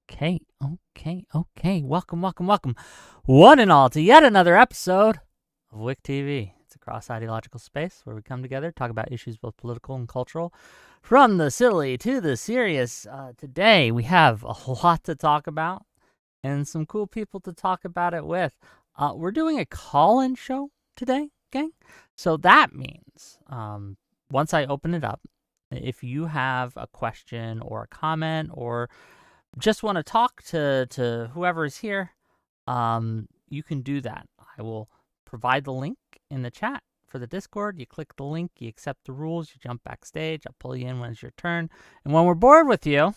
Okay. Welcome. One and all to yet another episode of Wick TV. It's a cross-ideological space where we come together, talk about issues both political and cultural, from the silly to the serious. Today we have a lot to talk about and some cool people to talk about it with. We're doing a call-in show today, gang. So that means once I open it up, if you have a question or a comment or just want to talk to whoever is here, you can do that. I will provide the link in the chat for the Discord. You click the link, you accept the rules, you jump backstage, I'll pull you in when it's your turn. And when we're bored with you,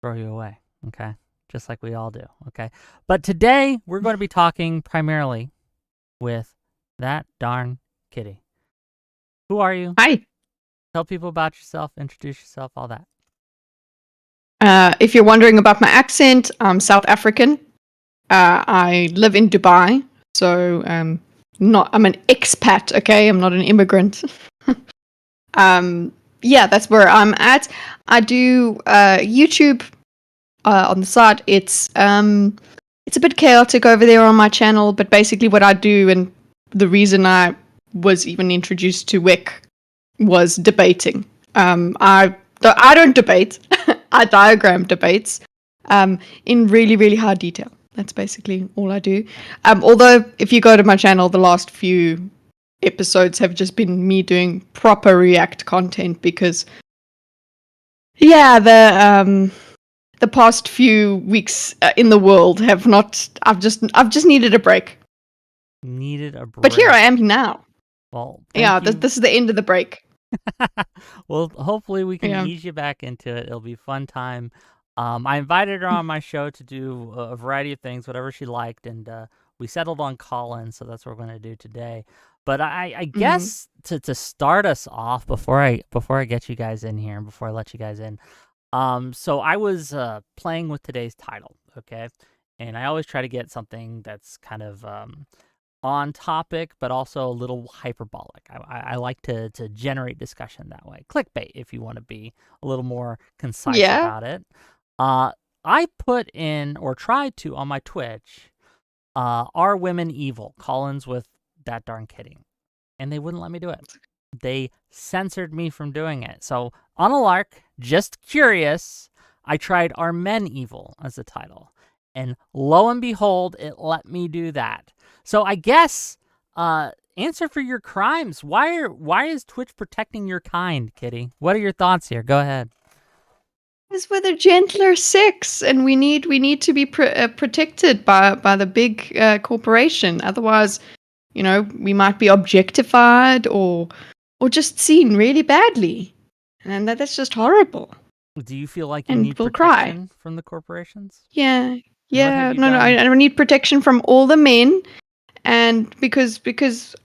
throw you away, okay? Just like we all do, okay? But today, we're going to be talking primarily with that darn Kitteh. Who are you? Hi. Tell people about yourself, introduce yourself, all that. If you're wondering about my accent, I'm South African. I live in Dubai, so I'm an expat. Okay, I'm not an immigrant. That's where I'm at. I do YouTube on the side. It's a bit chaotic over there on my channel, but basically what I do, and the reason I was even introduced to Wick was debating. I don't debate. I diagram debates in really, really high detail. That's basically all I do. Although, if you go to my channel, the last few episodes have just been me doing proper React content because, the past few weeks in the world have not. I've just needed a break. But here I am now. Well, this is the end of the break. Well, hopefully we can ease you back into it. It'll be a fun time. I invited her on my show to do a variety of things, whatever she liked, and we settled on call-in, so that's what we're going to do today. But I guess to start us off, before I get you guys in here and before I let you guys in, so I was playing with today's title, okay? And I always try to get something that's kind of on topic, but also a little hyperbolic. I like to generate discussion that way. Clickbait, if you want to be a little more concise about it. I put in, or tried to, on my Twitch, are women evil? Call-ins with that darn Kitteh. And they wouldn't let me do it. They censored me from doing it. So, on a lark, just curious, I tried Are Men Evil as the title. And lo and behold, it let me do that. So I guess, answer for your crimes. Why is Twitch protecting your kind, Kitteh? What are your thoughts here? Go ahead. Because we're the gentler sex, and we need to be protected by the big corporation. Otherwise, we might be objectified or just seen really badly, and that's just horrible. Do you feel like you need protection from the corporations? Yeah. No. I need protection from all the men. And because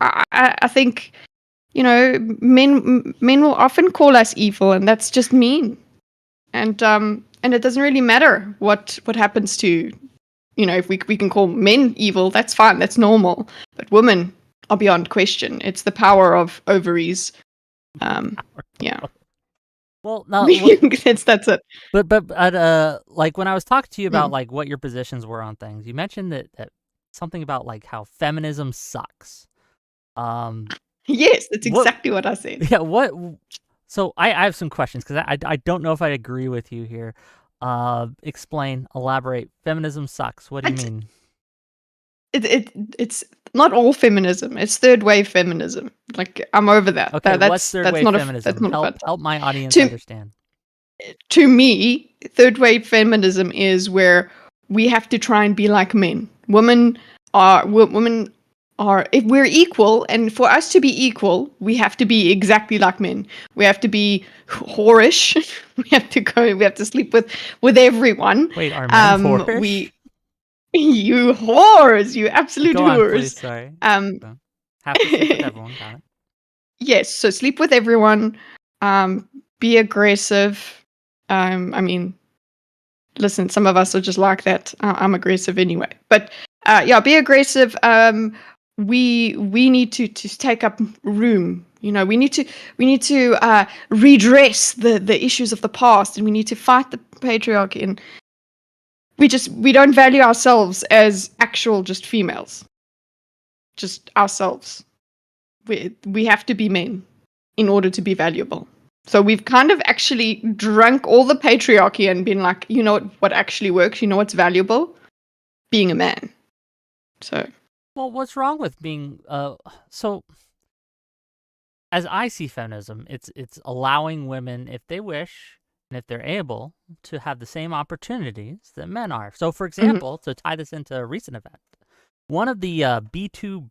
I think, men will often call us evil, and that's just mean. And it doesn't really matter what happens to, if we can call men evil, that's fine, that's normal. But women are beyond question. It's the power of ovaries. Well, no, that's it. But like when I was talking to you about like what your positions were on things, you mentioned that something about like how feminism sucks. Yes, that's exactly what I said. Yeah, what? So I have some questions because I don't know if I agree with you here. Explain, elaborate. Feminism sucks. What do you mean? It's not all feminism. It's third wave feminism. Like, I'm over that. Okay, what's third wave feminism? Help my audience understand. To me, third wave feminism is where we have to try and be like men. Women are if we're equal, and for us to be equal, we have to be exactly like men. We have to be whorish. We have to sleep with everyone. Wait, are men whorish? You whores, you absolute whores. Please, sorry. Have to sleep with everyone, got it. Yes, so sleep with everyone. Be aggressive. Listen, some of us are just like that. I'm aggressive anyway. But be aggressive. We need to take up room. We need to redress the issues of the past, and we need to fight the patriarchy we don't value ourselves as actual just females, just ourselves. We have to be men in order to be valuable. So we've kind of actually drunk all the patriarchy and been like, you know what actually works? You know what's valuable? Being a man. So. Well, what's wrong with being so? As I see feminism, it's allowing women, if they wish and if they're able, to have the same opportunities that men are. So, for example, to tie this into a recent event, one of the B-2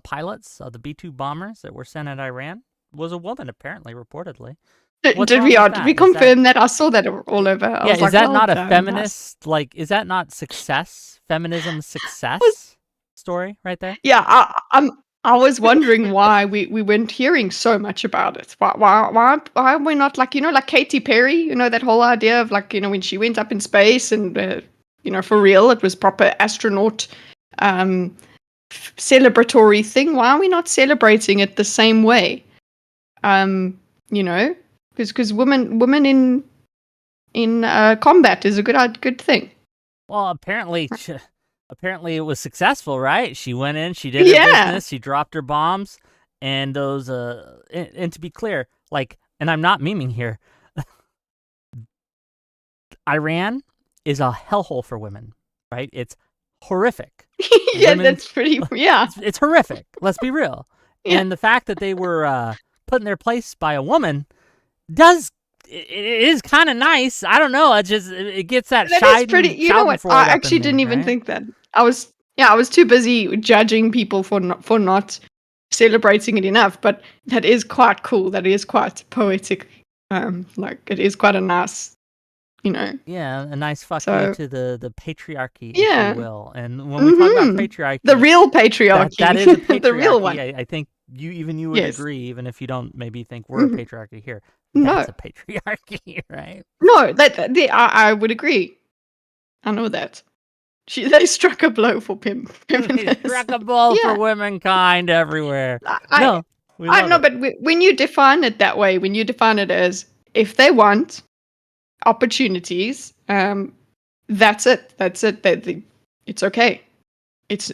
pilots of the B-2 bombers that were sent at Iran was a woman, apparently, reportedly. Did we confirm that? I saw that all over. I was is like, that not a done, feminist? Nice. Like, is that not success? Feminism success story right there? Yeah, I was wondering why we weren't hearing so much about it. Why are we not like, like Katy Perry, that whole idea of like, when she went up in space and, for real, it was proper astronaut celebratory thing. Why are we not celebrating it the same way? Because women in combat is a good thing. Well, apparently it was successful, right? She went in, she did her business, she dropped her bombs, and those and to be clear, like, and I'm not memeing here, Iran is a hellhole for women, right? It's horrific. That's pretty. Yeah, it's horrific. Let's be real. Yeah. And the fact that they were put in their place by a woman it is kind of nice. I don't know. It gets that. That is pretty. You know what? I actually didn't even think that. I was too busy judging people for not celebrating it enough. But that is quite cool. That is quite poetic. Like it is quite a nice. Yeah, a nice fuck you to the patriarchy, if you will. And when we talk about patriarchy, the real patriarchy, that is a patriarchy. The real one. I think you would agree, even if you don't maybe think we're a patriarchy here. That's a patriarchy, right? No, I would agree. I know that. They struck a blow for feminists. They struck a blow for womankind everywhere. I know, but when you define it that way, when you define it as if they want opportunities, that's it. It's okay.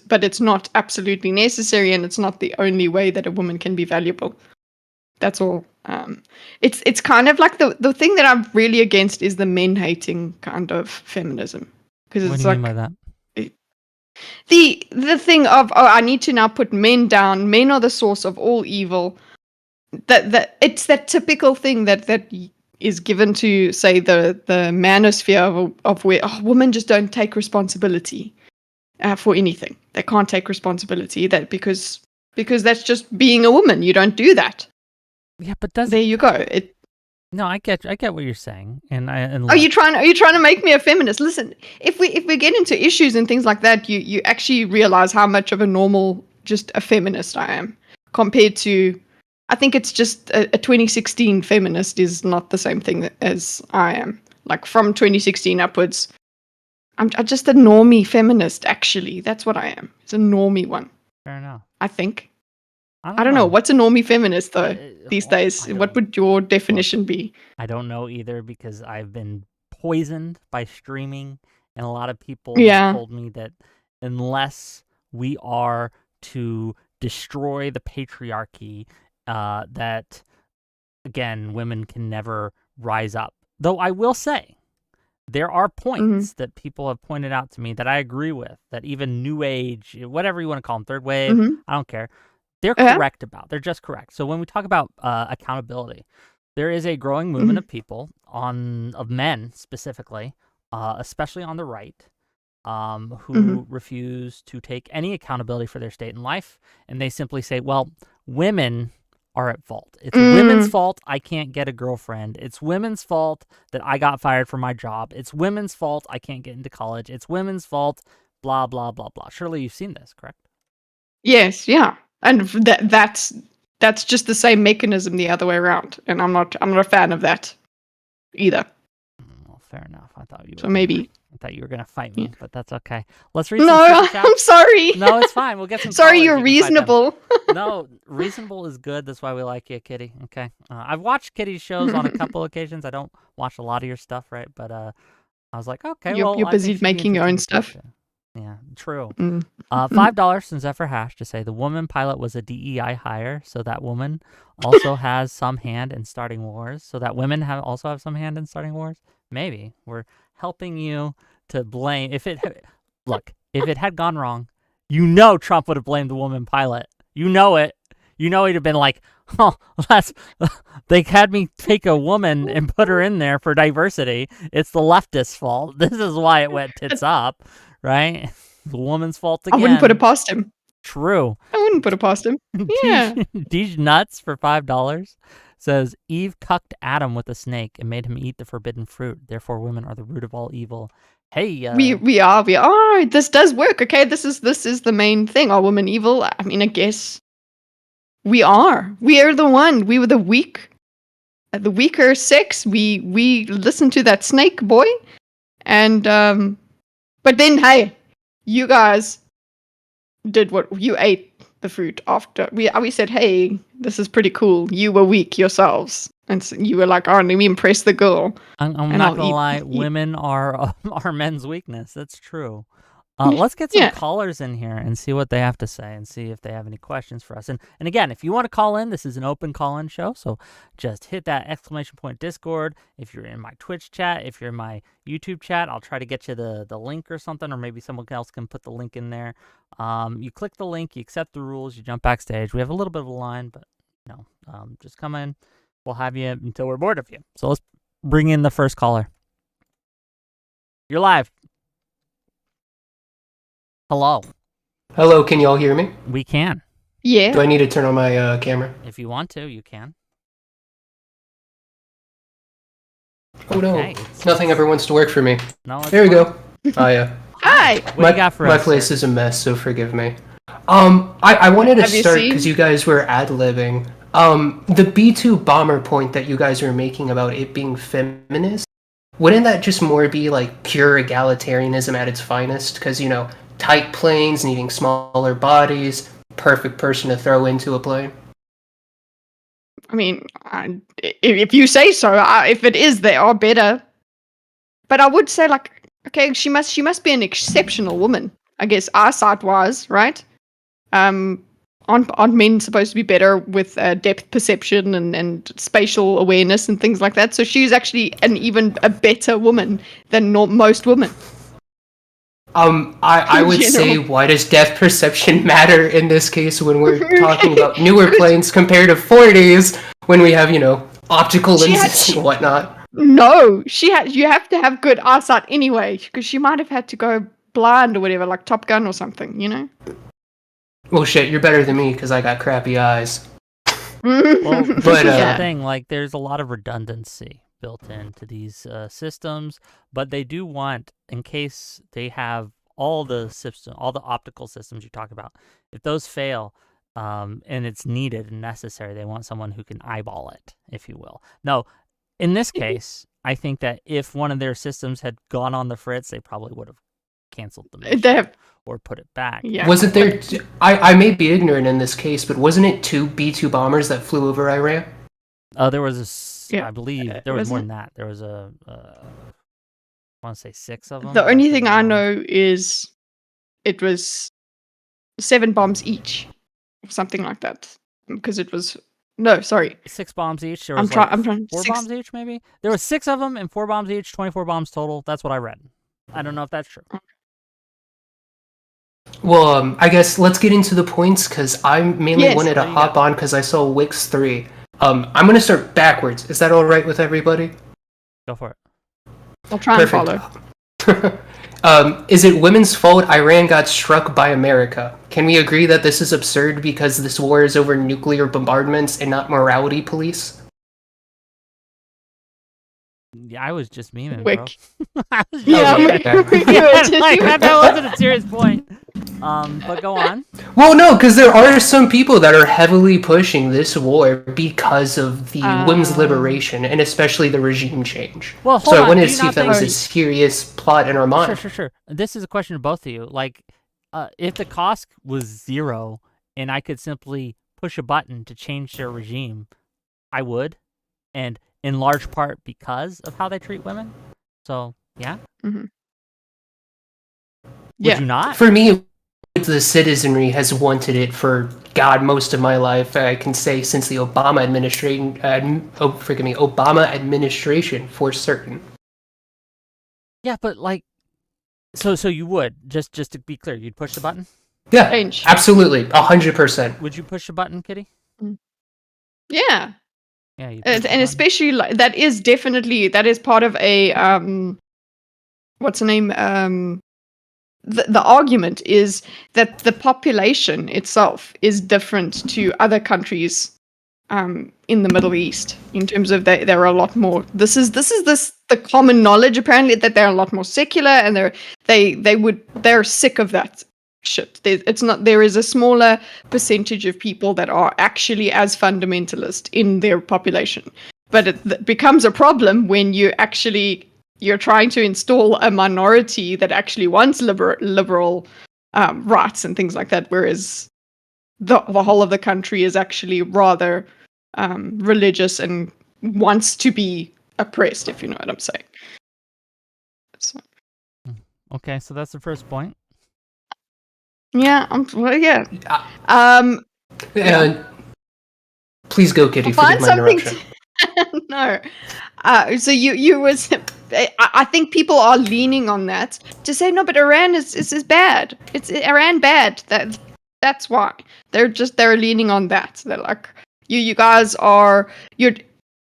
But it's not absolutely necessary, and it's not the only way that a woman can be valuable. That's all. It's kind of like the thing that I'm really against is the men hating kind of feminism, because what do you mean by that? The thing of I need to now put men down. Men are the source of all evil. That it's that typical thing that is given to, say, the manosphere of where women just don't take responsibility for anything. They can't take responsibility because that's just being a woman. You don't do that. Yeah, but there you go. No, I get what you're saying, and are you trying to make me a feminist? Listen, if we get into issues and things like that, you actually realize how much of a normal, just a feminist I am compared to. I think it's just a 2016 feminist is not the same thing as I am. Like from 2016 upwards, I'm just a normie feminist. Actually, that's what I am. It's a normie one. Fair enough. I think. I don't know. What's a normie feminist though these days? What would your definition be? I don't know either, because I've been poisoned by streaming, and a lot of people told me that unless we are to destroy the patriarchy, that again, women can never rise up. Though I will say, there are points that people have pointed out to me that I agree with, that even new age, whatever you want to call them, third wave, I don't care. They're correct about. They're just correct. So when we talk about accountability, there is a growing movement of people, of men specifically, especially on the right, who refuse to take any accountability for their state in life, and they simply say, well, women are at fault. It's women's fault I can't get a girlfriend. It's women's fault that I got fired from my job. It's women's fault I can't get into college. It's women's fault, blah, blah, blah, blah. Surely you've seen this, correct? Yes, yeah. And that's just the same mechanism the other way around, and I'm not a fan of that either. Well, fair enough. I thought you. So maybe. I thought you were gonna fight me, but that's okay. Let's read. No, I'm sorry. No, it's fine. We'll get some. Sorry, you're reasonable. No, reasonable is good. That's why we like you, Kitty. Okay. I've watched Kitty's shows on a couple occasions. I don't watch a lot of your stuff, right? But I was like, okay, You're well, I busy think she'd be making your own interesting to stuff. talk to. Yeah, true. Mm. $5 from Zephyr Hash to say the woman pilot was a DEI hire, so that woman also has some hand in starting wars. So that women also have some hand in starting wars. Maybe we're helping you to blame. Look, if it had gone wrong, Trump would have blamed the woman pilot. You know it. He'd have been like, oh, they had me take a woman and put her in there for diversity. It's the leftist fault. This is why it went tits up, right? The woman's fault again. I wouldn't put it past him. True. I wouldn't put it past him. Yeah. Deej Nuts for $5 says Eve cucked Adam with a snake and made him eat the forbidden fruit. Therefore, women are the root of all evil. Hey, we are. This does work. Okay, this is the main thing. Are women evil? I mean, I guess we are. We are the one. We were the weaker sex. We listened to that snake boy, and but then hey, you guys did what you ate the fruit after we said, hey, this is pretty cool. You were weak yourselves, and so you were like, oh, let me impress the girl. I'm not gonna lie, women are men's weakness. That's true. Let's get some callers in here and see what they have to say and see if they have any questions for us. And again, if you want to call in, this is an open call-in show, so just hit that ! Discord. If you're in my Twitch chat, if you're in my YouTube chat, I'll try to get you the link or something, or maybe someone else can put the link in there. You click the link, you accept the rules, you jump backstage. We have a little bit of a line, but just come in. We'll have you until we're bored of you. So let's bring in the first caller. You're live. Hello. Hello, can y'all hear me? We can. Yeah. Do I need to turn on my camera? If you want to, you can. Oh no, nothing ever wants to work for me. No, there we go. Oh yeah. Hi. What do you got for my us? My place is a mess, so forgive me. I wanted to start because you guys were ad-libbing. The B2 bomber point that you guys were making about it being feminist, wouldn't that just more be like pure egalitarianism at its finest? Because tight planes needing smaller bodies, perfect person to throw into a plane. I mean, if you say so, if it is, they are better. But I would say, like, okay, she must be an exceptional woman, I guess, eyesight-wise, right? Aren't men supposed to be better with depth perception and spatial awareness and things like that? So she's actually even a better woman than most women. I would say, why does depth perception matter in this case when we're talking about newer planes compared to 40s when we have, optical lenses and whatnot? No, you have to have good eyesight anyway, because she might have had to go blind or whatever, like Top Gun or something, Well, shit, you're better than me because I got crappy eyes. Well, but the thing, like, there's a lot of redundancy built into these systems, but they do want, in case they have all the optical systems you talk about, if those fail and it's needed and necessary, they want someone who can eyeball it, if you will. No, in this case, I think that if one of their systems had gone on the fritz, they probably would have canceled the mission or put it back. Yeah. Wasn't there? I may be ignorant in this case, but wasn't it 2 B-2 bombers that flew over Iran? There was I believe there was more than that. There was I want to say 6 of them. The only thing I know is it was 7 bombs each, or something like that, because it was 6 bombs each. There was I'm trying 4 bombs each, maybe. There was 6 of them and 4 bombs each, 24 bombs total. That's what I read. I don't know if that's true. Well, I guess let's get into the points because I mainly wanted to hop on because I saw Wix 3. I'm going to start backwards. Is that all right with everybody? Go for it. I'll try and follow. Is it women's fault Iran got struck by America? Can we agree that this is absurd because this war is over nuclear bombardments and not morality police? Yeah, I was just memeing, bro. That wasn't a serious point. But go on. Well, no, because there are some people that are heavily pushing this war because of the women's liberation and especially the regime change. Well, so I wanted to see if that was a serious plot in our mind. Sure. This is a question to both of you. Like, if the cost was 0 and I could simply push a button to change their regime, I would. And in large part because of how they treat women. So, Yeah. Mm-hmm. Would you not? For me, the citizenry has wanted it for most of my life. I can say since the Obama administration. Obama administration for certain. Yeah, but like, so you would just to be clear, you'd push the button. Yeah, absolutely, 100%. Would you push the button, Kitteh? Yeah. Yeah, and especially that is part of a what's the name? The argument is that the population itself is different to other countries in the Middle East in terms of there are a lot more. This is the common knowledge apparently that they're a lot more secular, and they're sick of that shit. There is a smaller percentage of people that are actually as fundamentalist in their population, but it becomes a problem when you're trying to install a minority that actually wants liberal rights and things like that, whereas the whole of the country is actually rather religious and wants to be oppressed, if you know what I'm saying. So. Okay, so that's the first point. Yeah, yeah. Please go, Kitteh. Forgive my interruption. No. So you was. I think people are leaning on that to say no, but Iran is bad. It's Iran bad. That's why they're leaning on that. They're like, you guys are the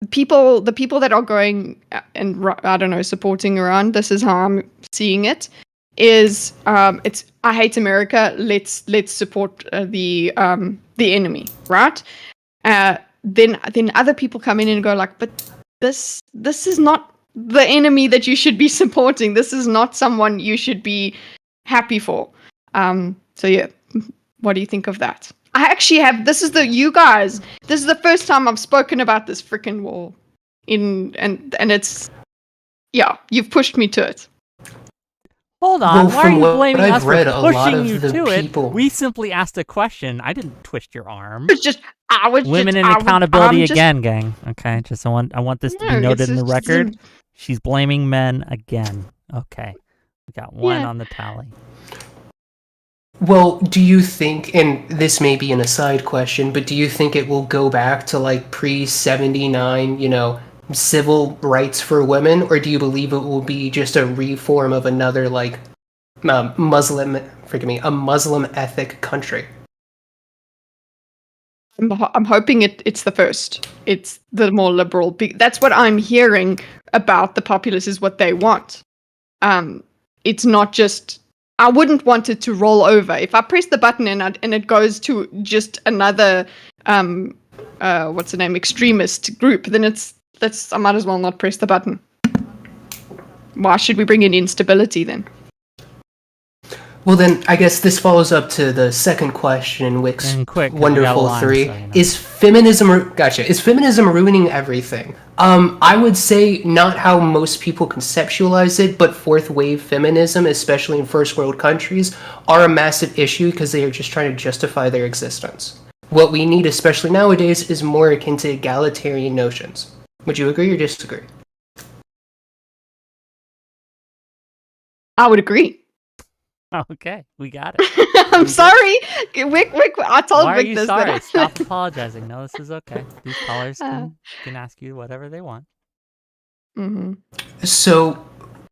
people that are going and I don't know, supporting Iran. This is how I'm seeing it. Is it's I hate America. Let's support the enemy, right? Then other people come in and go like, but this is not the enemy that you should be supporting. This is not someone you should be happy for. So yeah, what do you think of that? I actually have. This is the first time I've spoken about this freaking war, and it's you've pushed me to it. Hold on, why are you blaming us for pushing you to it? We simply asked a question. I didn't twist your arm. Women in accountability again, gang. Okay, I want this to be noted in the record. She's blaming men again. Okay, we got one on the tally. Well, do you think, and this may be an aside question, but do you think it will go back to like pre-79, civil rights for women, or do you believe it will be just a reform of another like a Muslim ethic country? I'm hoping it's the first. It's the more liberal. That's what I'm hearing about the populace is what they want. It's not just. I wouldn't want it to roll over. If I press the button and it goes to just another what's the name, extremist group, then I might as well not press the button. Why should we bring in instability then? Well, then I guess this follows up to the second question in Wick's wonderful three. Is feminism ruining everything? I would say not how most people conceptualize it, but fourth wave feminism, especially in first world countries, are a massive issue because they are just trying to justify their existence. What we need, especially nowadays, is more akin to egalitarian notions. Would you agree or disagree? I would agree. Okay, we got it. I'm sorry, Wick. I told Why Wick are you this. Sorry? Stop apologizing. No, this is okay. These callers can ask you whatever they want. Mm-hmm. So,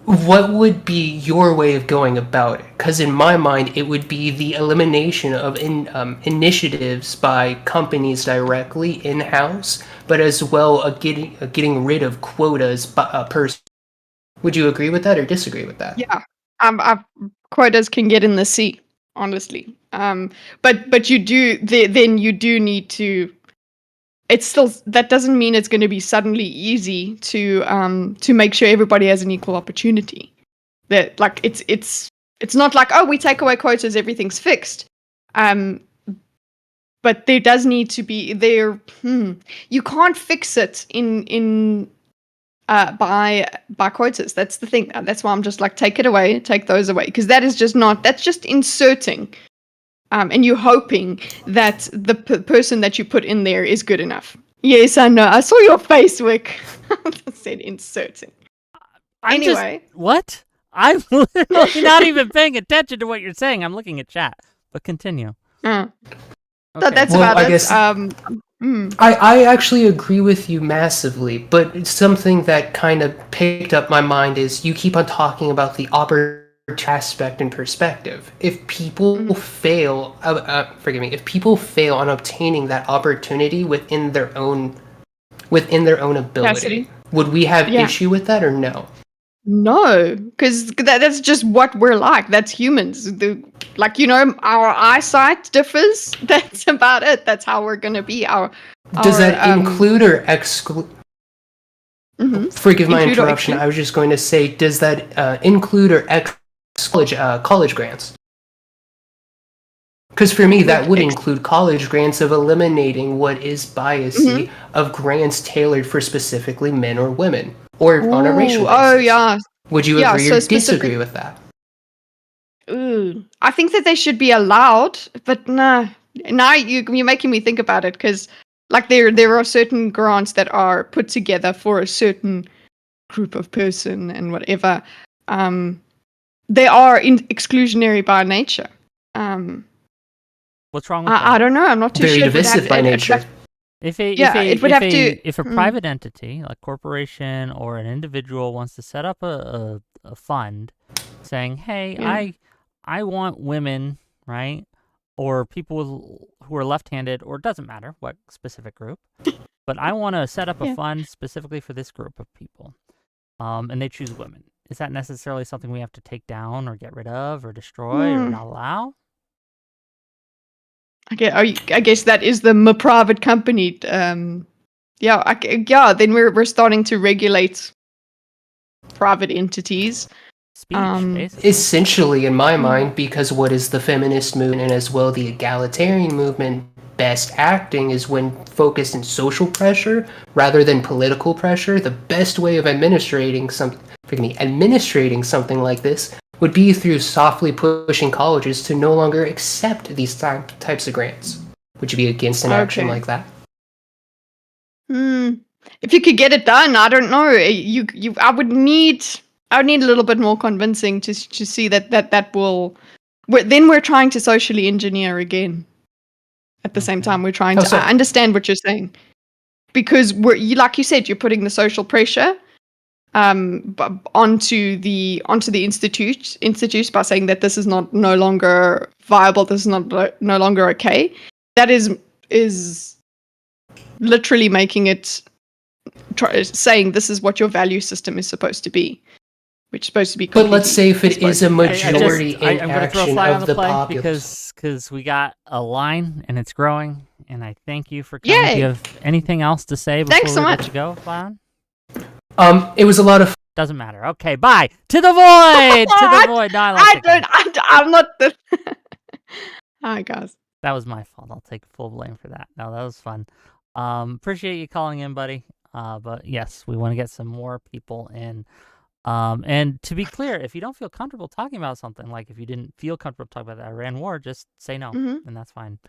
what would be your way of going about it? Because in my mind, it would be the elimination of initiatives by companies directly in-house, but as well getting rid of quotas per. Would you agree with that or disagree with that? Yeah, quotas can get in the sea, honestly. But you do then you do need to. It's still, that doesn't mean it's going to be suddenly easy to make sure everybody has an equal opportunity. That like it's not like, oh, we take away quotas, everything's fixed. But there does need to be you can't fix it in by quotas. That's the thing. That's why I'm just like, take those away, because that's just inserting. And you're hoping that the person that you put in there is good enough. Yes, I know. I saw your face, Wick. I said inserting. Anyway. What? I'm literally not even paying attention to what you're saying. I'm looking at chat. But continue. Okay. So that's about it. Guess, I actually agree with you massively, but it's something that kind of picked up my mind is you keep on talking about the opportunity aspect and perspective. If people fail, if people fail on obtaining that opportunity within their own ability, capacity. Would we have issue with that or no? No, because that's just what we're like. That's humans. Our eyesight differs. That's about it. That's how we're gonna be. Does that include or exclude? Forgive my interruption. I was just going to say, does that include or exclude college grants? Because for me, that would include college grants of eliminating what is biasy of grants tailored for specifically men or women, or on a racial basis. Oh, yeah. Would you agree or disagree with that? I think that they should be allowed, but no. Now you're making me think about it, because there are certain grants that are put together for a certain group of person and whatever. They are exclusionary by nature. What's wrong with that? I don't know. I'm not too sure. Very divisive by nature. If a private entity, like corporation or an individual, wants to set up a fund, saying, "Hey, I want women, right, or people who are left-handed, or it doesn't matter what specific group, but I want to set up a fund specifically for this group of people," and they choose women. Is that necessarily something we have to take down or get rid of or destroy or not allow? Okay, I guess that is the private company. Then we're starting to regulate private entities. Speech, basically. Essentially, in my mind, because what is the feminist movement and as well the egalitarian movement best acting is when focused in social pressure rather than political pressure. The best way of administrating something like this would be through softly pushing colleges to no longer accept these types of grants. Would you be against an action like that? If you could get it done, I don't know. I would need a little bit more convincing to see that will. Then we're trying to socially engineer again. At the same time, we're trying to. I understand what you're saying, because like you said, you're putting the social pressure onto the institutes by saying that this is no longer viable, this is no longer okay. That is literally making it saying this is what your value system is supposed to be, which is supposed to be. But let's say if it is a majority in action of the populace, because we got a line and it's growing, and I thank you for coming. Do you have anything else to say before we let you go, Flan? It was a lot of. Doesn't matter. Okay, bye. To the void. To the void. No, I'm not the. Hi guys. That was my fault. I'll take full blame for that. No, that was fun. Appreciate you calling in, buddy. But yes, we want to get some more people in. And to be clear, if you don't feel comfortable talking about something, like if you didn't feel comfortable talking about the Iran war, just say no, and that's fine.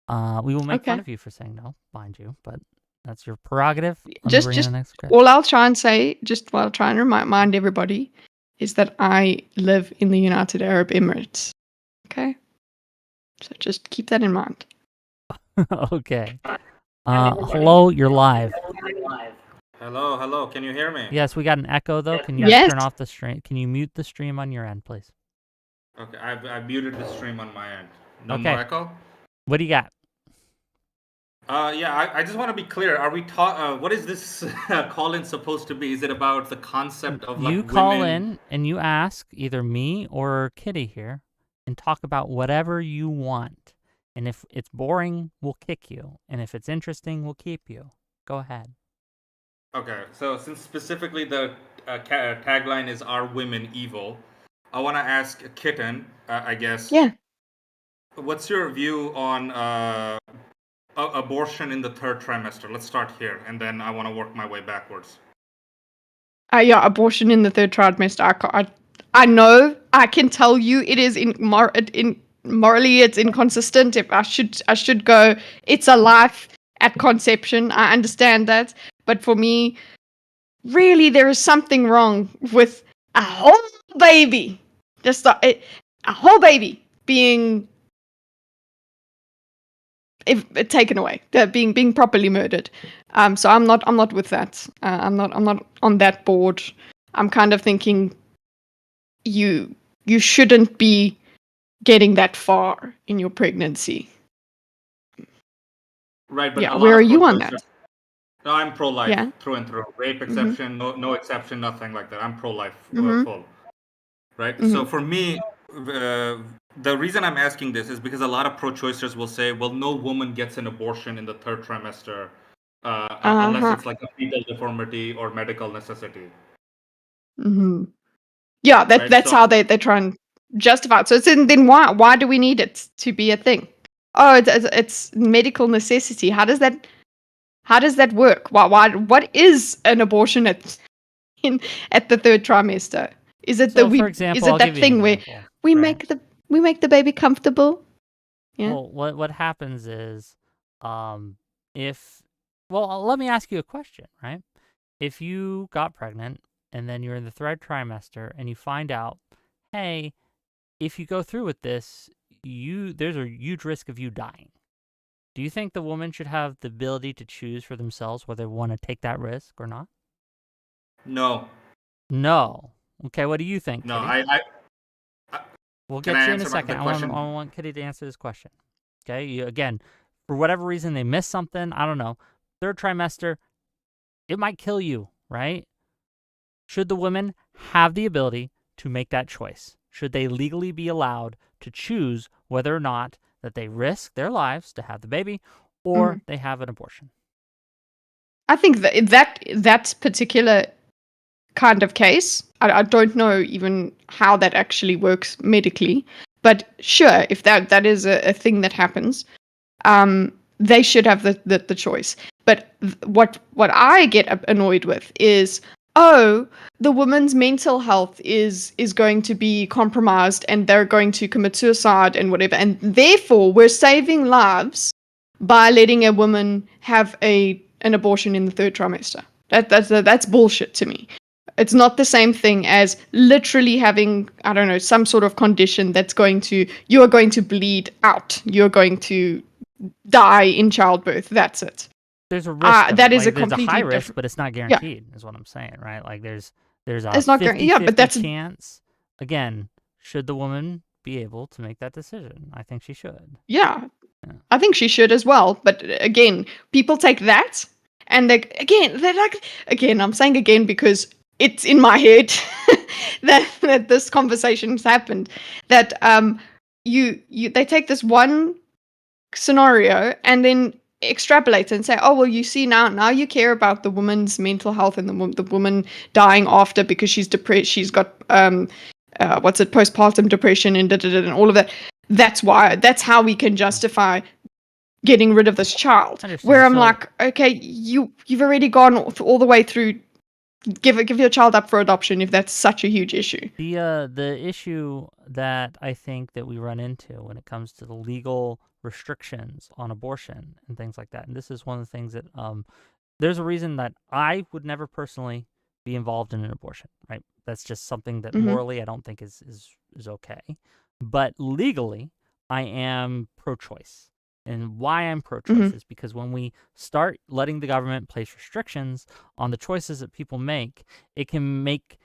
We will make fun of you for saying no, mind you, but that's your prerogative. All I'll try and say, just while trying to remind everybody, is that I live in the United Arab Emirates. Okay? So just keep that in mind. Okay. Hello, you're live. Hello. Can you hear me? Yes, we got an echo though. Can you turn off the stream? Can you mute the stream on your end, please? Okay, I muted the stream on my end. No more echo? What do you got? I just want to be clear. Are we what is this call-in supposed to be? Is it about the concept of you call in and you ask either me or Kitteh here and talk about whatever you want. And if it's boring, we'll kick you. And if it's interesting, we'll keep you. Go ahead. Okay, so since specifically the tagline is "Are Women Evil?", I want to ask Kitteh, I guess. Yeah. What's your view on abortion in the third trimester? Let's start here, and then I want to work my way backwards. Abortion in the third trimester. I know. I can tell you, it is morally, it's inconsistent. If I should go, it's a life at conception. I understand that, but for me, really there is something wrong with a whole baby, just a whole baby being taken away, being properly murdered. So I'm not with that. I'm not on that board. I'm kind of thinking you shouldn't be getting that far in your pregnancy. Right, but yeah, where are you on that? No, I'm pro-life through and through. Rape exception, no exception, nothing like that. I'm pro-life full, right? So for me, the reason I'm asking this is because a lot of pro-choicers will say, well, no woman gets an abortion in the third trimester unless it's like a fetal deformity or medical necessity. Yeah, that's how they try and justify it. So then why do we need it to be a thing? Oh, it's medical necessity. How does that work? What is an abortion at the third trimester? Is it for example, is it that thing where we make the baby comfortable? Yeah. Well, what happens is, let me ask you a question, right? If you got pregnant and then you're in the third trimester and you find out, hey, if you go through with this, there's a huge risk of you dying. Do you think the woman should have the ability to choose for themselves whether they want to take that risk or not? No. Okay, what do you think, No, Kitteh? We'll get you in a second. I want Kitteh to answer this question. Okay, again, for whatever reason they missed something, I don't know. Third trimester, it might kill you, right? Should the women have the ability to make that choice? Should they legally be allowed to choose whether or not that they risk their lives to have the baby or they have an abortion? I think that particular kind of case, I don't know even how that actually works medically, but sure, if that is a thing that happens, they should have the choice. But what I get annoyed with is, oh, the woman's mental health is going to be compromised and they're going to commit suicide and whatever, and therefore we're saving lives by letting a woman have an abortion in the third trimester. That's bullshit to me. It's not the same thing as literally having, I don't know, some sort of condition you are going to bleed out. You're going to die in childbirth. That's it. There's a risk. There's a high risk, but it's not guaranteed, is what I'm saying, right? Like there's a 50-50 chance. Again, should the woman be able to make that decision? I think she should. Yeah. I think she should as well. But again, people take that and I'm saying again because it's in my head that this conversation's happened. That they take this one scenario and then extrapolate and say, oh well, you see now you care about the woman's mental health and the woman dying after because she's depressed. She's got postpartum depression and all of that. That's how we can justify getting rid of this child. Where I'm like, okay, you've already gone all the way through. Give your child up for adoption if that's such a huge issue. The issue that I think that we run into when it comes to the legal restrictions on abortion and things like that, and this is one of the things that there's a reason that I would never personally be involved in an abortion, right? That's just something that morally I don't think is okay. But legally, I am pro-choice. And why I'm pro-choice is because when we start letting the government place restrictions on the choices that people make, it can make,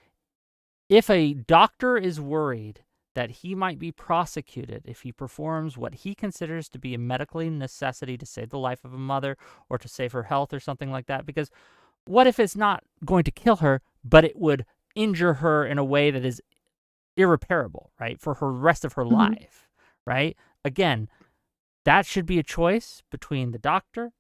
if a doctor is worried that he might be prosecuted if he performs what he considers to be a medical necessity to save the life of a mother or to save her health or something like that, because what if it's not going to kill her, but it would injure her in a way that is irreparable, right, for her rest of her life, right? Again, that should be a choice between the doctor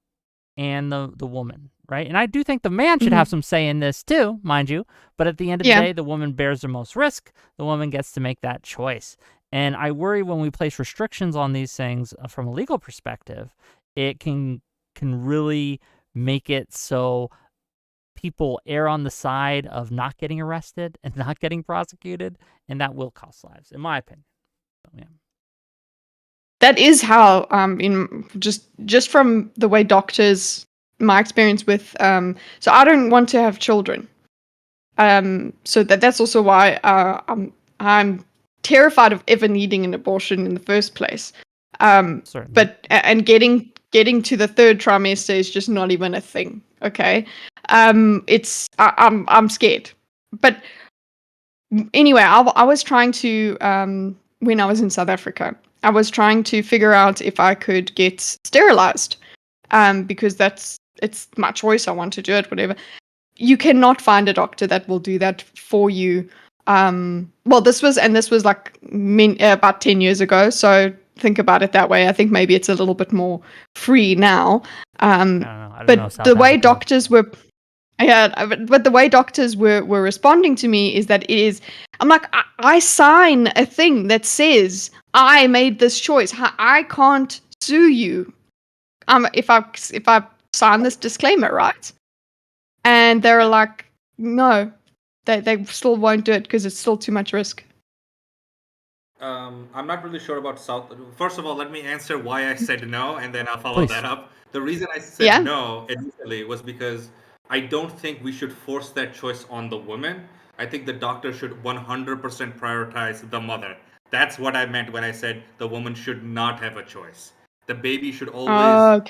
and the woman, right? And I do think the man should have some say in this too, mind you. But at the end of the day, the woman bears the most risk. The woman gets to make that choice. And I worry when we place restrictions on these things from a legal perspective, it can really make it so people err on the side of not getting arrested and not getting prosecuted, and that will cost lives, in my opinion. So, yeah. That is how, in just from the way doctors, my experience with, so I don't want to have children. So that's also why I'm terrified of ever needing an abortion in the first place. But and getting to the third trimester is just not even a thing. Okay, I'm scared. But anyway, I was trying to when I was in South Africa, I was trying to figure out if I could get sterilized, because it's my choice. I want to do it, whatever. You cannot find a doctor that will do that for you. Well, this was like about 10 years ago, so think about it that way. I think maybe it's a little bit more free now. I don't know. But the way doctors were, but the way doctors were responding to me is that it is. I'm like, I sign a thing that says I made this choice. I can't sue you. If I sign this disclaimer, right? And they're like, no, they still won't do it because it's still too much risk. I'm not really sure about South. First of all, let me answer why I said no, and then I'll follow that up. The reason I said no initially was because I don't think we should force that choice on the woman. I think the doctor should 100% prioritize the mother. That's what I meant when I said the woman should not have a choice. The baby should always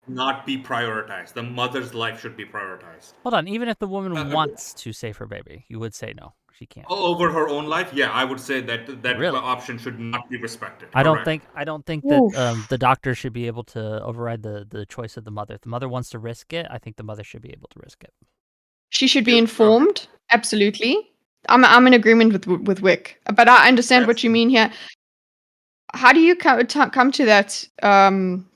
not be prioritized. The mother's life should be prioritized. Hold on, even if the woman wants to save her baby, you would say no, she can't. Over her own life, yeah, I would say that really? Option should not be respected. I don't think that the doctor should be able to override the choice of the mother. If the mother wants to risk it, I think the mother should be able to risk it. She should be informed. Absolutely, I'm in agreement with Wick, but I understand what you mean here. How do you come to that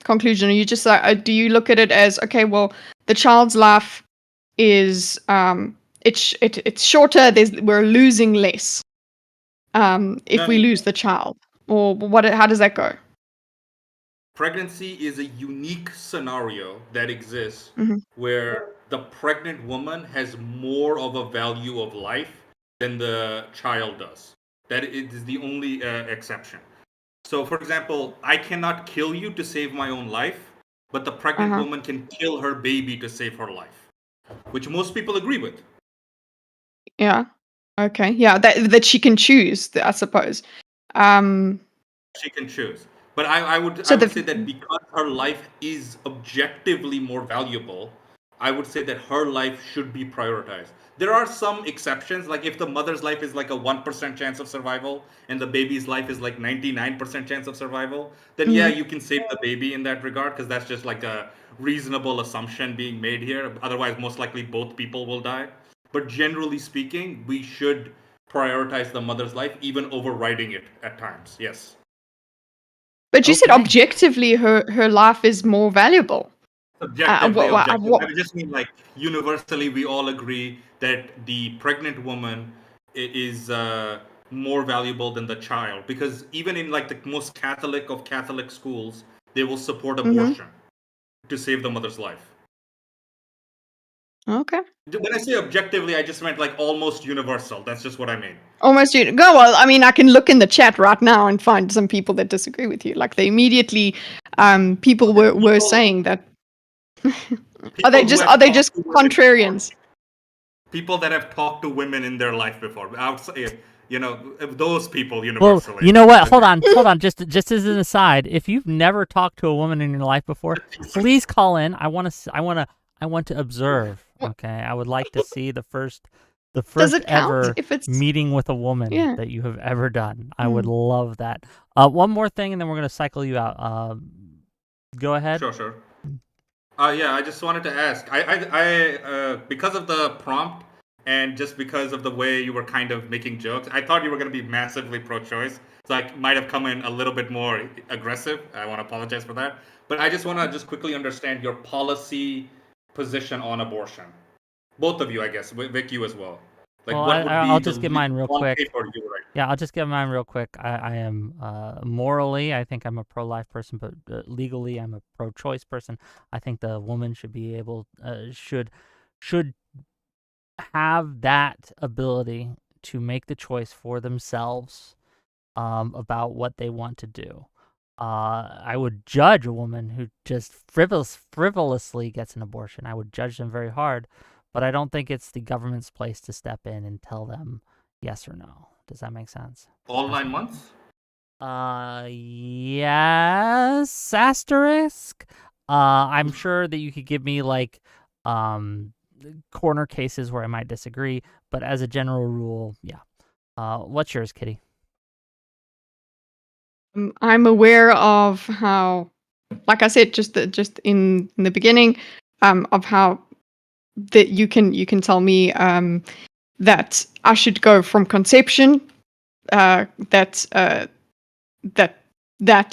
conclusion? Are you just like, do you look at it as, okay, well, the child's life is it's shorter. We're losing less if we lose the child, or what? How does that go? Pregnancy is a unique scenario that exists where the pregnant woman has more of a value of life than the child does. That is the only exception. So, for example, I cannot kill you to save my own life, but the pregnant woman can kill her baby to save her life, which most people agree with. Yeah. Okay. Yeah. That she can choose, I suppose. She can choose. But I would say that because her life is objectively more valuable, I would say that her life should be prioritized. There are some exceptions, like if the mother's life is like a 1% chance of survival and the baby's life is like 99% chance of survival, then yeah, you can save the baby in that regard, because that's just like a reasonable assumption being made here. Otherwise, most likely both people will die. But generally speaking, we should prioritize the mother's life, even overriding it at times. Yes. But you said objectively her life is more valuable. Objectively. I just mean, like, universally we all agree that the pregnant woman is more valuable than the child, because even in like the most Catholic of Catholic schools, they will support abortion to save the mother's life. Okay. When I say objectively, I just meant like almost universal. That's just what I mean. Almost universal. Well, I mean, I can look in the chat right now and find some people that disagree with you. Like, they immediately, people were saying that. Are they just contrarians? People that have talked to women in their life before. Outside, those people universally. Well, you know what? Hold on. Just as an aside, if you've never talked to a woman in your life before, please call in. I want to observe. Okay, I would like to see the first ever meeting with a woman that you have ever done. I would love that. One more thing, and then we're gonna cycle you out. Go ahead. Sure. Yeah, I just wanted to ask. I because of the prompt and just because of the way you were kind of making jokes, I thought you were going to be massively pro-choice. So I might have come in a little bit more aggressive. I want to apologize for that. But I just want to just quickly understand your policy position on abortion. Both of you, I guess. Vic, you as well. Like, I'll just give mine real quick. Yeah, I'll just give mine real quick. I am morally, I think I'm a pro-life person, but legally, I'm a pro-choice person. I think the woman should be able, should have that ability to make the choice for themselves about what they want to do. I would judge a woman who just frivolously gets an abortion. I would judge them very hard. but I don't think it's the government's place to step in and tell them yes or no. Does that make sense? All 9 months? Yes, asterisk. I'm sure that you could give me like corner cases where I might disagree, but as a general rule, yeah. What's yours, Kitteh? I'm aware of how, like I said, just in the beginning, of how that you can tell me that I should go from conception, that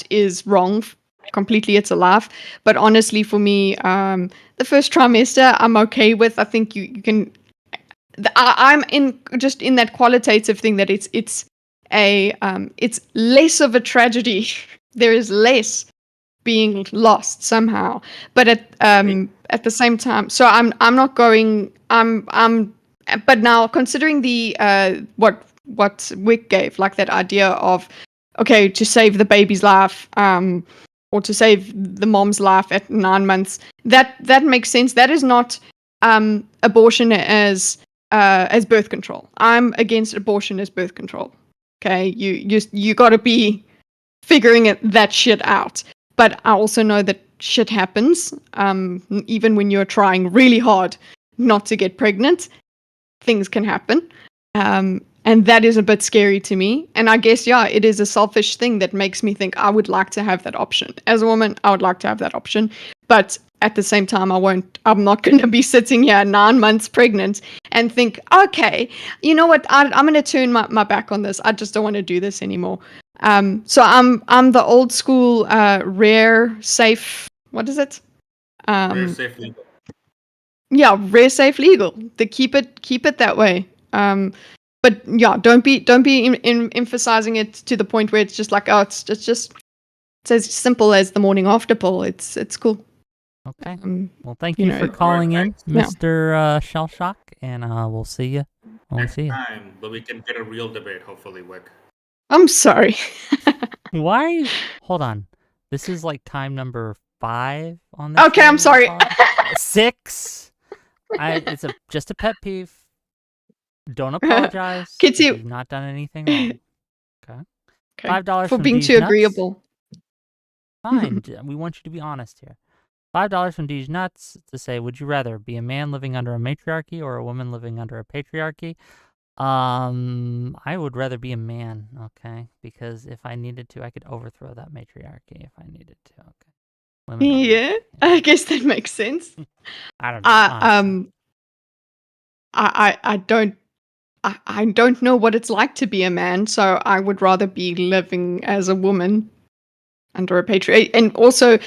is wrong completely. It's a laugh. But honestly, for me, the first trimester I'm okay with. I think you can. I'm in just in that qualitative thing that it's less of a tragedy. There is less being lost somehow, but at the same time, so I'm not going. But now considering the what Wick gave, like that idea of, okay, to save the baby's life, or to save the mom's life at 9 months, that makes sense. That is not abortion as birth control. I'm against abortion as birth control. Okay, you got to be figuring that shit out. But I also know that shit happens. Even when you're trying really hard not to get pregnant, things can happen. And that is a bit scary to me. And I guess, yeah, it is a selfish thing that makes me think I would like to have that option. As a woman, I would like to have that option. But at the same time, I'm not going to be sitting here 9 months pregnant and think, okay, you know what? I'm going to turn my back on this. I just don't want to do this anymore. So I'm the old school, rare, safe. What is it? Rare, safe, legal. Yeah, rare, safe, legal. To keep it that way. But yeah, don't be emphasizing it to the point where it's just like, oh, it's as simple as the morning after pill. It's cool. Okay. Well, thank you for calling in, Mr. Shellshock, and we'll see you when we see you. Time, but we can get a real debate, hopefully, Wick. I'm sorry. Why? Hold on. This is like time number 5 on this. Okay, I'm sorry. 6. It's just a pet peeve. Don't apologize. Kitteh, you've not done anything wrong. Okay. $5 for being too agreeable. Fine. We want you to be honest here. $5 from Deej Nuts to say, would you rather be a man living under a matriarchy or a woman living under a patriarchy? I would rather be a man, okay? Because if I needed to, I could overthrow that matriarchy if I needed to, okay? Yeah, I guess that makes sense. I don't know. I don't know what it's like to be a man, so I would rather be living as a woman under a patriarchy. And also,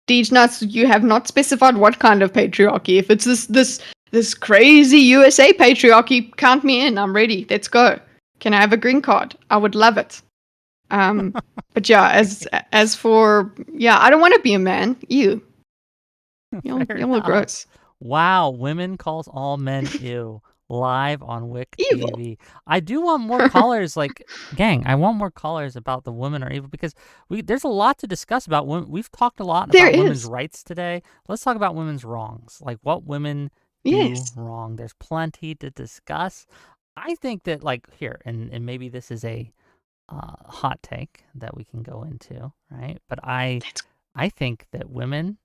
Deej Nuts, you have not specified what kind of patriarchy. If it's this crazy USA patriarchy, count me in. I'm ready. Let's go. Can I have a green card? I would love it. But yeah, as for, yeah, I don't want to be a man. Ew. Y'all look gross. Wow, women calls all men ew. Live on Wick evil. TV. I do want more callers, like, gang, I want more callers about the women are evil, because there's a lot to discuss about women. We've talked a lot about women's rights today. Let's talk about women's wrongs, like what women do wrong. There's plenty to discuss. I think that, like, here, and maybe this is a hot take that we can go into, right? But I think that women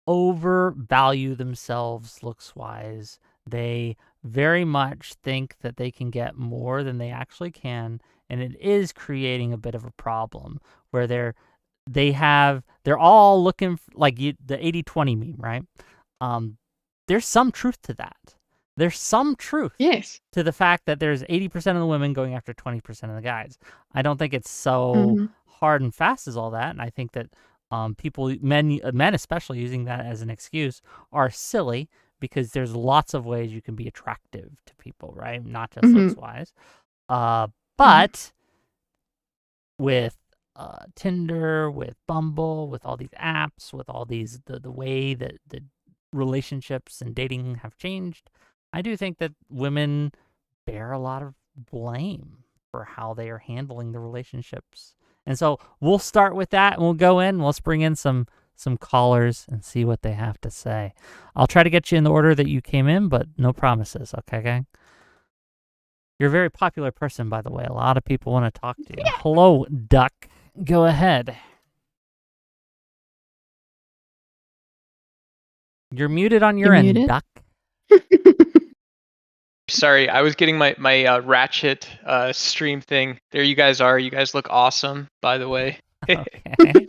overvalue themselves looks-wise. They very much think that they can get more than they actually can, and it is creating a bit of a problem where they're all looking like the 80-20 meme, right? There's some truth to that. There's some truth to the fact that there's 80% of the women going after 20% of the guys. I don't think it's so hard and fast as all that, and I think that men especially using that as an excuse are silly, because there's lots of ways you can be attractive to people, right? Not just looks-wise. But with Tinder, with Bumble, with all these apps, with all these, the way that the relationships and dating have changed, I do think that women bear a lot of blame for how they are handling the relationships. And so we'll start with that, and we'll go in. Let's bring in some some callers and see what they have to say. I'll try to get you in the order that you came in, but no promises, okay, gang? You're a very popular person, by the way. A lot of people want to talk to you. Yeah. Hello, Duck. Go ahead. You're muted on your end, muted? Duck. Sorry, I was getting my Ratchet stream thing. There you guys are. You guys look awesome, by the way. Okay.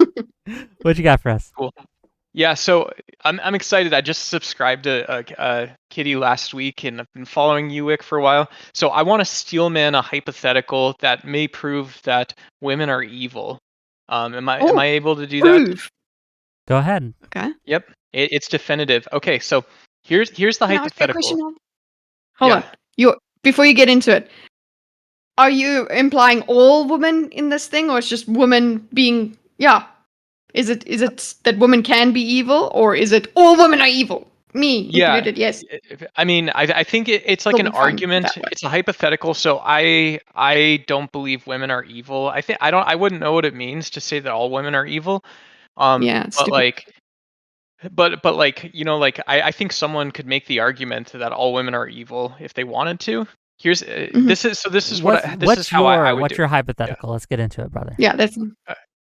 What you got for us? Cool. Yeah, so I'm excited. I just subscribed to Kitteh last week, and I've been following you, Wick, for a while. So I want to steelman a hypothetical that may prove that women are evil. Am I able to do that? Go ahead. Okay. Yep, it's definitive. Okay, so here's the hypothetical. Hold on. Before you get into it, are you implying all women in this thing, or it's just women being? Yeah. Is it that women can be evil, or is it all women are evil? Me included, yes. I mean, I think it's like an argument. It's a hypothetical. So I don't believe women are evil. I wouldn't know what it means to say that all women are evil. It's but like, but like, you know, like I think someone could make the argument that all women are evil if they wanted to. Here's this is how I would what's do. your hypothetical? Let's get into it, brother. Yeah, that's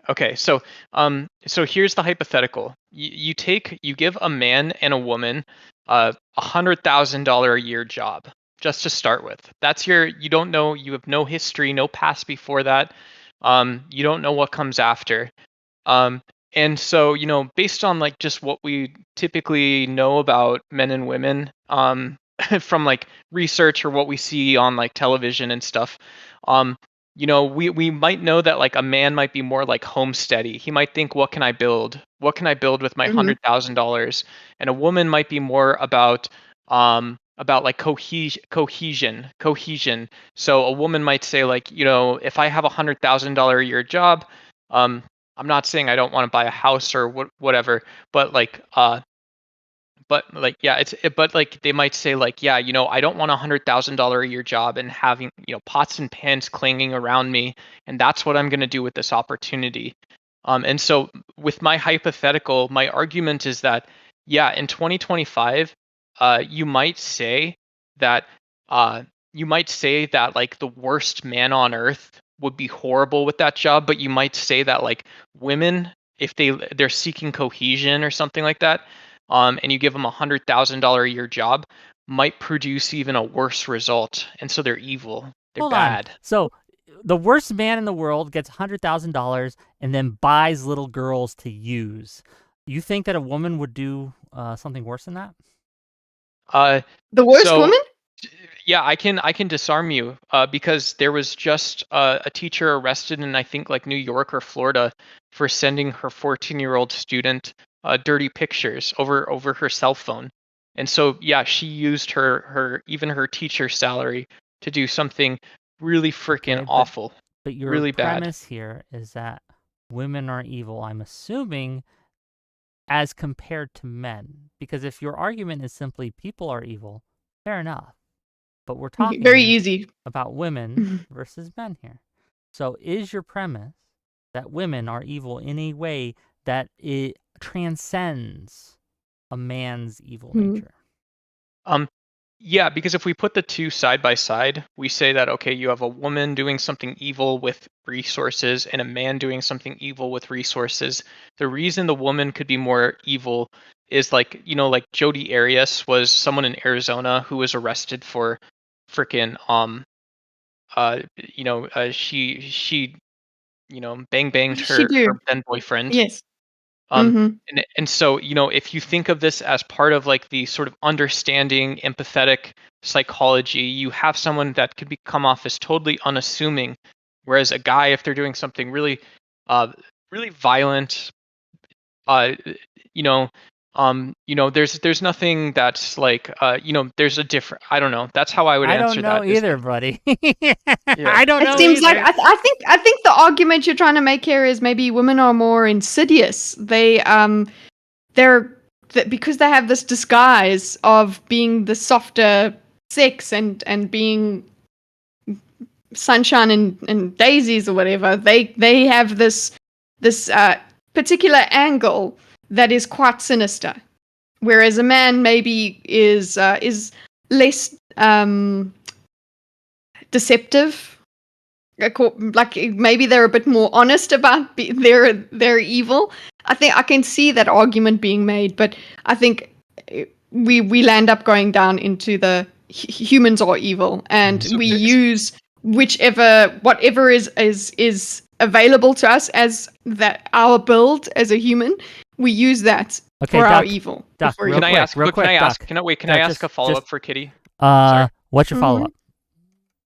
okay. So here's the hypothetical. You give a man and a woman $100,000 a year job just to start with. That's you don't know, you have no history, no past before that. You don't know what comes after. And so, you know, based on like just what we typically know about men and women, from like research or what we see on like television and stuff, you know, we might know that like a man might be more like homesteady. He might think, what can I build? What can I build with my $100,000? And a woman might be more about like cohesion. So a woman might say like, you know, if I have $100,000 a year job, I'm not saying I don't want to buy a house or whatever, but like but like they might say like, yeah, you know, I don't want $100,000 a year job and having, you know, pots and pans clanging around me, and that's what I'm going to do with this opportunity. And so with my hypothetical, my argument is that, yeah, in 2025, you might say that like the worst man on earth would be horrible with that job, but you might say that like women, if they're seeking cohesion or something like that, and you give them $100,000 a year job, might produce even a worse result, and so they're evil. They're bad. So the worst man in the world gets $100,000 and then buys little girls to use. You think that a woman would do something worse than that? The worst woman? Yeah, I can disarm you because there was just a teacher arrested in I think like New York or Florida for sending her 14-year-old student dirty pictures over her cell phone. And so yeah, she used her teacher's salary to do something really freaking awful. But your really premise bad. here is that women are evil, I'm assuming, as compared to men. Because if your argument is simply people are evil, fair enough. But we're talking very easy about women versus men here. So is your premise that women are evil in a way that it transcends a man's evil nature? Yeah, because if we put the two side by side, we say that, okay, you have a woman doing something evil with resources and a man doing something evil with resources. The reason the woman could be more evil is like, you know, like Jodi Arias was someone in Arizona who was arrested for freaking she you know banged her then boyfriend. Yes. And so, you know, if you think of this as part of like the sort of understanding, empathetic psychology, you have someone that could come off as totally unassuming, whereas a guy, if they're doing something really, really violent, you know, there's nothing that's like, you know, there's a different. I don't know. That's how I would answer that. I don't know either, buddy. Yeah. I don't know. It seems either. like I think the argument you're trying to make here is maybe women are more insidious. They're because they have this disguise of being the softer sex and being sunshine and daisies or whatever. They have this particular angle that is quite sinister, whereas a man maybe is less deceptive. Like maybe they're a bit more honest about their evil. I think I can see that argument being made, but I think we land up going down into the humans are evil, and we use whatever is available to us as that our build as a human. We use that for our evil. Duck, can I ask a follow-up for Kitteh? Sorry. What's your follow-up?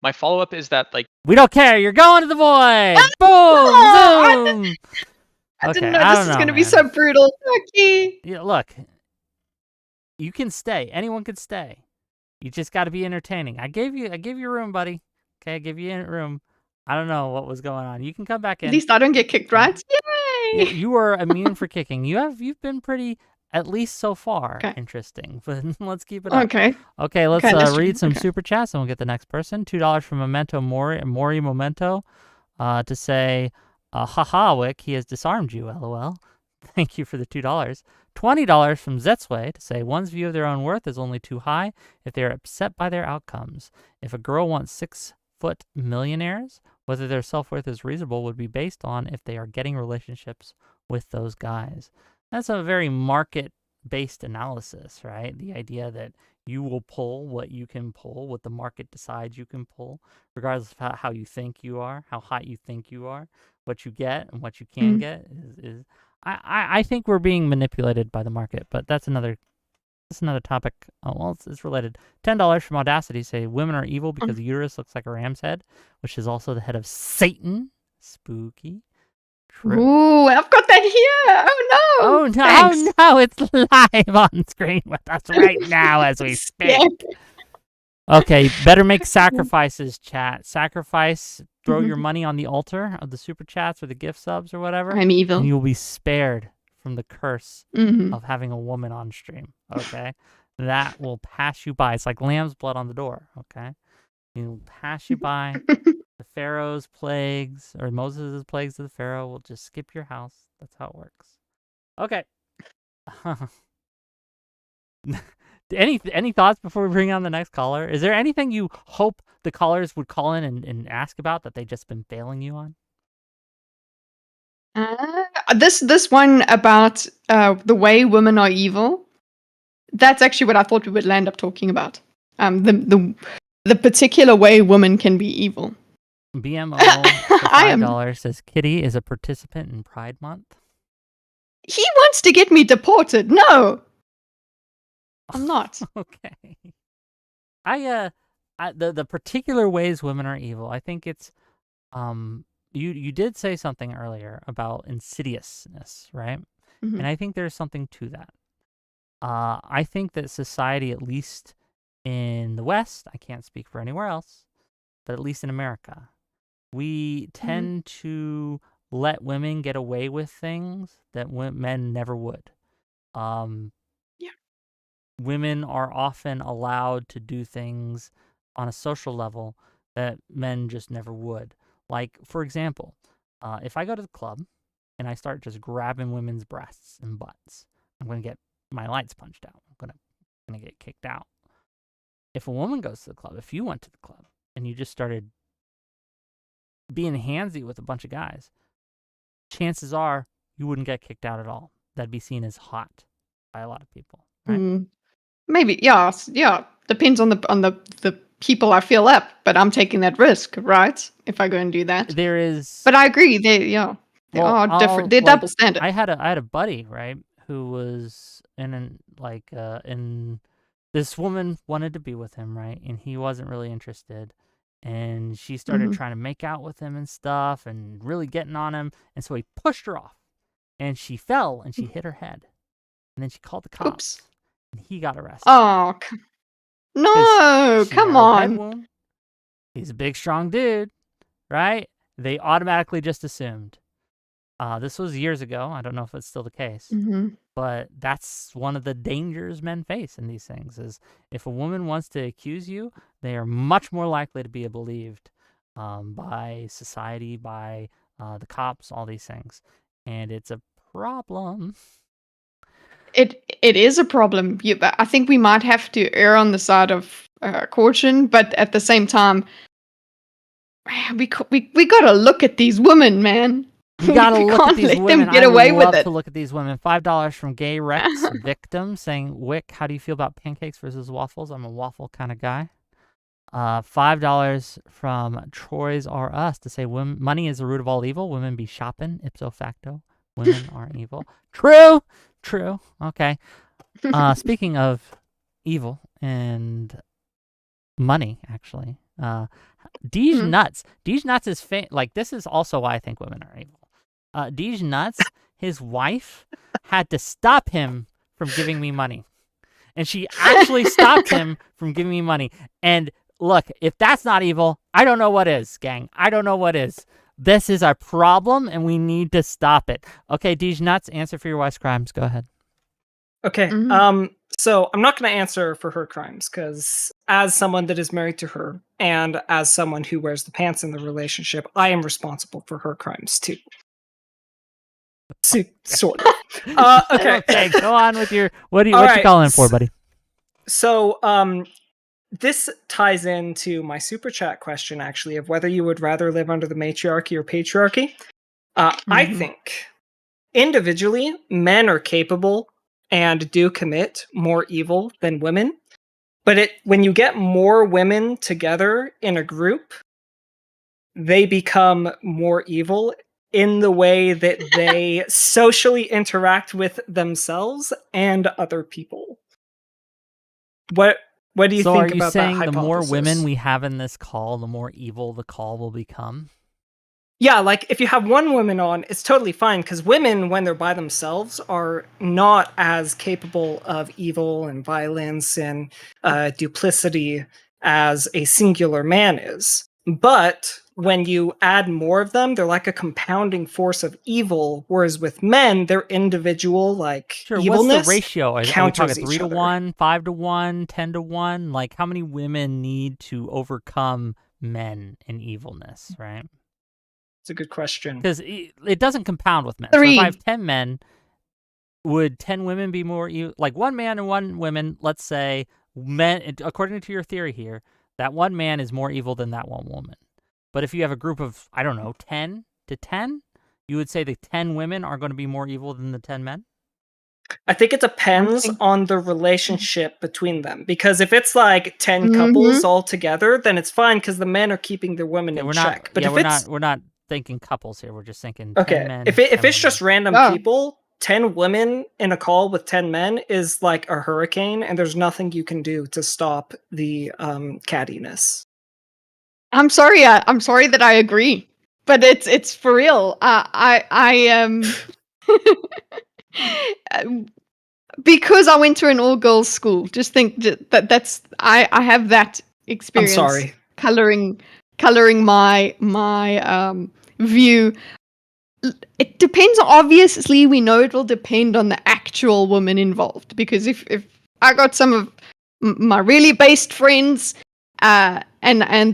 My follow-up is that, like... We don't care! You're going to the void! Boom! Zoom! I didn't know this was going to be so brutal. Okay. Yeah, look. You can stay. Anyone can stay. You just got to be entertaining. I gave you room, buddy. Okay, I gave you room. I don't know what was going on. You can come back in. At least I don't get kicked, right? Yay! You are immune for kicking. You've been pretty, at least so far, interesting. But let's keep it up. Okay, let's read some super chats and we'll get the next person. $2 from Memento Mori Memento to say, haha, Wick, he has disarmed you, lol. Thank you for the $2. $20 from Zetsway to say, one's view of their own worth is only too high if they are upset by their outcomes. If a girl wants 6-foot millionaires, whether their self-worth is reasonable would be based on if they are getting relationships with those guys. That's a very market-based analysis, right? The idea that you will pull what you can pull, what the market decides you can pull, regardless of how you think you are, how hot you think you are, what you get and what you can get is I think we're being manipulated by the market, but that's another topic. Oh, well, it's related. $10 from Audacity say women are evil because the uterus looks like a ram's head, which is also the head of Satan. Spooky. True. Ooh, I've got that here. Oh no. Oh no. Thanks. Oh no, it's live on screen with us right now as we speak. Okay, better make sacrifices, chat. Sacrifice, throw your money on the altar of the super chats or the gift subs or whatever. I'm evil. And you'll be spared from the curse of having a woman on stream, okay? That will pass you by. It's like lamb's blood on the door, okay? It will pass you by. The Pharaoh's plagues, or Moses' plagues to the Pharaoh will just skip your house. That's how it works. Okay. Any thoughts before we bring on the next caller? Is there anything you hope the callers would call in and ask about that they've just been failing you on? This one about the way women are evil. That's actually what I thought we would land up talking about. The particular way women can be evil. BMO for $5 says Kitteh is a participant in Pride Month. He wants to get me deported. No. I'm not. Okay. The particular ways women are evil, I think it's you did say something earlier about insidiousness, right? And I think there's something to that. I think that society, at least in the West, I can't speak for anywhere else, but at least in America, we tend to let women get away with things that men never would. Women are often allowed to do things on a social level that men just never would. Like, for example, if I go to the club and I start just grabbing women's breasts and butts, I'm going to get my lights punched out. I'm going to get kicked out. If a woman goes to the club, if you went to the club and you just started being handsy with a bunch of guys, chances are you wouldn't get kicked out at all. That'd be seen as hot by a lot of people, right? Maybe, yeah. Depends on the people I feel up, but I'm taking that risk, right? If I go and do that, But I agree. They are different. They're double standard. I had a buddy, right, who was in this woman wanted to be with him, right, and he wasn't really interested, and she started trying to make out with him and stuff, and really getting on him, and so he pushed her off, and she fell and she hit her head, and then she called the cops. Oops. And he got arrested. Oh, no, come on. He's a big, strong dude, right? They automatically just assumed. This was years ago. I don't know if it's still the case. But that's one of the dangers men face in these things is if a woman wants to accuse you, they are much more likely to be believed by society, by the cops, all these things. And it's a problem. it is a problem. I think we might have to err on the side of caution, but at the same time, we gotta look at these women, man. We gotta look at these women. Them get away with it. To look at these women. $5 from Gay Rex Victim saying, Wick, how do you feel about pancakes versus waffles? I'm a waffle kind of guy. $5 from Troy's R Us to say, money is the root of all evil. Women be shopping, ipso facto. Women aren't evil. True. Okay. Speaking of evil and money, actually, Deej Nuts. Deej Nuts is this is also why I think women are evil. Deej Nuts, his wife had to stop him from giving me money, and she actually stopped him from giving me money. And look, if that's not evil, I don't know what is, gang. I don't know what is. This is our problem, and we need to stop it. Okay, Deej Nuts, answer for your wife's crimes. Go ahead. Okay. So I'm not going to answer for her crimes because as someone that is married to her and as someone who wears the pants in the relationship, I am responsible for her crimes too. Sort of. Okay. Okay, go on with your what you calling for, buddy? So this ties into my super chat question actually of whether you would rather live under the matriarchy or patriarchy. I think individually men are capable and do commit more evil than women. But when you get more women together in a group, they become more evil in the way that they socially interact with themselves and other people. What do you think about that hypothesis? So are you saying the more women we have in this call, the more evil the call will become? Yeah, like if you have one woman on, it's totally fine because women, when they're by themselves, are not as capable of evil and violence and duplicity as a singular man is. But when you add more of them, they're like a compounding force of evil. Whereas with men, their individual evilness. What's the ratio? Are we talking 3 to 1, 5 to 1, 10 to 1? Like how many women need to overcome men in evilness, right? It's a good question. Because it doesn't compound with men. 3. So if I have 10 men, would 10 women be more evil? Like one man and one woman, let's say, men, according to your theory here, that one man is more evil than that one woman. But if you have a group of, 10 to 10, you would say the 10 women are going to be more evil than the 10 men? I think it depends on the relationship between them. Because if it's like 10 couples all together, then it's fine because the men are keeping their women in check. But we're not thinking couples here. We're just thinking 10 men. If it's just random people, 10 women in a call with 10 men is like a hurricane, and there's nothing you can do to stop the cattiness. I'm sorry that I agree, but it's for real. Because I went to an all-girls school. Just think that's I have that experience. I'm sorry. Coloring my view. It depends. Obviously, we know it will depend on the actual woman involved. Because if I got some of my really based friends, and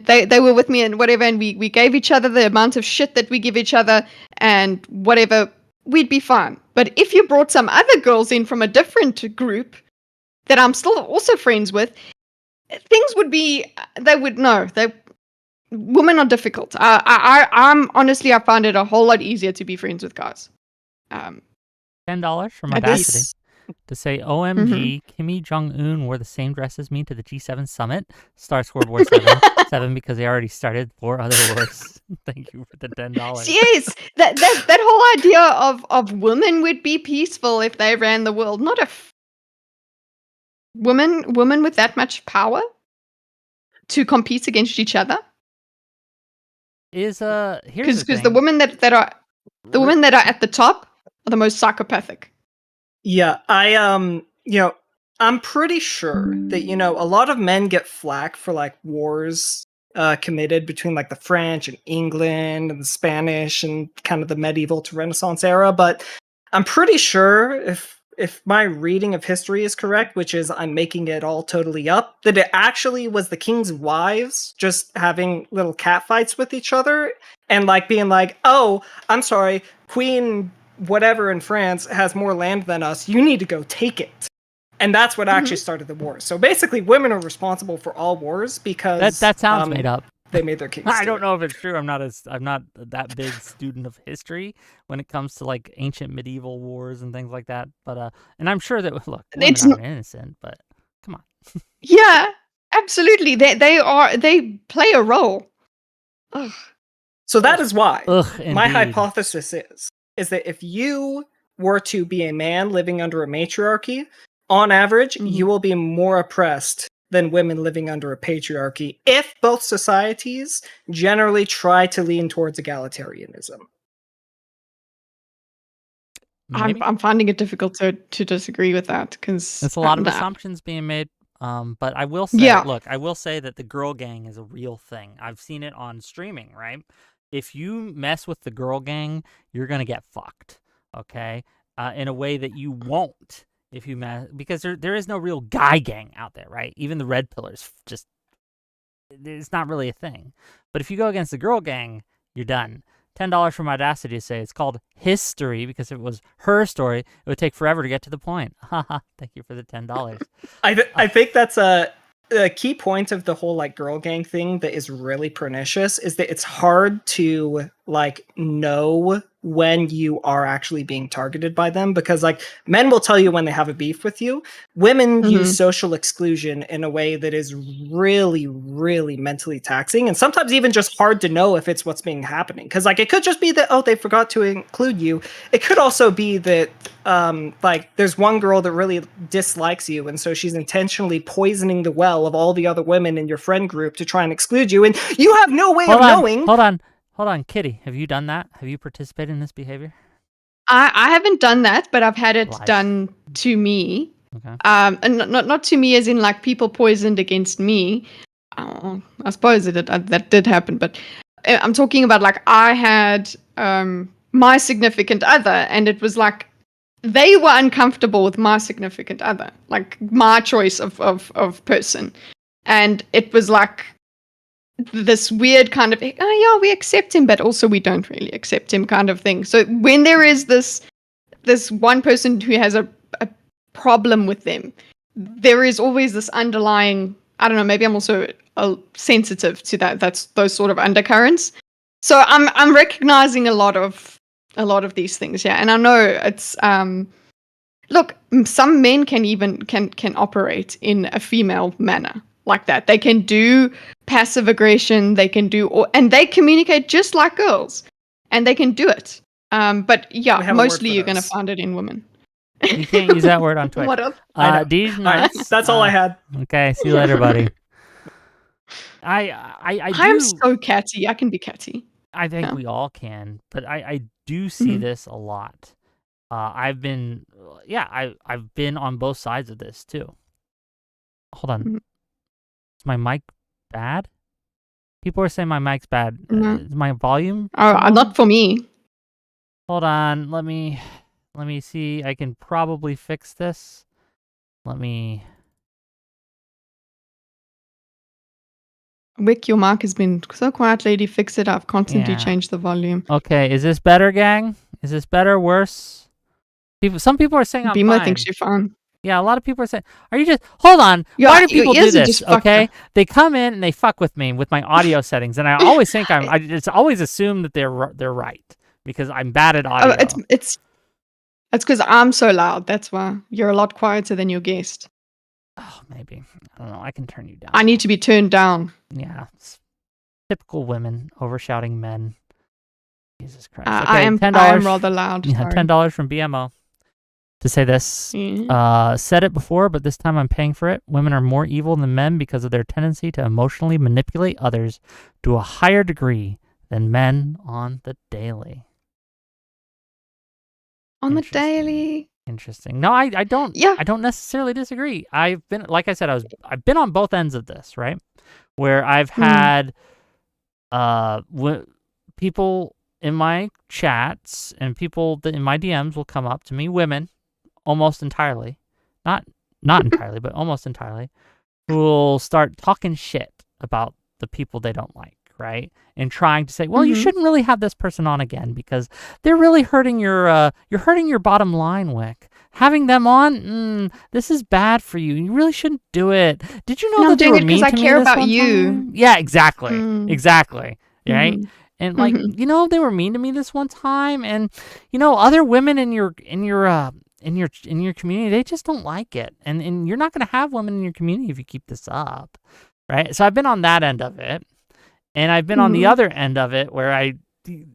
they were with me and whatever, and we gave each other the amount of shit that we give each other and whatever, we'd be fine. But if you brought some other girls in from a different group that I'm still also friends with, things would be. Women are difficult. I'm honestly, I find it a whole lot easier to be friends with guys. $10 from Audacity to say, OMG, Kim Jong-un wore the same dress as me to the G7 summit. Starts World War 7 because they already started 4 other wars. Thank you for the $10. Yes, that whole idea of women would be peaceful if they ran the world. Not a women with that much power to compete against each other. Here's because the women that are at the top are the most psychopathic. Yeah, I'm pretty sure that a lot of men get flack for like wars committed between like the French and England and the Spanish and kind of the medieval to Renaissance era, but I'm pretty sure if my reading of history is correct, which is I'm making it all totally up, that it actually was the king's wives just having little cat fights with each other and like being like, oh, I'm sorry, Queen whatever in France has more land than us. You need to go take it. And that's what actually started the war. So basically, women are responsible for all wars because that sounds made up. They made their kings. I don't know if it's true. I'm not that big student of history when it comes to like ancient medieval wars and things like that. But and I'm sure that women aren't innocent, but come on. Yeah, absolutely. They play a role. Ugh. So that is why my indeed. hypothesis is that if you were to be a man living under a matriarchy, on average, you will be more oppressed than women living under a patriarchy if both societies generally try to lean towards egalitarianism. I'm finding it difficult to disagree with that because it's a lot of assumptions being made. But I will say, look, I will say that the girl gang is a real thing. I've seen it on streaming, right? If you mess with the girl gang, you're gonna get fucked, okay? In a way that you won't if you mess, because there is no real guy gang out there, right? Even the red pillars, just it's not really a thing. But if you go against the girl gang, you're done. $10 from Audacity to say it's called history because if it was her story, it would take forever to get to the point. Haha, thank you for the $10. I think that's a key point of the whole like girl gang thing that is really pernicious is that it's hard to like know when you are actually being targeted by them because like men will tell you when they have a beef with you. Women use social exclusion in a way that is really, really mentally taxing and sometimes even just hard to know if it's what's being happening. Because like it could just be that they forgot to include you. It could also be that like there's one girl that really dislikes you and so she's intentionally poisoning the well of all the other women in your friend group to try and exclude you and you have no way of knowing. Hold on, Kitteh, have you done that? Have you participated in this behavior? I haven't done that, but I've had it done to me. Okay. And not to me as in like people poisoned against me. I suppose that did happen, but I'm talking about like I had my significant other, and it was like they were uncomfortable with my significant other, like my choice of person, and it was like this weird kind of, oh yeah, we accept him, but also we don't really accept him kind of thing. So when there is this one person who has a problem with them, there is always this underlying, I don't know, maybe I'm also sensitive to that's those sort of undercurrents. So I'm recognizing a lot of these things, yeah. And I know it's look, some men can operate in a female manner like that. They can do passive aggression, they can do, and they communicate just like girls, and they can do it. But yeah, mostly you're going to find it in women. You can't use that word on Twitter. What else? That's all I had. Okay, see you later, buddy. I'm so catty. I can be catty. I think we all can, but I do see this a lot. I've been on both sides of this too. Hold on. Is my mic bad? People are saying my mic's bad. Is my volume? Oh, not for me. Hold on. Let me see. I can probably fix this. Wick, your mic has been so quiet, lady. Fix it. I've constantly changed the volume. Okay, is this better, gang? Is this better? Worse? Some people are saying I'm Beamer fine. thinks you're fine. Yeah, a lot of people are saying, are you just, hold on, why do people do this, okay? They come in and they fuck with me with my audio settings, and I always think I just always assume that they're right, because I'm bad at audio. It's because I'm so loud, that's why. You're a lot quieter than your guest. Oh, maybe. I don't know, I can turn you down. I need to be turned down. Yeah, it's typical women, overshouting men. Jesus Christ. Okay, I am rather loud. Yeah, $10 from BMO. To say this, said it before, but this time I'm paying for it. Women are more evil than men because of their tendency to emotionally manipulate others to a higher degree than men on the daily. On the daily. Interesting. No, I don't. Yeah. I don't necessarily disagree. I've been, like I said, I've been on both ends of this, right? Where I've had people in my chats and people in my DMs will come up to me, women. Almost entirely, not entirely, but almost entirely, who will start talking shit about the people they don't like, right? And trying to say, well, you shouldn't really have this person on again because they're really hurting you're hurting your bottom line, Wick. Having them on, this is bad for you. You really shouldn't do it. Did you know that they were mean to me this one time? I'm doing it because I care about you. Yeah, exactly. Exactly. Right? And like, they were mean to me this one time, and other women in your community, they just don't like it. And you're not going to have women in your community if you keep this up. Right? So I've been on that end of it. And I've been on the other end of it where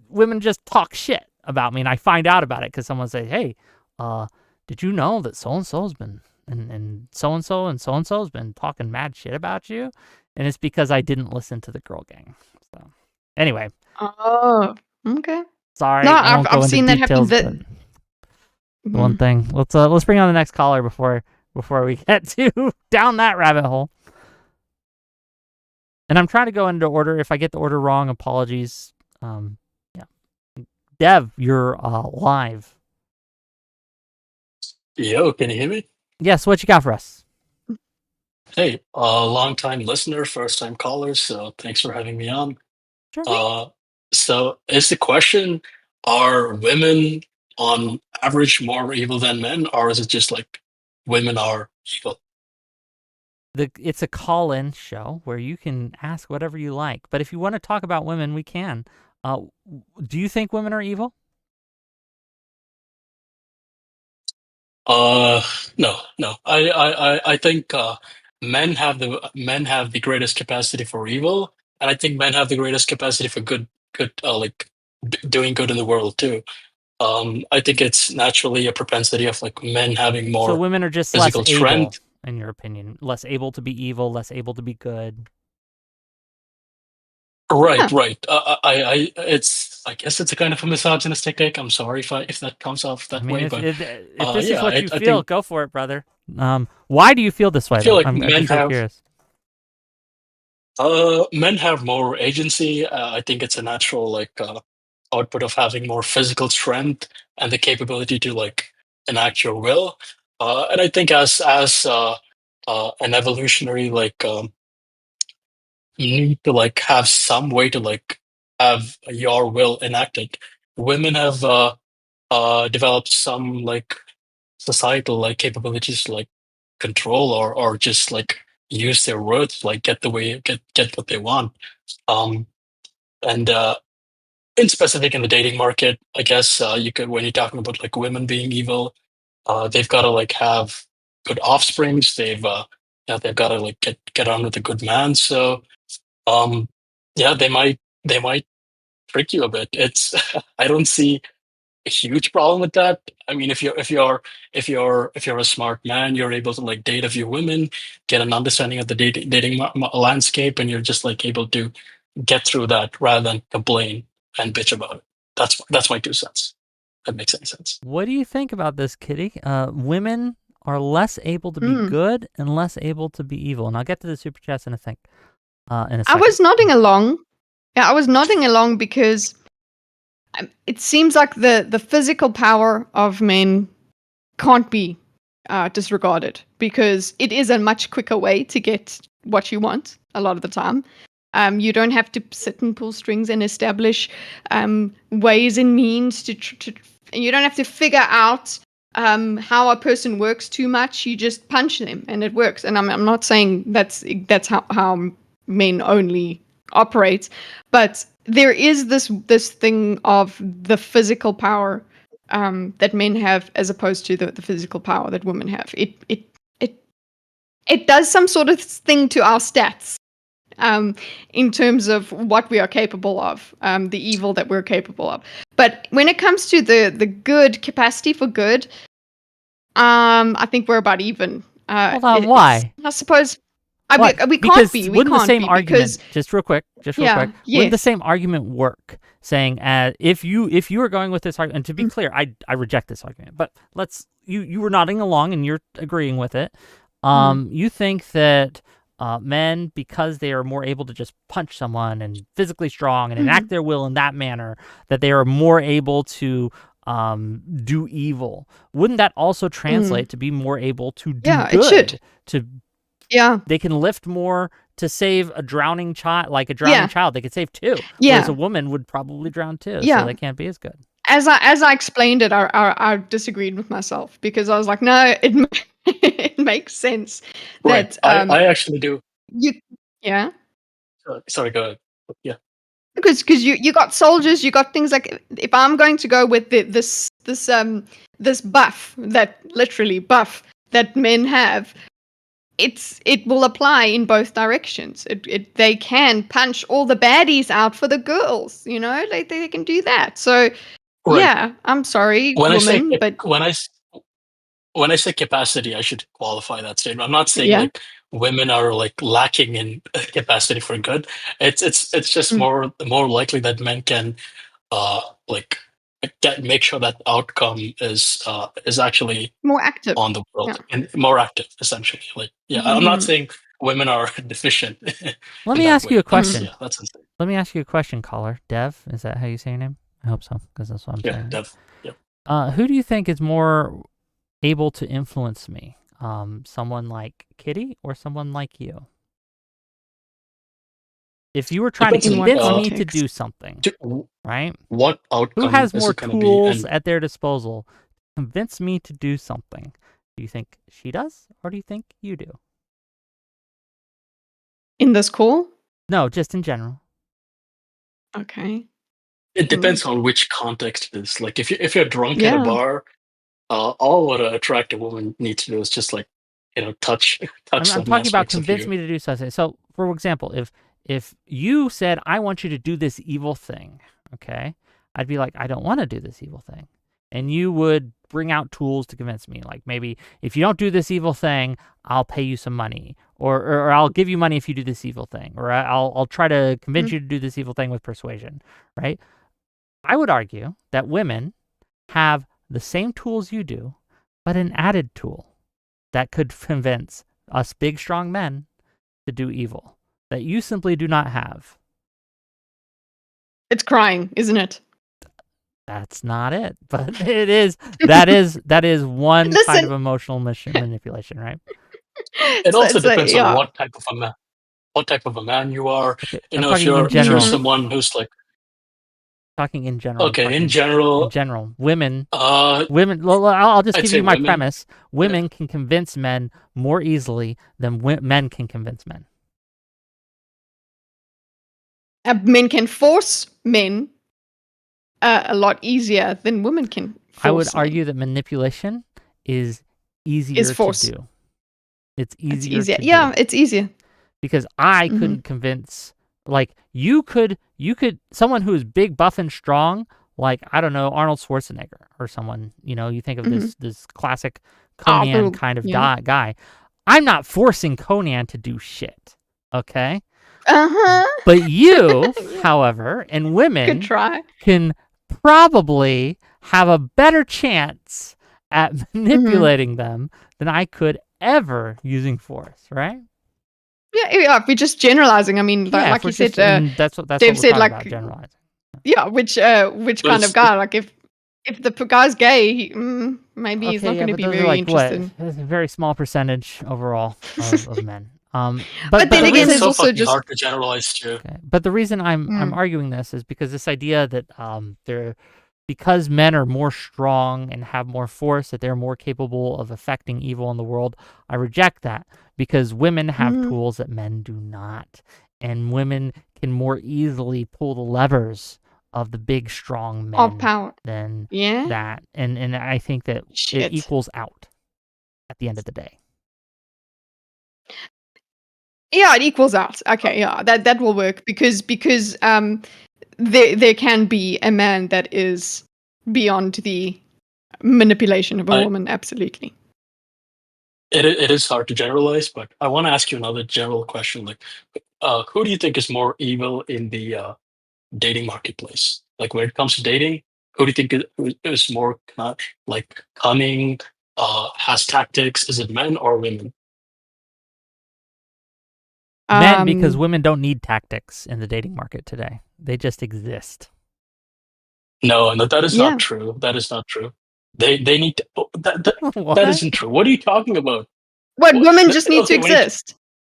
women just talk shit about me, and I find out about it because someone says, hey, did you know that so-and-so's been, and so-and-so and so-and-so's been talking mad shit about you? And it's because I didn't listen to the girl gang. So anyway. Oh, okay. Sorry. No, I've seen that happen. One thing. Let's bring on the next caller before we get to down that rabbit hole. And I'm trying to go into order. If I get the order wrong, apologies. Yeah. Dev, you're live. Yo, can you hear me? Yes, what you got for us? Hey, long-time listener, first-time caller, so thanks for having me on. Sure. So is the question, are women on average more evil than men, or is it just like women are evil? It's a call-in show where you can ask whatever you like, but if you want to talk about women, we can. Do you think women are evil? No. I think men have the greatest capacity for evil, and I think men have the greatest capacity for good, like doing good in the world too. I think it's naturally a propensity of like men having more. So women are just physical less strength. able, in your opinion, less able to be evil, less able to be good. Right. I guess it's a kind of a misogynistic take. I'm sorry if that comes off that way, but if this is what you I feel, think, go for it, brother. Why do you feel this way? I feel though? like I'm men just so have curious. Men have more agency. I think it's a natural output of having more physical strength and the capability to like enact your will. And I think as an evolutionary you need to like have some way to like have your will enacted. Women have developed some like societal like capabilities to like control or just like use their words like get what they want. And in specific in the dating market, I guess you could, when you're talking about like women being evil, they've got to like have good offsprings. They've got to like get on with a good man. So yeah, they might trick you a bit. It's I don't see a huge problem with that. I mean, if you're a smart man, you're able to like date a few women, get an understanding of the dating landscape, and you're just like able to get through that rather than complain and bitch about it. That's my 2 cents. That makes any sense. What do you think about this, Kitteh? Women are less able to be good and less able to be evil. And I'll get to the super chats in a second. I was nodding along. Yeah, I was nodding along because it seems like the physical power of men can't be disregarded because it is a much quicker way to get what you want a lot of the time. You don't have to sit and pull strings and establish ways and means to you don't have to figure out how a person works too much. You just punch them and it works. And I'm not saying that's how men only operate, but there is this thing of the physical power that men have as opposed to the physical power that women have. It does some sort of thing to our stats in terms of what we are capable of, the evil that we're capable of. But when it comes to the good capacity for good, I think we're about even. Hold on, why? I suppose. We because can't be. Wouldn't the same argument, because, just real quick, wouldn't the same argument work? Saying if you were going with this argument, and to be clear, I reject this argument, but you were nodding along and you're agreeing with it. You think that men, because they are more able to just punch someone and physically strong and enact their will in that manner, that they are more able to do evil. Wouldn't that also translate to be more able to do good? It should. Yeah, they can lift more, to save a drowning child, like a drowning child, they could save 2. Whereas a woman would probably drown 2, so they can't be as good. As I explained it, I disagreed with myself because I was like, no, it makes sense right. that I actually do. Yeah. Sorry, go ahead. Yeah. Because you got soldiers, you got things like, if I'm going to go with this buff, that literally buff that men have, it will apply in both directions. They can punch all the baddies out for the girls, they can do that. So right. Yeah, I'm sorry, woman, but when I say capacity, I should qualify that statement. I'm not saying like women are like lacking in capacity for good. It's just more likely that men can like make sure that outcome is actually more active on the world and more active, essentially. Like, I'm not saying women are deficient. Let me ask you a question. Yeah, that's insane. Let me ask you a question, caller. Dev, is that how you say your name? I hope so, because that's what I'm saying. Yeah, Dev. Yep. Who do you think is more able to influence me? Someone like Kitteh or someone like you? If you were trying to convince me to do something, right? What outcome? Who has more tools at their disposal to convince me to do something? Do you think she does, or do you think you do? In this call? No, just in general. Okay. It depends on which context it is. Like, if you're drunk at a bar, all what an attractive woman needs to do is just like, touch. I'm talking about convince me to do something. So, for example, if you said, I want you to do this evil thing, okay, I'd be like, I don't want to do this evil thing. And you would bring out tools to convince me. Like, maybe if you don't do this evil thing, I'll pay you some money, or I'll give you money if you do this evil thing, or I'll try to convince you to do this evil thing with persuasion, right? I would argue that women have the same tools you do, but an added tool that could convince us big, strong men to do evil that you simply do not have. It's crying, isn't it? That's not it, but it is. That is one kind of emotional manipulation, right? It also depends on what type of a man you are. Okay, if you're someone who's like talking in general. Okay, in general, women. I'll just give you my premise. Women can convince men more easily than men can convince men. Men can force men a lot easier than women can force I would argue that manipulation is easier to do. It's easier. It's easier. Because I couldn't convince, like, you could, someone who is big, buff, and strong, like, I don't know, Arnold Schwarzenegger or someone, you think of this classic Conan kind of guy. I'm not forcing Conan to do shit, okay? But you, however, and women can probably have a better chance at manipulating them than I could ever using force, right? Yeah, if we're just generalizing. I mean, like you said, that's Dave what said, like about generalizing. Yeah, which kind of guy? Like, if the guy's gay, maybe he's not going to be very interested. It's a very small percentage overall of men. But then again, there's also just hard to generalize too. Okay. But the reason I'm arguing this is because this idea that because men are more strong and have more force, that they're more capable of affecting evil in the world. I reject that because women have tools that men do not, and women can more easily pull the levers of the big, strong men than that, and I think that it equals out at the end of the day. Yeah, it equals out. Okay, yeah, that will work because there can be a man that is beyond the manipulation of a woman. Absolutely. It is hard to generalize, but I want to ask you another general question. Like, who do you think is more evil in the dating marketplace? Like, when it comes to dating, who do you think is more like cunning, has tactics? Is it men or women? Men, because women don't need tactics in the dating market today. They just exist. No, that is not true. That is not true. They need to, that isn't true. What are you talking about? Women just need to exist.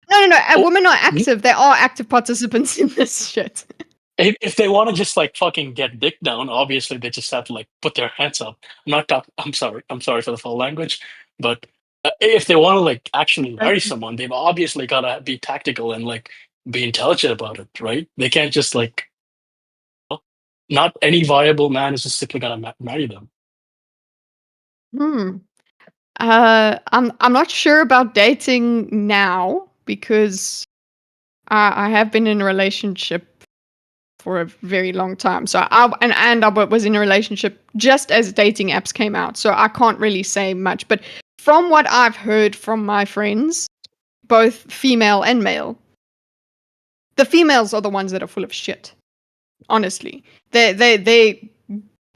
No. Women are active. They are active participants in this shit. If they want to just like fucking get dick down, obviously they just have to like put their hands up. I'm sorry for the foul language, but if they want to like actually marry someone, they've obviously got to be tactical and like be intelligent about it, right? They can't just like. Not any viable man is just simply gonna marry them. I'm not sure about dating now because I have been in a relationship for a very long time. So I was in a relationship just as dating apps came out. So I can't really say much. But from what I've heard from my friends, both female and male, the females are the ones that are full of shit. Honestly, they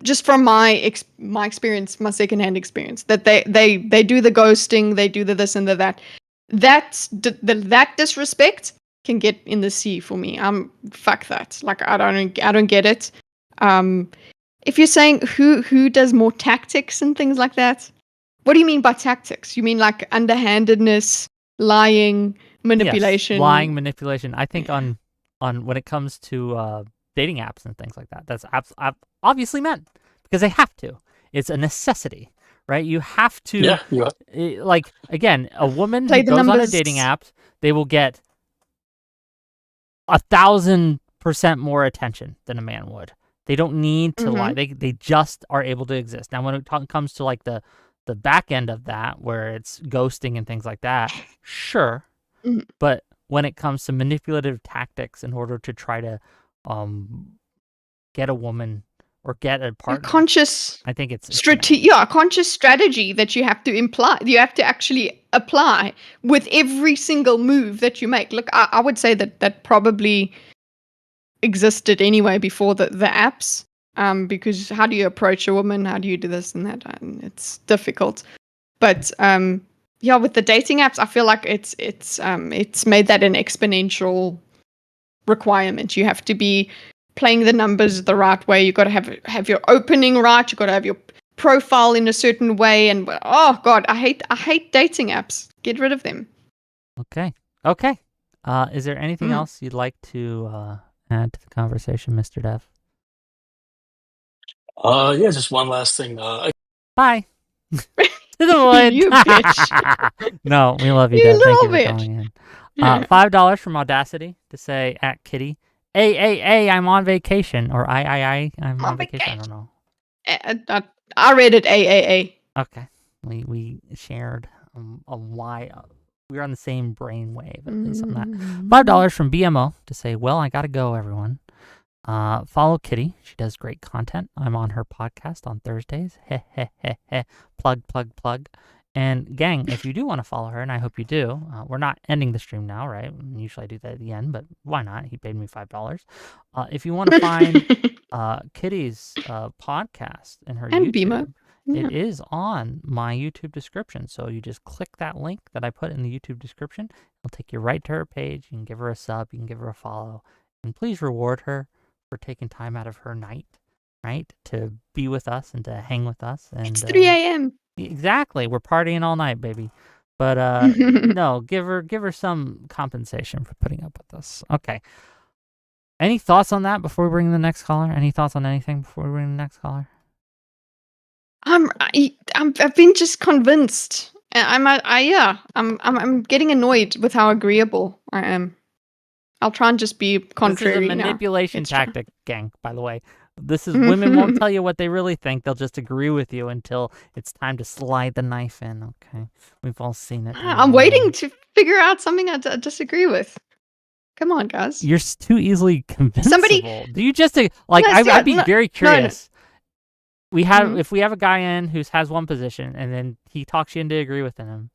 just from my experience, my secondhand experience, that they do the ghosting, they do the this and the that. That disrespect can get in the sea for me. Fuck that. Like I don't get it. If you're saying who does more tactics and things like that, what do you mean by tactics? You mean like underhandedness, lying, manipulation? Yes, lying, manipulation. I think on when it comes to dating apps and things like that, that's obviously men because they have to. It's a necessity, right? You have to. Yeah. Like again, a woman who goes on a dating app, they will get 1,000% more attention than a man would. They don't need to lie. They just are able to exist. Now, when it comes to like the back end of that, where it's ghosting and things like that, sure. But when it comes to manipulative tactics in order to try to get a woman or get a partner, I think it's a conscious strategy that you have to imply. You have to actually apply with every single move that you make. Look, I would say that probably existed anyway before the apps, because how do you approach a woman? How do you do this and that? It's difficult. But with the dating apps, I feel like it's made that an exponential requirement. You have to be playing the numbers the right way. You've got to have your opening right. You've got to have your profile in a certain way. And oh god, I hate dating apps. Get rid of them. Okay. Is there anything else you'd like to add to the conversation, Mr. Dev? Yeah, just one last thing. Bye. To the wood. You bitch. No, we love you, Dev. Thank you for calling in. $5 from Audacity to say at Kitteh. I'm on vacation. Or I'm on vacation. I don't know. I read it AAA. Okay. We shared a why. We were on the same brain wave, at least on that. $5 from BMO to say, well, I gotta go, everyone. Follow Kitteh. She does great content. I'm on her podcast on Thursdays. Plug. And gang, if you do want to follow her, and I hope you do, we're not ending the stream now, right? Usually I do that at the end, but why not? He paid me $5. If you want to find Kitteh's podcast and her and YouTube, BMO. It is on my YouTube description. So you just click that link that I put in the YouTube description. It'll take you right to her page. You can give her a sub. You can give her a follow. And please reward her for taking time out of her night, right, to be with us and to hang with us. And it's 3 a.m. Exactly. We're partying all night, baby. But no, give her some compensation for putting up with us. Okay. Any thoughts on that before we bring in the next caller? Any thoughts on anything before we bring in the next caller? I've been just convinced. I'm getting annoyed with how agreeable I am. I'll try and just be contrary. This is a manipulation tactic, gang, by the way. This is women won't tell you what they really think. They'll just agree with you until it's time to slide the knife in. Okay, we've all seen it. I'm waiting to figure out something I disagree with. Come on, guys. You're too easily convincible. Do you just like? I'd be very curious. If we have a guy in who has one position and then he talks you into agree with him,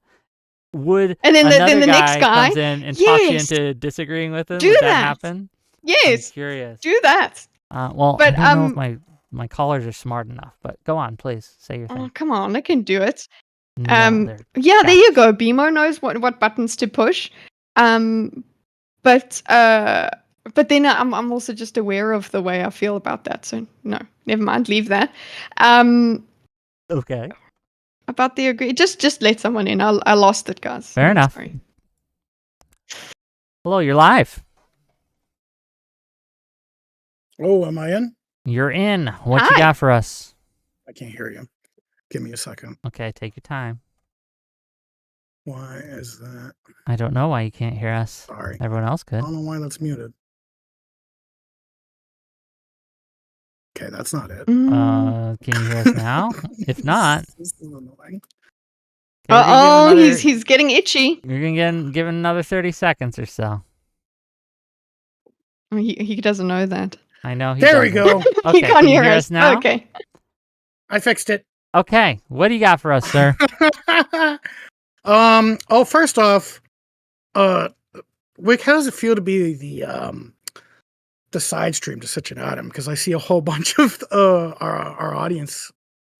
would and then the next guy comes in and talks you into disagreeing with him? Do would that happen? Yes. I'm curious. Do that. Well, but I don't know if my callers are smart enough. But go on, please say your thing. Oh, come on, I can do it. No, there you go. BMO knows what buttons to push. But then I'm also just aware of the way I feel about that. So no, never mind. Leave that. Okay. About the agree. Just let someone in. I lost it, guys. Fair enough. Sorry. Hello, you're live. Oh, am I in? You're in. What Hi. you got for us? I can't hear you. Give me a second. Okay, take your time. Why is that? I don't know why you can't hear us. Sorry. Everyone else I could. don't know why that's muted. Okay, that's not it. Can you hear us now? If not, This is annoying. He's getting itchy. You're gonna give another 30 seconds or so. He doesn't know that. I know he There we doesn't. go. Okay, He can't can you hear us now? Okay. I fixed it. Okay, what do you got for us, sir? Oh, first off, Wick, how does it feel to be the side stream to such an atom? Because I see a whole bunch of our audience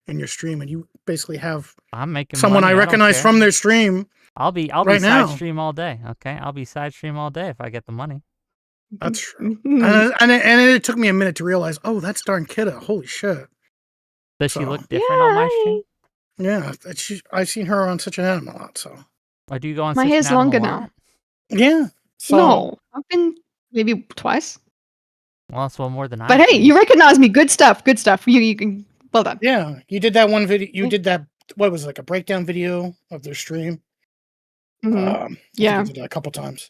in your stream, and you basically have I'm making someone money. I recognize from their stream. I'll be right now. side stream all day. Okay, I'll be side stream all day if I get the money. That's true. And it took me a minute to realize, oh, that's darn Kitteh. Holy shit. Does she look different on my stream? Yeah, I've seen her on Such an Atom a lot, so. Or do you go on My Such hair's an Atom longer a now. lot? Yeah. So, No, I've been maybe twice. Well, that's one more than I. But hey, you recognize me. Good stuff. Good stuff. You can. Well done. Yeah, you did that one video. You did that. What was it, like a breakdown video of their stream? Mhm. I Yeah. think you did that a couple times.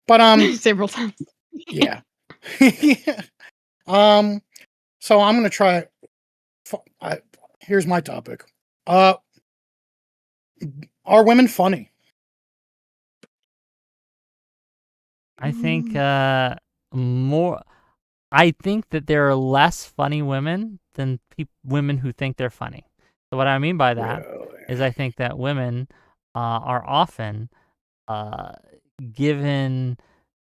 But Several times. yeah. Yeah. So I'm gonna try. Here's my topic. Are women funny? I think more. I think that there are less funny women than women who think they're funny. So what I mean by that is I think that women are often given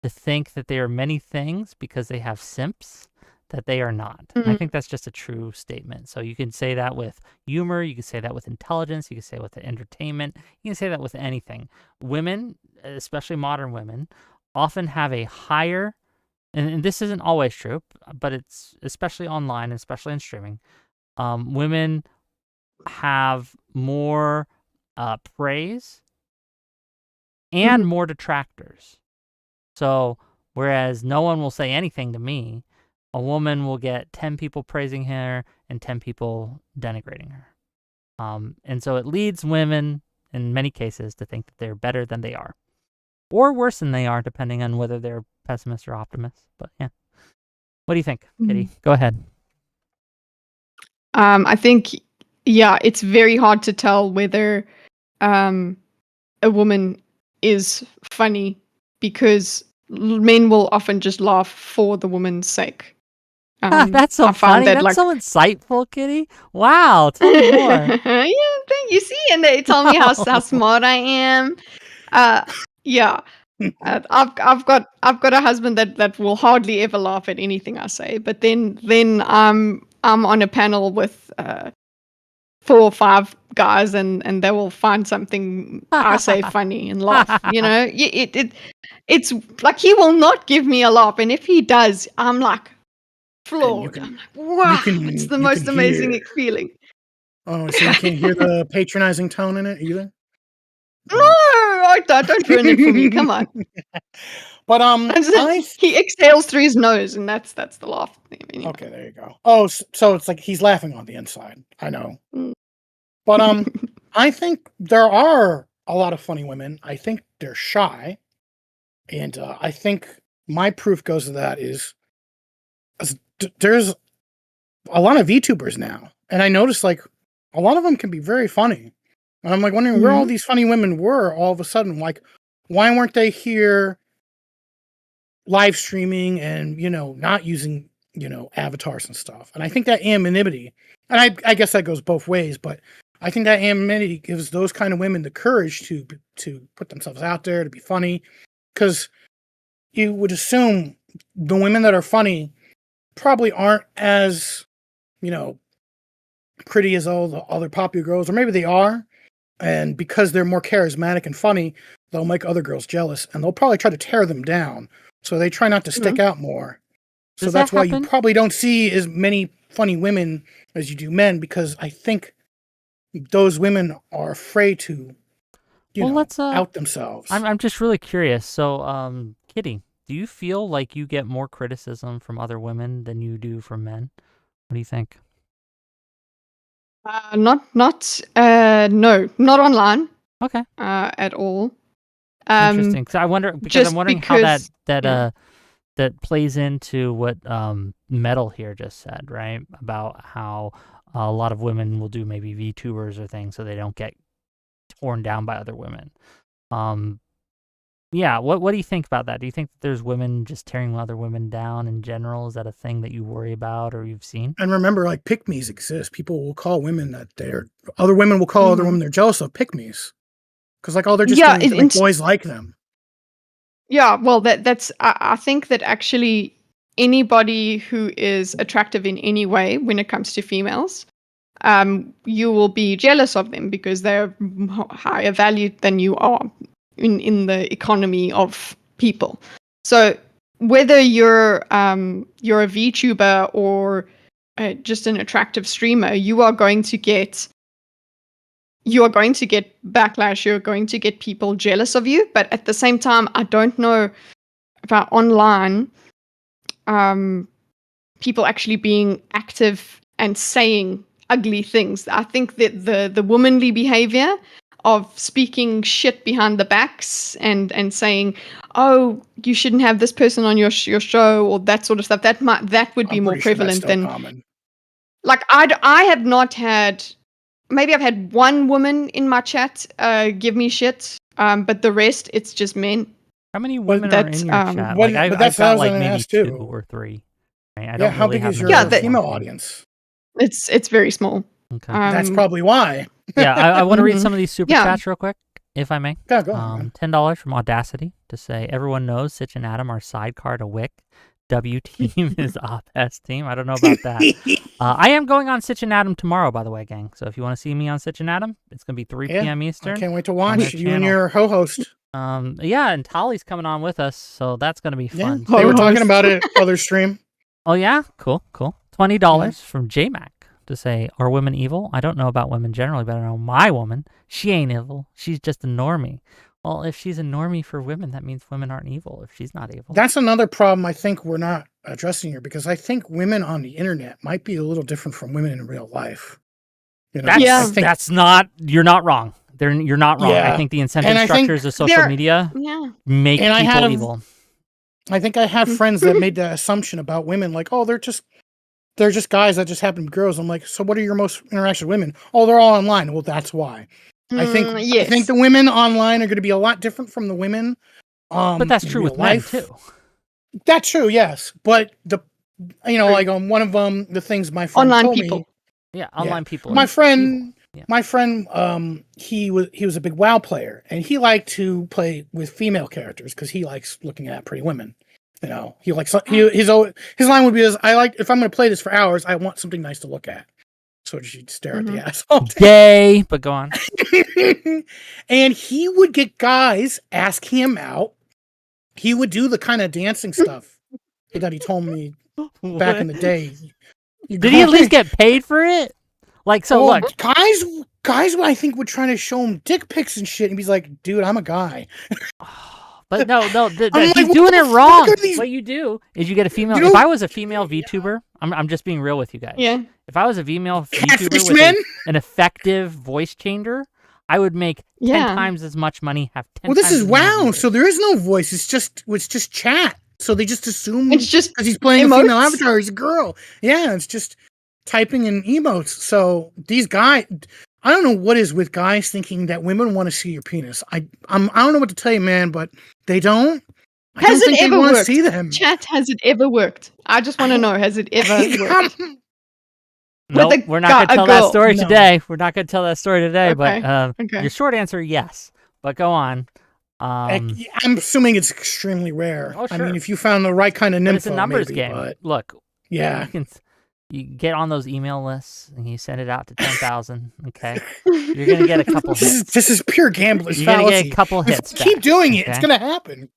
to think that they are many things because they have simps that they are not. And I think that's just a true statement. So you can say that with humor, you can say that with intelligence, you can say it with entertainment, you can say that with anything. Women, especially modern women, often have a higher, and this isn't always true, but it's especially online, especially in streaming, women have more praise and more detractors. So whereas no one will say anything to me, a woman will get 10 people praising her and 10 people denigrating her. And so it leads women, in many cases, to think that they're better than they are. Or worse than they are, depending on whether they're pessimists or optimists. But yeah. What do you think, Kitteh? Go ahead. I think, yeah, it's very hard to tell whether a woman is funny because men will often just laugh for the woman's sake. That's so funny. That's so insightful, Kitteh. Wow, tell me more. Yeah, you see, and they tell me how smart I am. Yeah, I've got a husband that will hardly ever laugh at anything I say. But then I'm on a panel with 4 or 5 guys, and they will find something I say funny and laugh. You know, it's like he will not give me a laugh, and if he does, I'm like floored. I'm like, wow, it's the most amazing feeling. Oh, so you can't hear the patronizing tone in it either? No, don't ruin it for me. Come on. But he exhales through his nose, and that's the laugh. Anyway. Okay, there you go. Oh, so it's like he's laughing on the inside. I know. But I think there are a lot of funny women. I think they're shy, and I think my proof goes to that is there's a lot of VTubers now, and I noticed like a lot of them can be very funny. And I'm like wondering where all these funny women were all of a sudden. Like, why weren't they here live streaming and, not using, avatars and stuff? And I think that anonymity, and I guess that goes both ways, but I think that anonymity gives those kind of women the courage to put themselves out there, to be funny. Because you would assume the women that are funny probably aren't as, pretty as all the other popular girls, or maybe they are. And because they're more charismatic and funny, they'll make other girls jealous, and they'll probably try to tear them down. So they try not to stick out more. So that's why you probably don't see as many funny women as you do men, because I think those women are afraid to, out themselves. I'm just really curious. So, Kitteh, do you feel like you get more criticism from other women than you do from men? What do you think? No, not online. Okay. At all. Interesting. So I'm wondering how that plays into what Metal here just said, right? About how a lot of women will do maybe VTubers or things so they don't get torn down by other women. Yeah, what do you think about that? Do you think that there's women just tearing other women down in general? Is that a thing that you worry about or you've seen? And remember, like, pick-me's exist. People will call women that other women will call other women they're jealous of pick-me's. Because, like, they're just boys like them. Yeah, well, that's I think that actually anybody who is attractive in any way when it comes to females, you will be jealous of them because they're higher valued than you are in the economy of people. So whether you're a VTuber or just an attractive streamer, you are going to get backlash. You're going to get people jealous of you. But at the same time, I don't know about online people actually being active and saying ugly things. I think that the womanly behavior of speaking shit behind the backs and saying, "Oh, you shouldn't have this person on your show," or that sort of stuff. That would be more prevalent than common. Like I have not had. Maybe I've had one woman in my chat give me shit, but the rest it's just men. How many women are in your chat? Like I've got like maybe 2 or 3. Right? I don't how really big have is your female audience? It's very small. Okay. That's probably why. Yeah, I want to read some of these super chats real quick, if I may. Yeah, go on. $10 from Audacity to say, everyone knows Sitch and Adam are sidecar to Wick. W team is OpS team. I don't know about that. I am going on Sitch and Adam tomorrow, by the way, gang. So if you want to see me on Sitch and Adam, it's going to be 3 p.m. Eastern. I can't wait to watch you and your co-host. Yeah, and Tali's coming on with us, so that's going to be fun. Yeah, they were talking about it other stream. Oh, yeah? Cool. $20 from JMac to say, are women evil? I don't know about women generally, but I know my woman. She ain't evil. She's just a normie. Well, if she's a normie for women, that means women aren't evil if she's not evil. That's another problem I think we're not addressing here, because I think women on the internet might be a little different from women in real life. You know, you're not wrong. You're not wrong. Yeah. I think the incentive structures of social media make people evil. I think I have friends that made that assumption about women, like, oh, they're just guys that just happen to be girls. I'm like, so what are your most interactions with women? Oh, they're all online. Well, that's why. I think the women online are going to be a lot different from the women. But that's true with men too. That's true, yes. But like one of the things my friend online told people. me. Yeah, online people. My friend, he was a big WoW player, and he liked to play with female characters because he likes looking at pretty women. You know, he likes his line would be if I'm going to play this for hours, I want something nice to look at. So she'd stare at the ass all day. Gay, but go on. And he would get guys ask him out. He would do the kind of dancing stuff that he told me back in the day. Did he at least get paid for it? Like, so look. Guys, I think would try to show him dick pics and shit, and he's like, dude, I'm a guy. But no, he's doing it wrong. What you do is you get a female. If I was a female VTuber, I'm just being real with you guys. Yeah. If I was a female VTuber with an effective voice changer, I would make 10 times as much money. This is WoW, so there is no voice. It's just chat. So they just assume it's just because he's playing a female avatar, he's a girl. Yeah, it's just typing in emotes. So these guys, I don't know what is with guys thinking that women want to see your penis. I don't know what to tell you, man, but they don't. Has it ever worked? See them. Chat, has it ever worked? I just want to know, has it ever worked? No, we're not going to tell that story today. We're not going to tell that story today, but your short answer, yes. But go on. I'm assuming it's extremely rare. Oh, sure. I mean, if you found the right kind of nympho, it's a numbers game. But look, yeah, you get on those email lists and you send it out to 10,000. Okay, you're going to get a couple hits. This is pure gambler's fallacy. You're going to get a couple hits. Keep doing it. Okay? It's going to happen.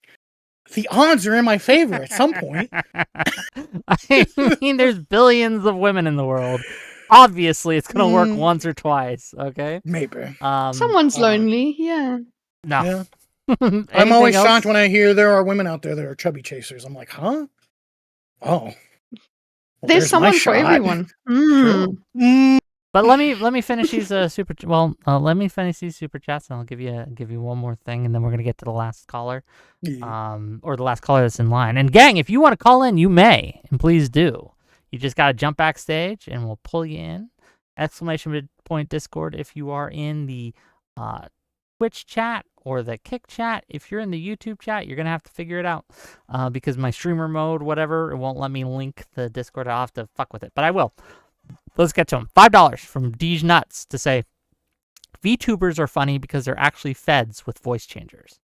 The odds are in my favor at some point. I mean, there's billions of women in the world. Obviously, it's going to work once or twice, okay? Maybe. Someone's lonely, yeah. No. Yeah. I'm always shocked when I hear there are women out there that are chubby chasers. I'm like, huh? Oh. Well, there's someone for everyone. True. But let me finish these let me finish these super chats, and I'll give you one more thing, and then we're gonna get to the last caller, or the last caller that's in line. And gang, if you want to call in, you may, and please do. You just gotta jump backstage, and we'll pull you in. !point Discord if you are in the Twitch chat or the Kick chat. If you're in the YouTube chat, you're gonna have to figure it out because my streamer mode, whatever, it won't let me link the Discord. I'll have to fuck with it, but I will. Let's get to them. $5 from Deej Nuts to say, VTubers are funny because they're actually feds with voice changers.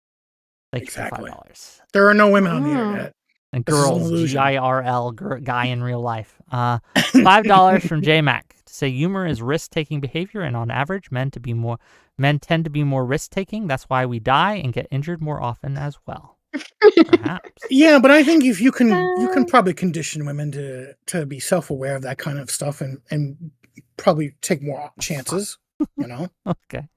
Thank you for $5. There are no women on the internet. And girls, GIRL, guy in real life. $5 from J-Mac to say, humor is risk-taking behavior, and on average, men tend to be more risk-taking. That's why we die and get injured more often as well. Perhaps. Yeah, but I think if you can probably condition women to be self-aware of that kind of stuff and probably take more chances, you know. Okay.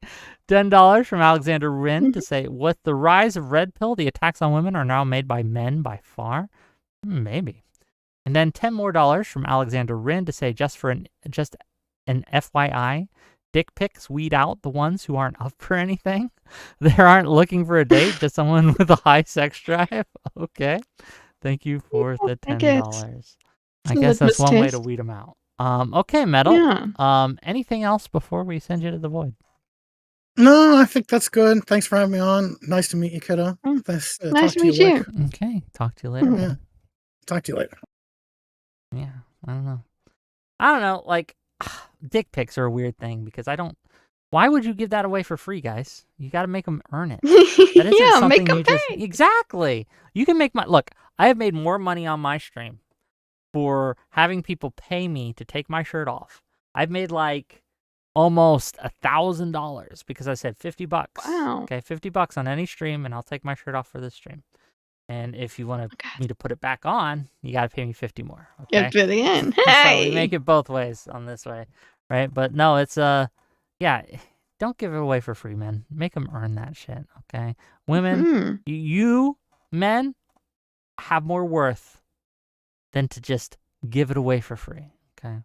$10 from Alexander Rin to say, with the rise of Red Pill, the attacks on women are now made by men by far. Maybe. And then $10 more from Alexander Rin to say, just an FYI, dick pics weed out the ones who aren't up for anything. They aren't looking for a date, just someone with a high sex drive. Okay. Thank you for the $10. I guess that's one way to weed them out. Okay, Metal. Yeah. Anything else before we send you to the void? No, I think that's good. Thanks for having me on. Nice to meet you, Kitteh. Nice to meet you. Okay. Talk to you later. Yeah. Talk to you later. Yeah. I don't know. Like, dick pics are a weird thing because why would you give that away for free, guys? You got to make them earn it. That isn't something make them pay. Exactly. You can make look, I have made more money on my stream for having people pay me to take my shirt off. I've made like almost $1,000 because I said $50. Wow. Okay, $50 on any stream, and I'll take my shirt off for this stream. And if you want me to put it back on, you got to pay me $50 more. Okay. Get to the end. So Hey. we make it both ways on this way, right? But no, it's yeah. Don't give it away for free, man. Make them earn that shit. Okay, women, you men have more worth than to just give it away for free. Okay.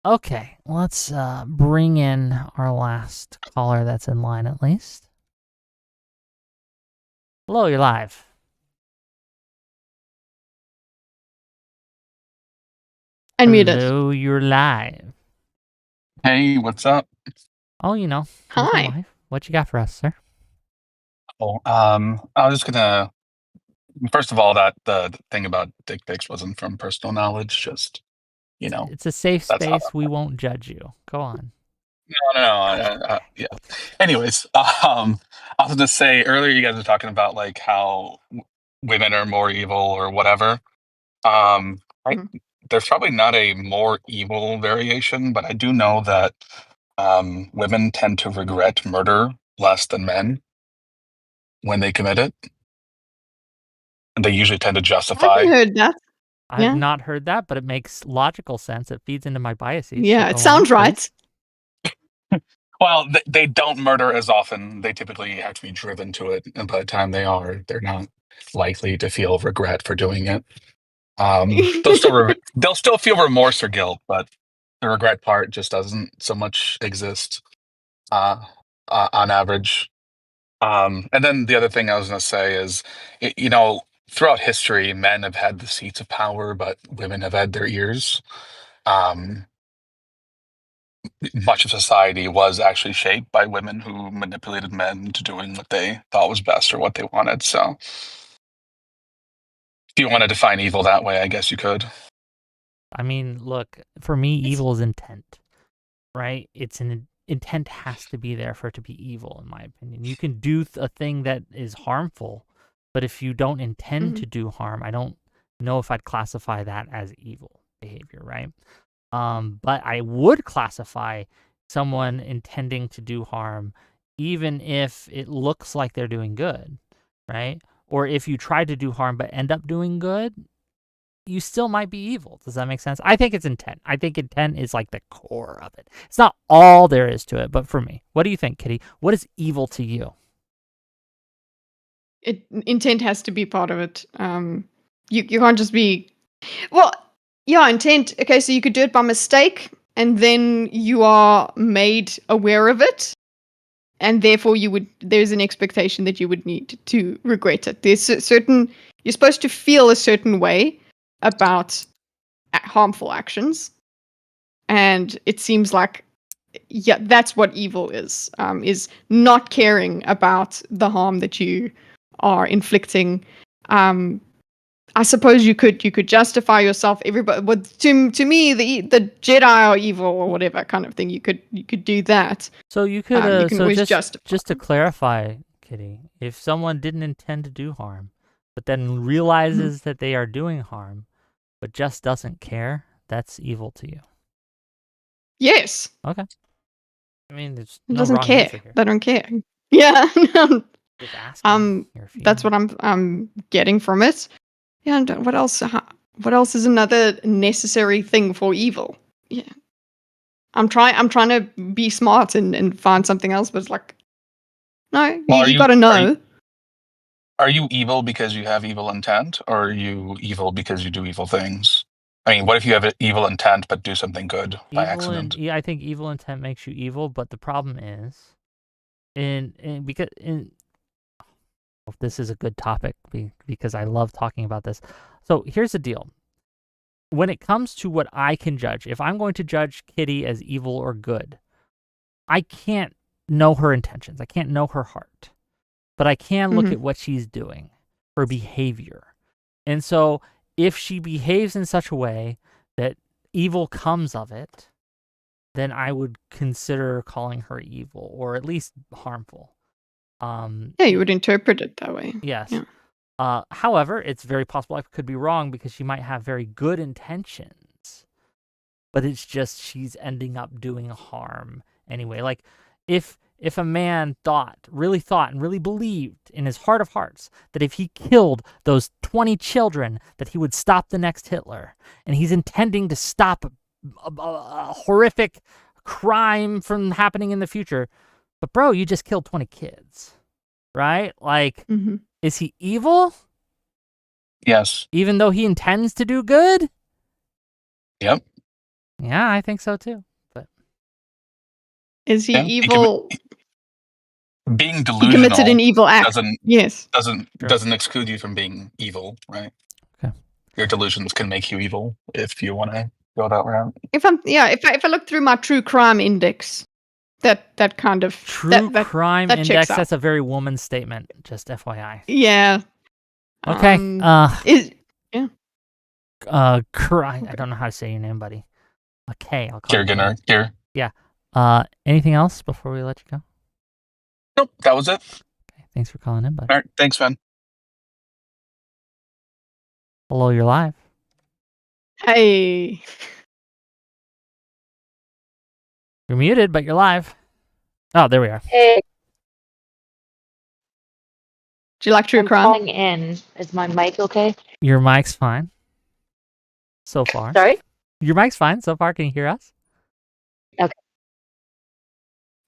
Okay, let's bring in our last caller that's in line at least. Hello, you're live. Unmuted. Hello, you're live. Hey, what's up? Oh, you know. Hi. What you got for us, sir? Oh, I was just gonna. First of all, that the thing about dick pics wasn't from personal knowledge. Just it's a safe space. We won't judge you. Go on. No. Yeah. Anyways, I was gonna say earlier, you guys were talking about like how women are more evil or whatever. There's probably not a more evil variation, but I do know that women tend to regret murder less than men when they commit it. And they usually tend to justify. I haven't heard that. I've not heard that, but it makes logical sense. It feeds into my biases. Yeah, so it sounds right. Well, they don't murder as often. They typically have to be driven to it, and by the time they're not likely to feel regret for doing it. They'll still feel remorse or guilt, but the regret part just doesn't so much exist on average. And then the other thing I was going to say is, throughout history, men have had the seats of power, but women have had their ears. Much of society was actually shaped by women who manipulated men into doing what they thought was best or what they wanted. So if you want to define evil that way, I guess you could. I mean, look, for me, evil is intent, right? Intent has to be there for it to be evil, in my opinion. You can do a thing that is harmful, but if you don't intend to do harm, I don't know if I'd classify that as evil behavior, right? But I would classify someone intending to do harm, even if it looks like they're doing good, right? Or if you try to do harm but end up doing good, you still might be evil. Does that make sense? I think it's intent. I think intent is like the core of it. It's not all there is to it, but for me. What do you think, Kitty? What is evil to you? intent has to be part of it. You can't just be, well, yeah, intent. Okay, so you could do it by mistake, and then you are made aware of it, and therefore there's an expectation that you would need to regret it. There's certain, you're supposed to feel a certain way about harmful actions, and it seems like, yeah, that's what evil is not caring about the harm that you are inflicting. I suppose you could justify yourself. Everybody, but to me, the Jedi are evil or whatever kind of thing. You could do that. So you could you can always just to clarify, Kitteh, if someone didn't intend to do harm, but then realizes that they are doing harm, but just doesn't care, that's evil to you. Yes. Okay. I mean, there's it no doesn't wrong care. answer here. They don't care. Yeah. Just asking that's what I'm getting from it. Yeah. And what else? What else is another necessary thing for evil? Yeah. I'm trying to be smart and find something else, but it's like, no, well, you got to know. Are you evil because you have evil intent, or are you evil because you do evil things? I mean, what if you have evil intent but do something good by accident? Yeah, I think evil intent makes you evil, but the problem is, this is a good topic because I love talking about this. So here's the deal. When it comes to what I can judge, if I'm going to judge Kitteh as evil or good, I can't know her intentions. I can't know her heart. But I can look at what she's doing, her behavior. And so if she behaves in such a way that evil comes of it, then I would consider calling her evil or at least harmful. Yeah, you would interpret it that way. Yes. Yeah. However, it's very possible I could be wrong because she might have very good intentions, but it's just she's ending up doing harm anyway. Like if a man really thought and really believed in his heart of hearts that if he killed those 20 children that he would stop the next Hitler, and he's intending to stop a horrific crime from happening in the future, but bro, you just killed 20 kids, right? Like, is he evil? Yes. Even though he intends to do good? Yep. Yeah, I think so too. But is he evil? Being delusional, he committed an evil act. Doesn't exclude you from being evil, right? Okay. Your delusions can make you evil if you want to go that route. If I look through my true crime index, that kind of crime index. That's a very woman statement. Just FYI. Yeah. Okay. Yeah. I don't know how to say your name, buddy. Okay, I'll call you. Here. Yeah. Anything else before we let you go? Nope, that was it. Okay, thanks for calling in, buddy. All right, thanks, man. Hello, you're live. Hey. You're muted, but you're live. Oh, there we are. Hey. Do you like true crime? Calling in. Is my mic okay? Your mic's fine. So far. Sorry? Your mic's fine so far. Can you hear us? Okay.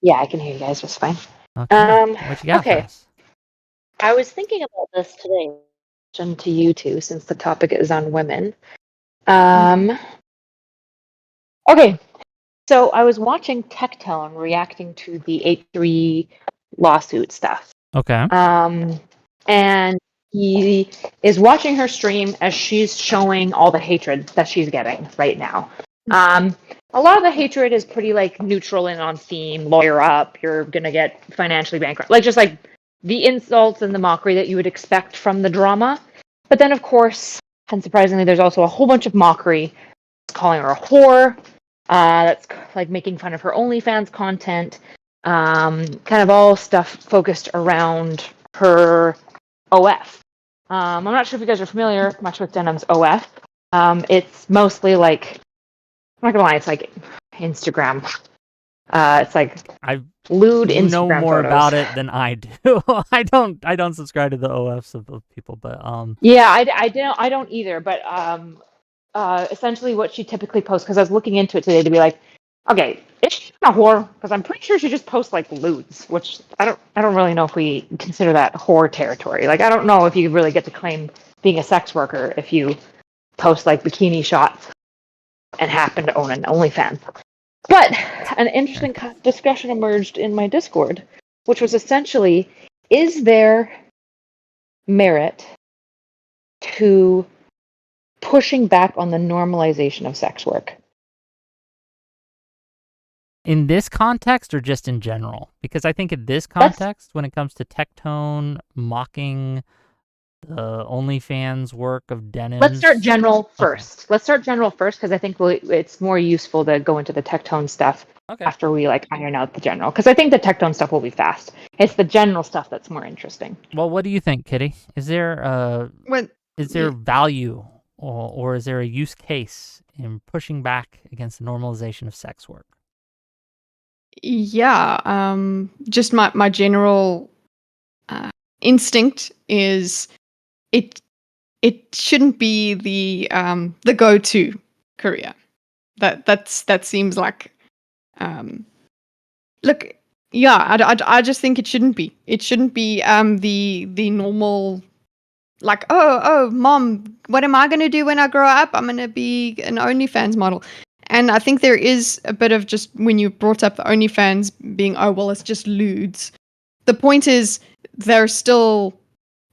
Yeah, I can hear you guys just fine. Okay. What you got for us? I was thinking about this today, to you two, since the topic is on women. Okay. So I was watching Tectone reacting to the 8-3 lawsuit stuff. Okay. And he is watching her stream as she's showing all the hatred that she's getting right now. A lot of the hatred is pretty like neutral and on theme. Lawyer up, you're gonna get financially bankrupt. Like just like the insults and the mockery that you would expect from the drama. But then of course, unsurprisingly, there's also a whole bunch of mockery. Calling her a whore. That's like making fun of her OnlyFans content. Kind of all stuff focused around her OF. I'm not sure if you guys are familiar much with Denham's OF. It's mostly like, I'm not gonna lie, it's like Instagram. It's like lewd Instagram. You know more photos. about it than I do. I don't subscribe to the OFs of people, but yeah, I don't either. But essentially, what she typically posts, because I was looking into it today to be like, okay, Is she a whore? Because I'm pretty sure she just posts like lewds, which I don't really know if we consider that whore territory. Like I don't know if you really get to claim being a sex worker if you post like bikini shots and happen to own an OnlyFans. But an interesting discussion emerged in my Discord, which was essentially, is there merit to pushing back on the normalization of sex work? In this context or just in general? Because I think in this context, when it comes to Tectone mocking the OnlyFans work of Dennis. Let's start general first. Okay. Let's start general first because I think it's more useful to go into the Tectone stuff after we like iron out the general. Because I think the Tectone stuff will be fast. It's the general stuff that's more interesting. Well, what do you think, Kitteh? Is there value or is there a use case in pushing back against the normalization of sex work? Yeah, just my general instinct is it shouldn't be the go-to career. That seems like look, yeah, I just think it shouldn't be. It shouldn't be the normal, like, oh mom, what am I going to do when I grow up? I'm going to be an OnlyFans model. And I think there is a bit of just when you brought up the OnlyFans being, oh, well, it's just lewds. The point is they're still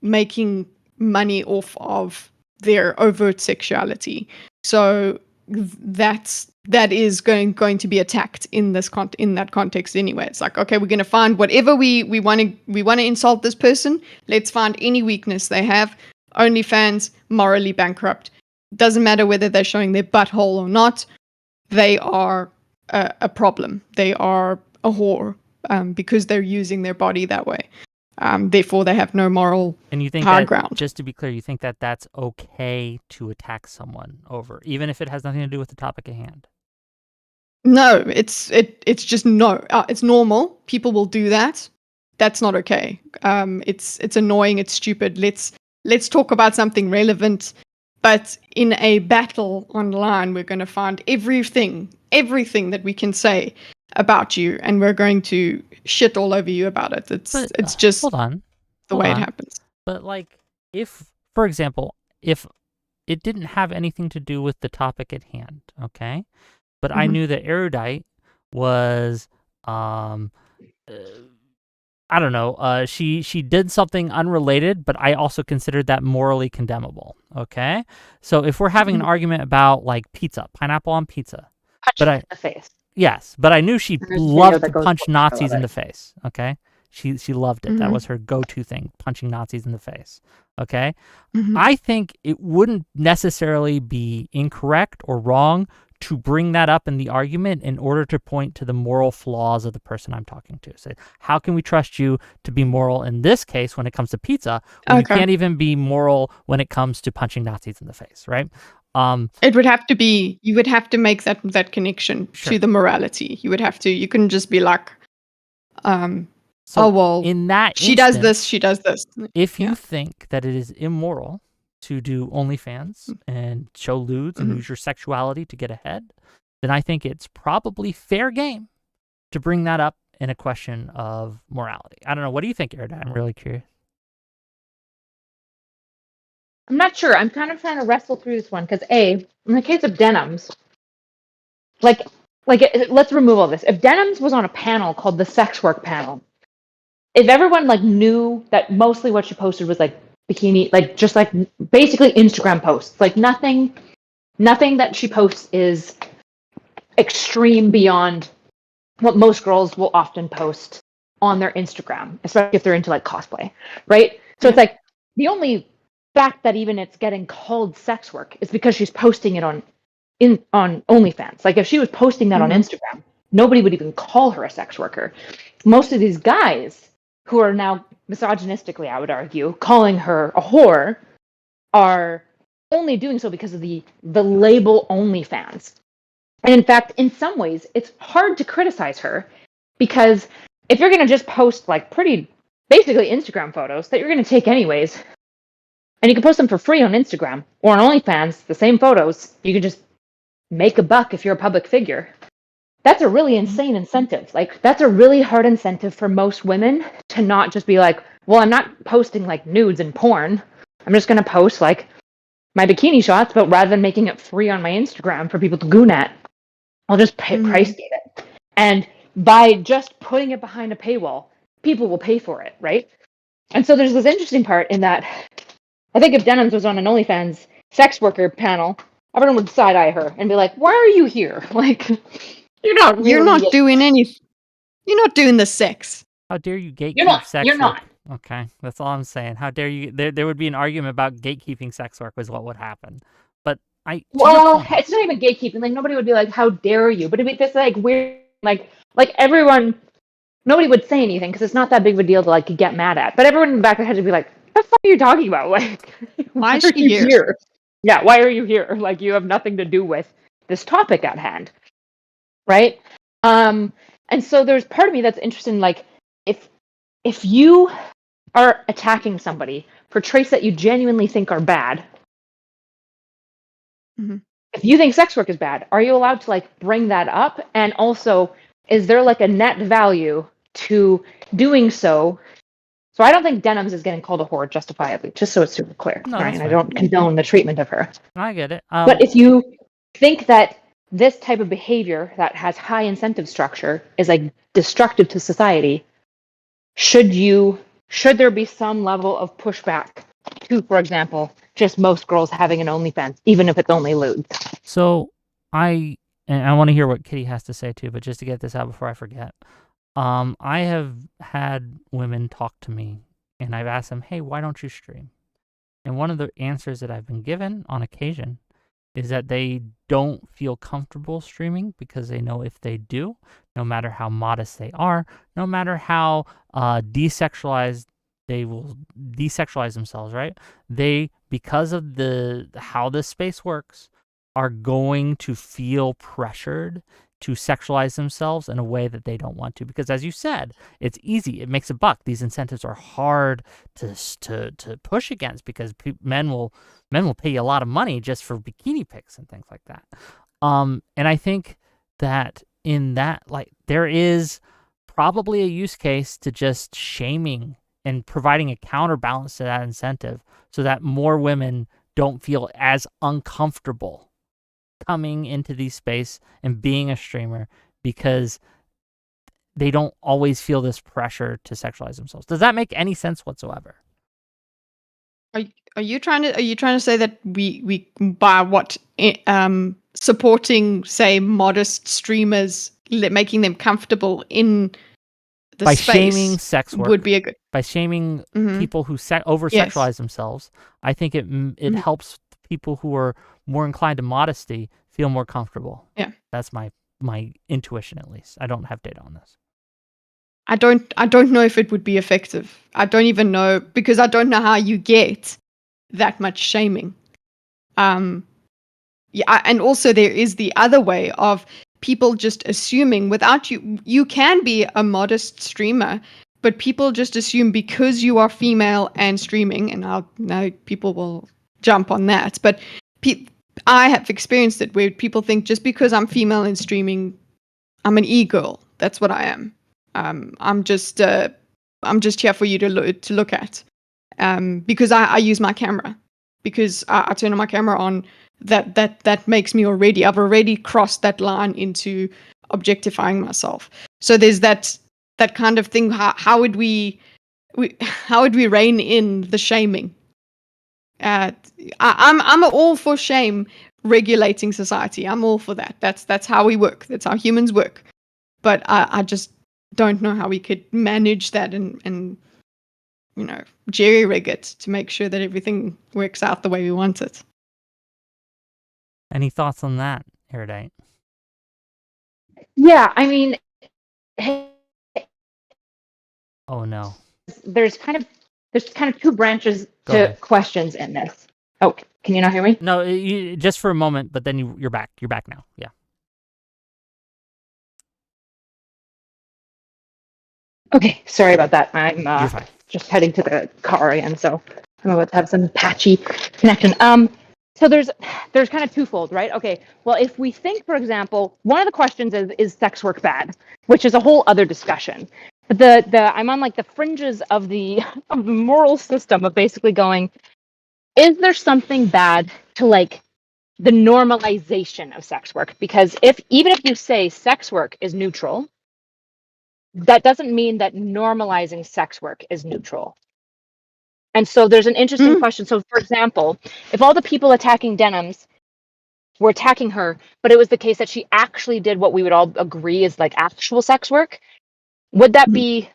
making money off of their overt sexuality. So that is going to be attacked in that context anyway. It's like, okay, we're going to find whatever we want to insult this person. Let's find any weakness they have. OnlyFans, morally bankrupt. Doesn't matter whether they're showing their butthole or not. They are a problem. They are a whore because they're using their body that way. Therefore, they have no moral and you think high that, ground. Just to be clear, you think that that's okay to attack someone over, even if it has nothing to do with the topic at hand? No, it's just no. It's normal. People will do that. That's not okay. It's annoying. It's stupid. Let's talk about something relevant. But in a battle online, we're going to find everything that we can say about you, and we're going to shit all over you about it. It's just the way it happens. But like, if, for example, if it didn't have anything to do with the topic at hand, okay? But I knew that Erudite was, I don't know, she did something unrelated, but I also considered that morally condemnable, okay? So if we're having an argument about, like, pizza, pineapple on pizza. Punch in the face. Yes, but I knew she loved to punch Nazis in the face, okay? She loved it. That was her go-to thing, punching Nazis in the face, okay? I think it wouldn't necessarily be incorrect or wrong to bring that up in the argument in order to point to the moral flaws of the person I'm talking to. So how can we trust you to be moral in this case when it comes to pizza, when you can't even be moral when it comes to punching Nazis in the face, right? It would have to be, you would have to make that connection to the morality. You couldn't just be like, in that she does this, she does this. If you think that it is immoral to do OnlyFans and show lewds and use your sexuality to get ahead, then I think it's probably fair game to bring that up in a question of morality. I don't know. What do you think, Erudite? I'm really curious. I'm not sure. I'm kind of trying to wrestle through this one because in the case of Denims, let's remove all this. If Denims was on a panel called the Sex Work Panel, if everyone knew that mostly what she posted was bikini, just basically Instagram posts, nothing that she posts is extreme beyond what most girls will often post on their Instagram, especially if they're into cosplay, right? So it's the only fact that even it's getting called sex work is because she's posting it on OnlyFans. If she was posting that on Instagram, nobody would even call her a sex worker. Most of these guys who are now misogynistically, I would argue, calling her a whore are only doing so because of the label OnlyFans. And in fact, in some ways, it's hard to criticize her because if you're going to just post pretty basically Instagram photos that you're going to take anyways, and you can post them for free on Instagram or on OnlyFans, the same photos, you can just make a buck if you're a public figure. that's a really insane incentive. Like, that's a really hard incentive for most women to not just be like, well, I'm not posting like nudes and porn. I'm just going to post like my bikini shots, but rather than making it free on my Instagram for people to goon at, I'll just price gate it. And by just putting it behind a paywall, people will pay for it, right? And so there's this interesting part in that I think if Denims was on an OnlyFans sex worker panel, everyone would side eye her and be like, why are you here? Like, you're not doing anything. You're not doing the sex. How dare you gatekeep sex work? You're not. Okay, that's all I'm saying. How dare you? There would be an argument about gatekeeping sex work was what would happen. But well, it's not even gatekeeping. Like, nobody would be like, how dare you? But it'd be this like weird, like everyone, nobody would say anything because it's not that big of a deal to like get mad at. But everyone in the back of their head would be like, what the fuck are you talking about? Like, why are you here? Yeah, why are you here? Like, you have nothing to do with this topic at hand, right? And so there's part of me that's interested in, like, if you are attacking somebody for traits that you genuinely think are bad, if you think sex work is bad, are you allowed to like bring that up? And also, is there like a net value to doing so? So I don't think Denims is getting called a whore justifiably, just so it's super clear. No, right? And I don't condone the treatment of her. I get it. But if you think that this type of behavior that has high incentive structure is like destructive to society, should there be some level of pushback to, for example, just most girls having an OnlyFans, even if it's only lewd? So I want to hear what Kitteh has to say too, but just to get this out before I forget, I have had women talk to me, and I've asked them, "Hey, why don't you stream?" And one of the answers that I've been given on occasion is that they don't feel comfortable streaming because they know if they do, no matter how modest they are, no matter how desexualized they will desexualize themselves, right? They, because of how this space works, are going to feel pressured to sexualize themselves in a way that they don't want to. Because as you said, it's easy. It makes a buck. These incentives are hard to push against because men will pay you a lot of money just for bikini pics and things like that. And I think that in that, like, there is probably a use case to just shaming and providing a counterbalance to that incentive so that more women don't feel as uncomfortable coming into these space and being a streamer because they don't always feel this pressure to sexualize themselves. Does that make any sense whatsoever? Are you trying to say that we by what supporting, say, modest streamers, making them comfortable in the by space shaming sex work would be a good, by shaming people who over sexualize themselves? I think it helps people who are more inclined to modesty feel more comfortable. Yeah, that's my intuition, at least. I don't have data on this. I don't know if it would be effective. I don't even know, because I don't know how you get that much shaming. And also there is the other way of people just assuming without you can be a modest streamer, but people just assume because you are female and streaming, and now people will jump on that, but I have experienced it where people think just because I'm female and streaming, I'm an e-girl. That's what I am. I'm just here for you to look at, because I use my camera, because I turn my camera on. That makes me already. I've already crossed that line into objectifying myself. So there's that kind of thing. How would we rein in the shaming? I'm all for shame regulating society. I'm all for that. That's how we work. That's how humans work. But I just don't know how we could manage that and jerry-rig it to make sure that everything works out the way we want it. Any thoughts on that, Erudite? Yeah, I mean, oh no. There's kind of two branches to questions in this. Oh, can you not hear me? No, just for a moment, but then you're back. You're back now. Yeah. Okay, sorry about that. I'm just heading to the car again, so I'm about to have some patchy connection. So there's kind of twofold, right? Okay, well, if we think, for example, one of the questions is sex work bad, which is a whole other discussion. But the I'm on like the fringes of the moral system of basically going, is there something bad to like the normalization of sex work? Because even if you say sex work is neutral, that doesn't mean that normalizing sex work is neutral. And so there's an interesting question. So, for example, if all the people attacking Denims were attacking her, but it was the case that she actually did what we would all agree is like actual sex work, would that be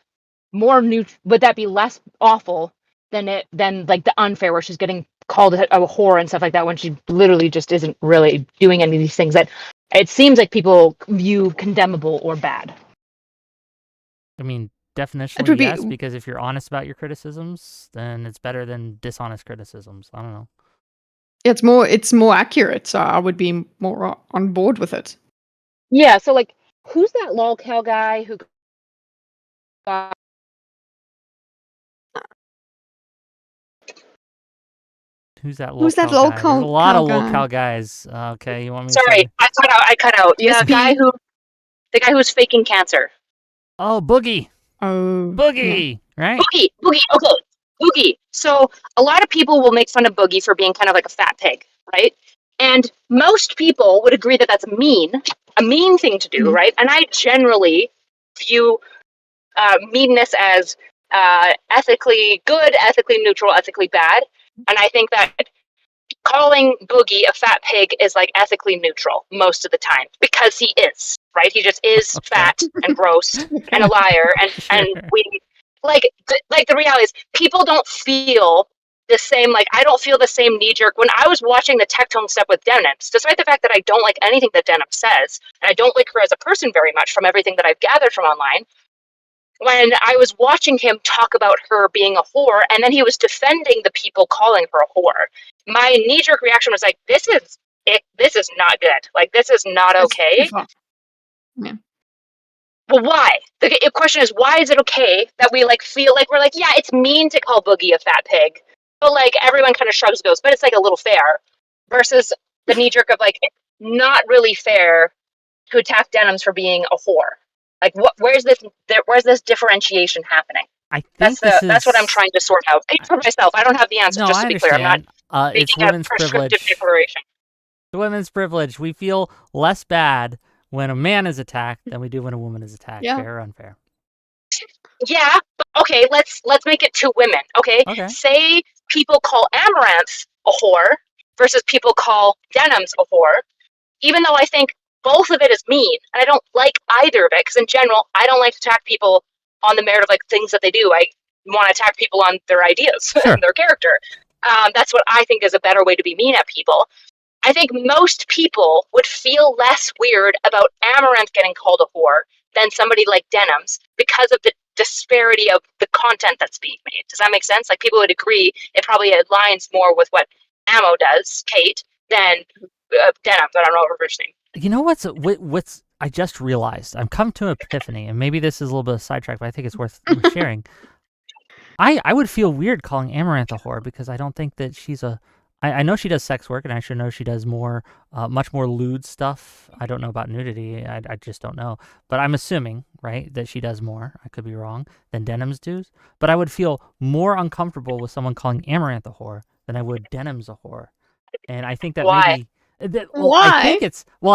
would that be less awful than like the unfair where she's getting called a whore and stuff like that when she literally just isn't really doing any of these things that it seems like people view condemnable or bad? I mean, definitionally yes, because if you're honest about your criticisms, then it's better than dishonest criticisms. I don't know. It's more accurate, so I would be more on board with it. Yeah, so like, who's that lolcow guy who got... Who's that lolcow guy? There's a lot of lolcow guys. Okay, you want me to Sorry, I cut out. The guy who was faking cancer. Oh, Boogie. Oh, Boogie, yeah. Right? Boogie. Okay, Boogie. So a lot of people will make fun of Boogie for being kind of like a fat pig, right? And most people would agree that that's a mean thing to do, right? And I generally view meanness as ethically good, ethically neutral, ethically bad. And I think that calling Boogie a fat pig is like ethically neutral most of the time because he is, right? He just is fat and gross and a liar. And we like the reality is people don't feel the same. Like I don't feel the same knee jerk when I was watching the Tectone stuff with Denims, despite the fact that I don't like anything that Denim says. And I don't like her as a person very much from everything that I've gathered from online. When I was watching him talk about her being a whore, and then he was defending the people calling her a whore, my knee-jerk reaction was like, this is not good. Like, this is not okay. Yeah. Well, why? The question is, why is it okay that we, like, feel like we're like, yeah, it's mean to call Boogie a fat pig, but, like, everyone kind of shrugs and goes, but it's, like, a little fair, versus the knee-jerk of, like, not really fair to attack Denims for being a whore. Like, where's this differentiation happening? I think that's what I'm trying to sort out for myself. I don't have the answer. No, just to be clear, I'm not it's women's privilege. Declaration. The women's privilege. We feel less bad when a man is attacked than we do when a woman is attacked. Yeah. Fair or unfair? Yeah. But okay. Let's make it two women. Okay. Say people call Amaranth a whore versus people call Denims a whore. Even though I think both of it is mean, and I don't like either of it, because in general, I don't like to attack people on the merit of like things that they do. I want to attack people on their ideas and their character. That's what I think is a better way to be mean at people. I think most people would feel less weird about Amaranth getting called a whore than somebody like Denims because of the disparity of the content that's being made. Does that make sense? Like people would agree it probably aligns more with what Ammo does, Kate, than Denims. I don't know her first name. You know what's I just realized? I'm come to an epiphany, and maybe this is a little bit of a sidetrack, but I think it's worth sharing. I would feel weird calling Amaranth a whore because I don't think that she's a... I know she does sex work, and I should know she does more, much more lewd stuff. I don't know about nudity. I just don't know. But I'm assuming, right, that she does more, I could be wrong, than Denims does. But I would feel more uncomfortable with someone calling Amaranth a whore than I would Denims a whore. And I think that Why? Why?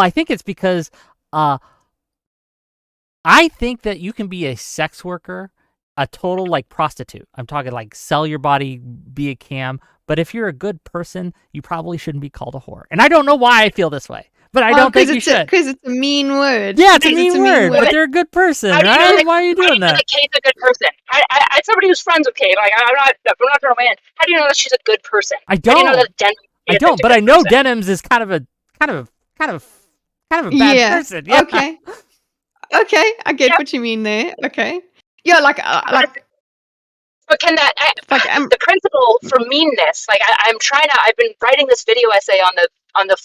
I think it's because I think that you can be a sex worker, a total like prostitute. I'm talking like sell your body, be a cam. But if you're a good person, you probably shouldn't be called a whore. And I don't know why I feel this way, but I don't think you should. Because it's a mean word. Yeah, it's a mean word, but they're a good person, right? Why are you doing that? Kate's a good person. I somebody who's friends with Kate. Like I'm not throwing away. How do you know that she's a good person? I don't. How do you know that I don't, but I know Denims is kind of a bad person. Yeah. Okay, I get what you mean there. Okay. Yeah, like. But can that the principle for meanness? Like I've been writing this video essay on the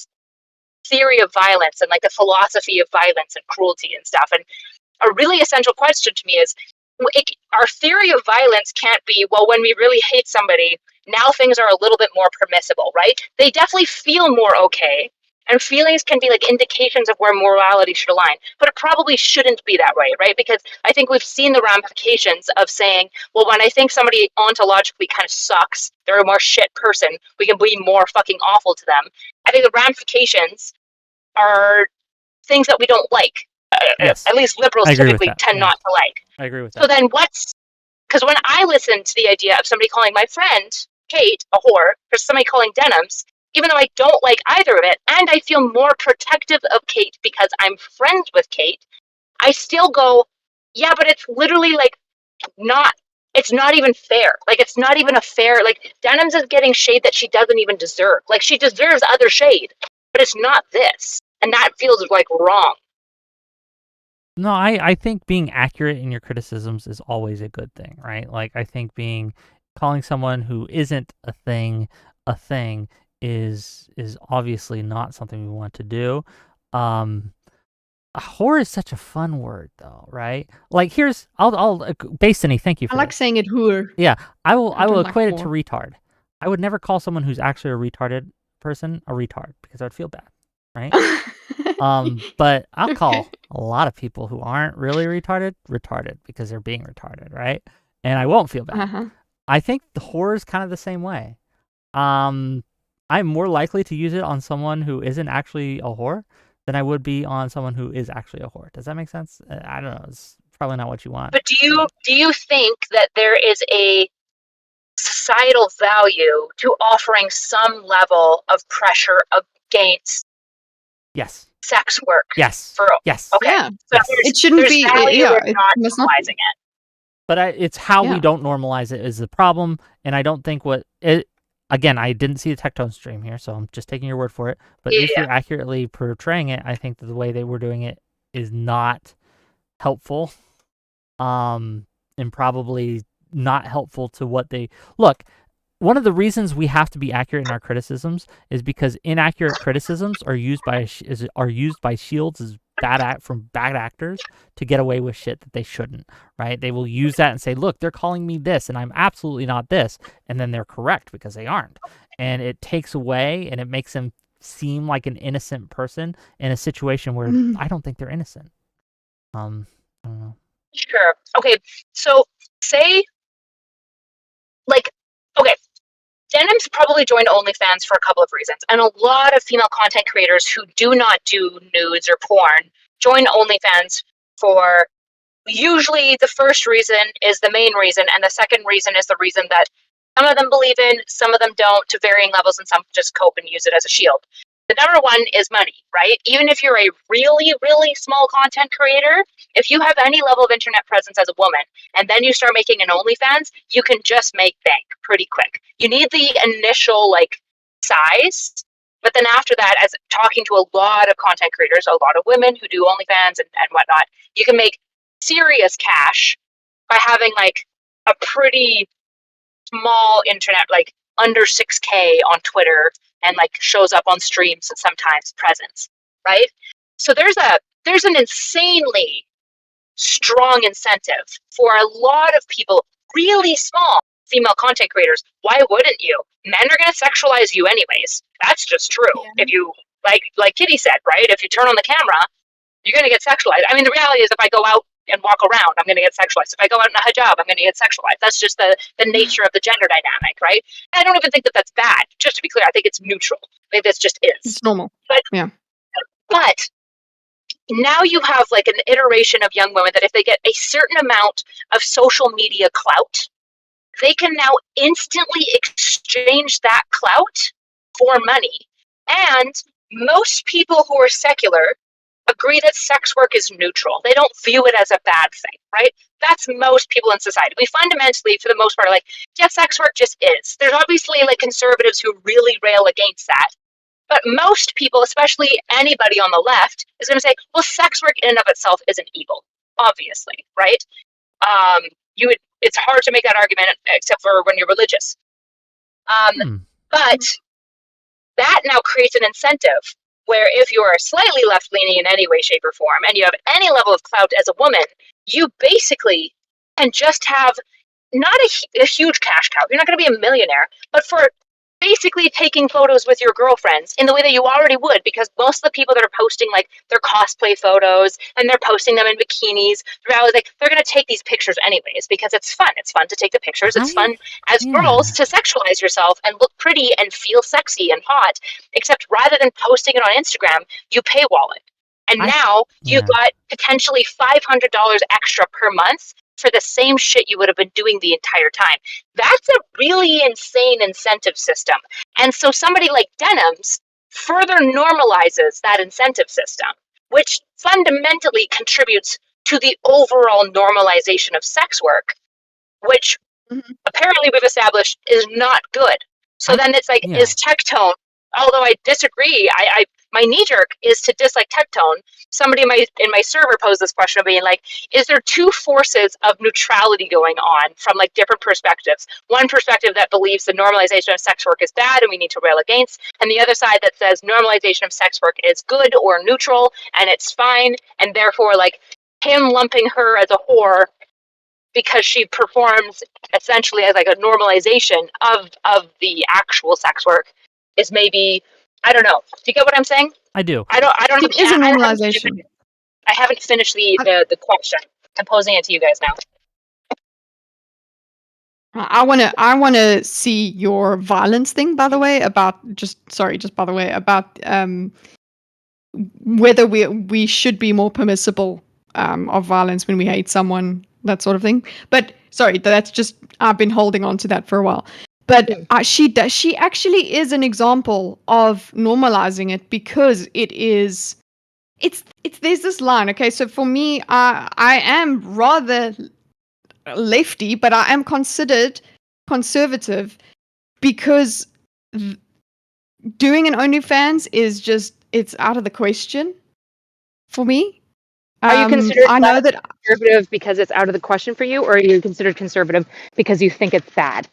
theory of violence and like the philosophy of violence and cruelty and stuff. And a really essential question to me is, our theory of violence can't be, well, when we really hate somebody, now things are a little bit more permissible, right? They definitely feel more okay. And feelings can be like indications of where morality should align, but it probably shouldn't be that way, right? Because I think we've seen the ramifications of saying, well, when I think somebody ontologically kind of sucks, they're a more shit person, we can be more fucking awful to them. I think the ramifications are things that we don't like. Yes. At least liberals typically tend not to like. I agree with that. So then because when I listen to the idea of somebody calling my friend Kate a whore, or somebody calling Denims, even though I don't like either of it, and I feel more protective of Kate because I'm friends with Kate, I still go, yeah, but it's literally like it's not even fair. Like, it's not even a fair, like, Denims is getting shade that she doesn't even deserve. Like, she deserves other shade, but it's not this. And that feels like wrong. No, I think being accurate in your criticisms is always a good thing, right? Like, I think calling someone who isn't a thing is obviously not something we want to do. Whore is such a fun word, though, right? Like, I'll Basiny, thank you for I like this. saying it whore. Yeah, I will equate it whore. to retard. I would never call someone who's actually a retarded person a retard because I would feel bad, right? But I'll call a lot of people who aren't really retarded because they're being retarded, right? And I won't feel bad. Uh-huh. I think the whore is kind of the same way. I'm more likely to use it on someone who isn't actually a whore than I would be on someone who is actually a whore. Does that make sense? I don't know. It's probably not what you want. But do you think that there is a societal value to offering some level of pressure against yes sex work? Yes. Yes. Okay. Yeah. So yes. It shouldn't be. Yeah. It must not normalizing it. But it's how we don't normalize it is the problem, and I don't think again, I didn't see the Tectone stream here, so I'm just taking your word for it. But if you're accurately portraying it, I think that the way they were doing it is not helpful, and probably not helpful to what they look. One of the reasons we have to be accurate in our criticisms is because inaccurate criticisms are used by shields as from bad actors to get away with shit that they shouldn't, right? They will use that and say, look, they're calling me this and I'm absolutely not this, and then they're correct because they aren't. And it takes away and it makes them seem like an innocent person in a situation where I don't think they're innocent. I don't know. Sure. Okay. So say Denims probably joined OnlyFans for a couple of reasons. And a lot of female content creators who do not do nudes or porn join OnlyFans for usually the first reason is the main reason. And the second reason is the reason that some of them believe in, some of them don't to varying levels, and some just cope and use it as a shield. The number one is money, right? Even if you're a really, really small content creator, if you have any level of internet presence as a woman, and then you start making an OnlyFans, you can just make bank pretty quick. You need the initial size, but then after that, as talking to a lot of content creators, a lot of women who do OnlyFans and whatnot, you can make serious cash by having a pretty small internet, under 6K on Twitter, and shows up on streams and sometimes presence, right? So there's an insanely strong incentive for a lot of people, really small female content creators. Why wouldn't you? Men are going to sexualize you anyways. That's just true. Yeah. If you like Kitteh said, right? If you turn on the camera, you're going to get sexualized. I mean, the reality is if I go out and walk around, I'm going to get sexualized. If I go out in a hijab, I'm going to get sexualized. That's just the nature of the gender dynamic, right? And I don't even think that that's bad. Just to be clear, I think it's neutral. I think this just is. It's normal. But now you have an iteration of young women that if they get a certain amount of social media clout, they can now instantly exchange that clout for money. And most people who are secular agree that sex work is neutral. They don't view it as a bad thing, right? That's most people in society. We fundamentally, for the most part, are sex work just is. There's obviously conservatives who really rail against that. But most people, especially anybody on the left, is going to say, well, sex work in and of itself isn't evil, obviously, right? It's hard to make that argument except for when you're religious. But that now creates an incentive where if you're slightly left-leaning in any way, shape, or form, and you have any level of clout as a woman, you basically can just have not a huge cash cow. You're not going to be a millionaire, but for basically taking photos with your girlfriends in the way that you already would, because most of the people that are posting like their cosplay photos and they're posting them in bikinis, like they're going to take these pictures anyways because it's fun. It's fun to take the pictures. It's fun as girls to sexualize yourself and look pretty and feel sexy and hot, except rather than posting it on Instagram, you paywall it. And now you've got potentially $500 extra per month for the same shit you would have been doing the entire time. That's a really insane incentive system. And so somebody like Denims further normalizes that incentive system, which fundamentally contributes to the overall normalization of sex work, which apparently we've established is not good. So then it's like, is Tectone, although I disagree, my knee jerk is to dislike Tectone. Somebody in my server posed this question of being like, is there two forces of neutrality going on from like different perspectives? One perspective that believes the normalization of sex work is bad and we need to rail against, and the other side that says normalization of sex work is good or neutral and it's fine, and therefore like him lumping her as a whore because she performs essentially as like a normalization of the actual sex work is maybe, I don't know. Do you get what I'm saying? I do. I don't It is a normalization. I haven't finished the question. I'm posing it to you guys now. I wanna see your violence thing, by the way, about whether we should be more permissible of violence when we hate someone, that sort of thing. But sorry, that's just, I've been holding on to that for a while. But she actually is an example of normalizing it, because it's there's this line. Okay, so for me, I am rather lefty, but I am considered conservative, because doing an OnlyFans is just, it's out of the question for me. Are you considered conservative because it's out of the question for you, or are you considered conservative because you think it's bad?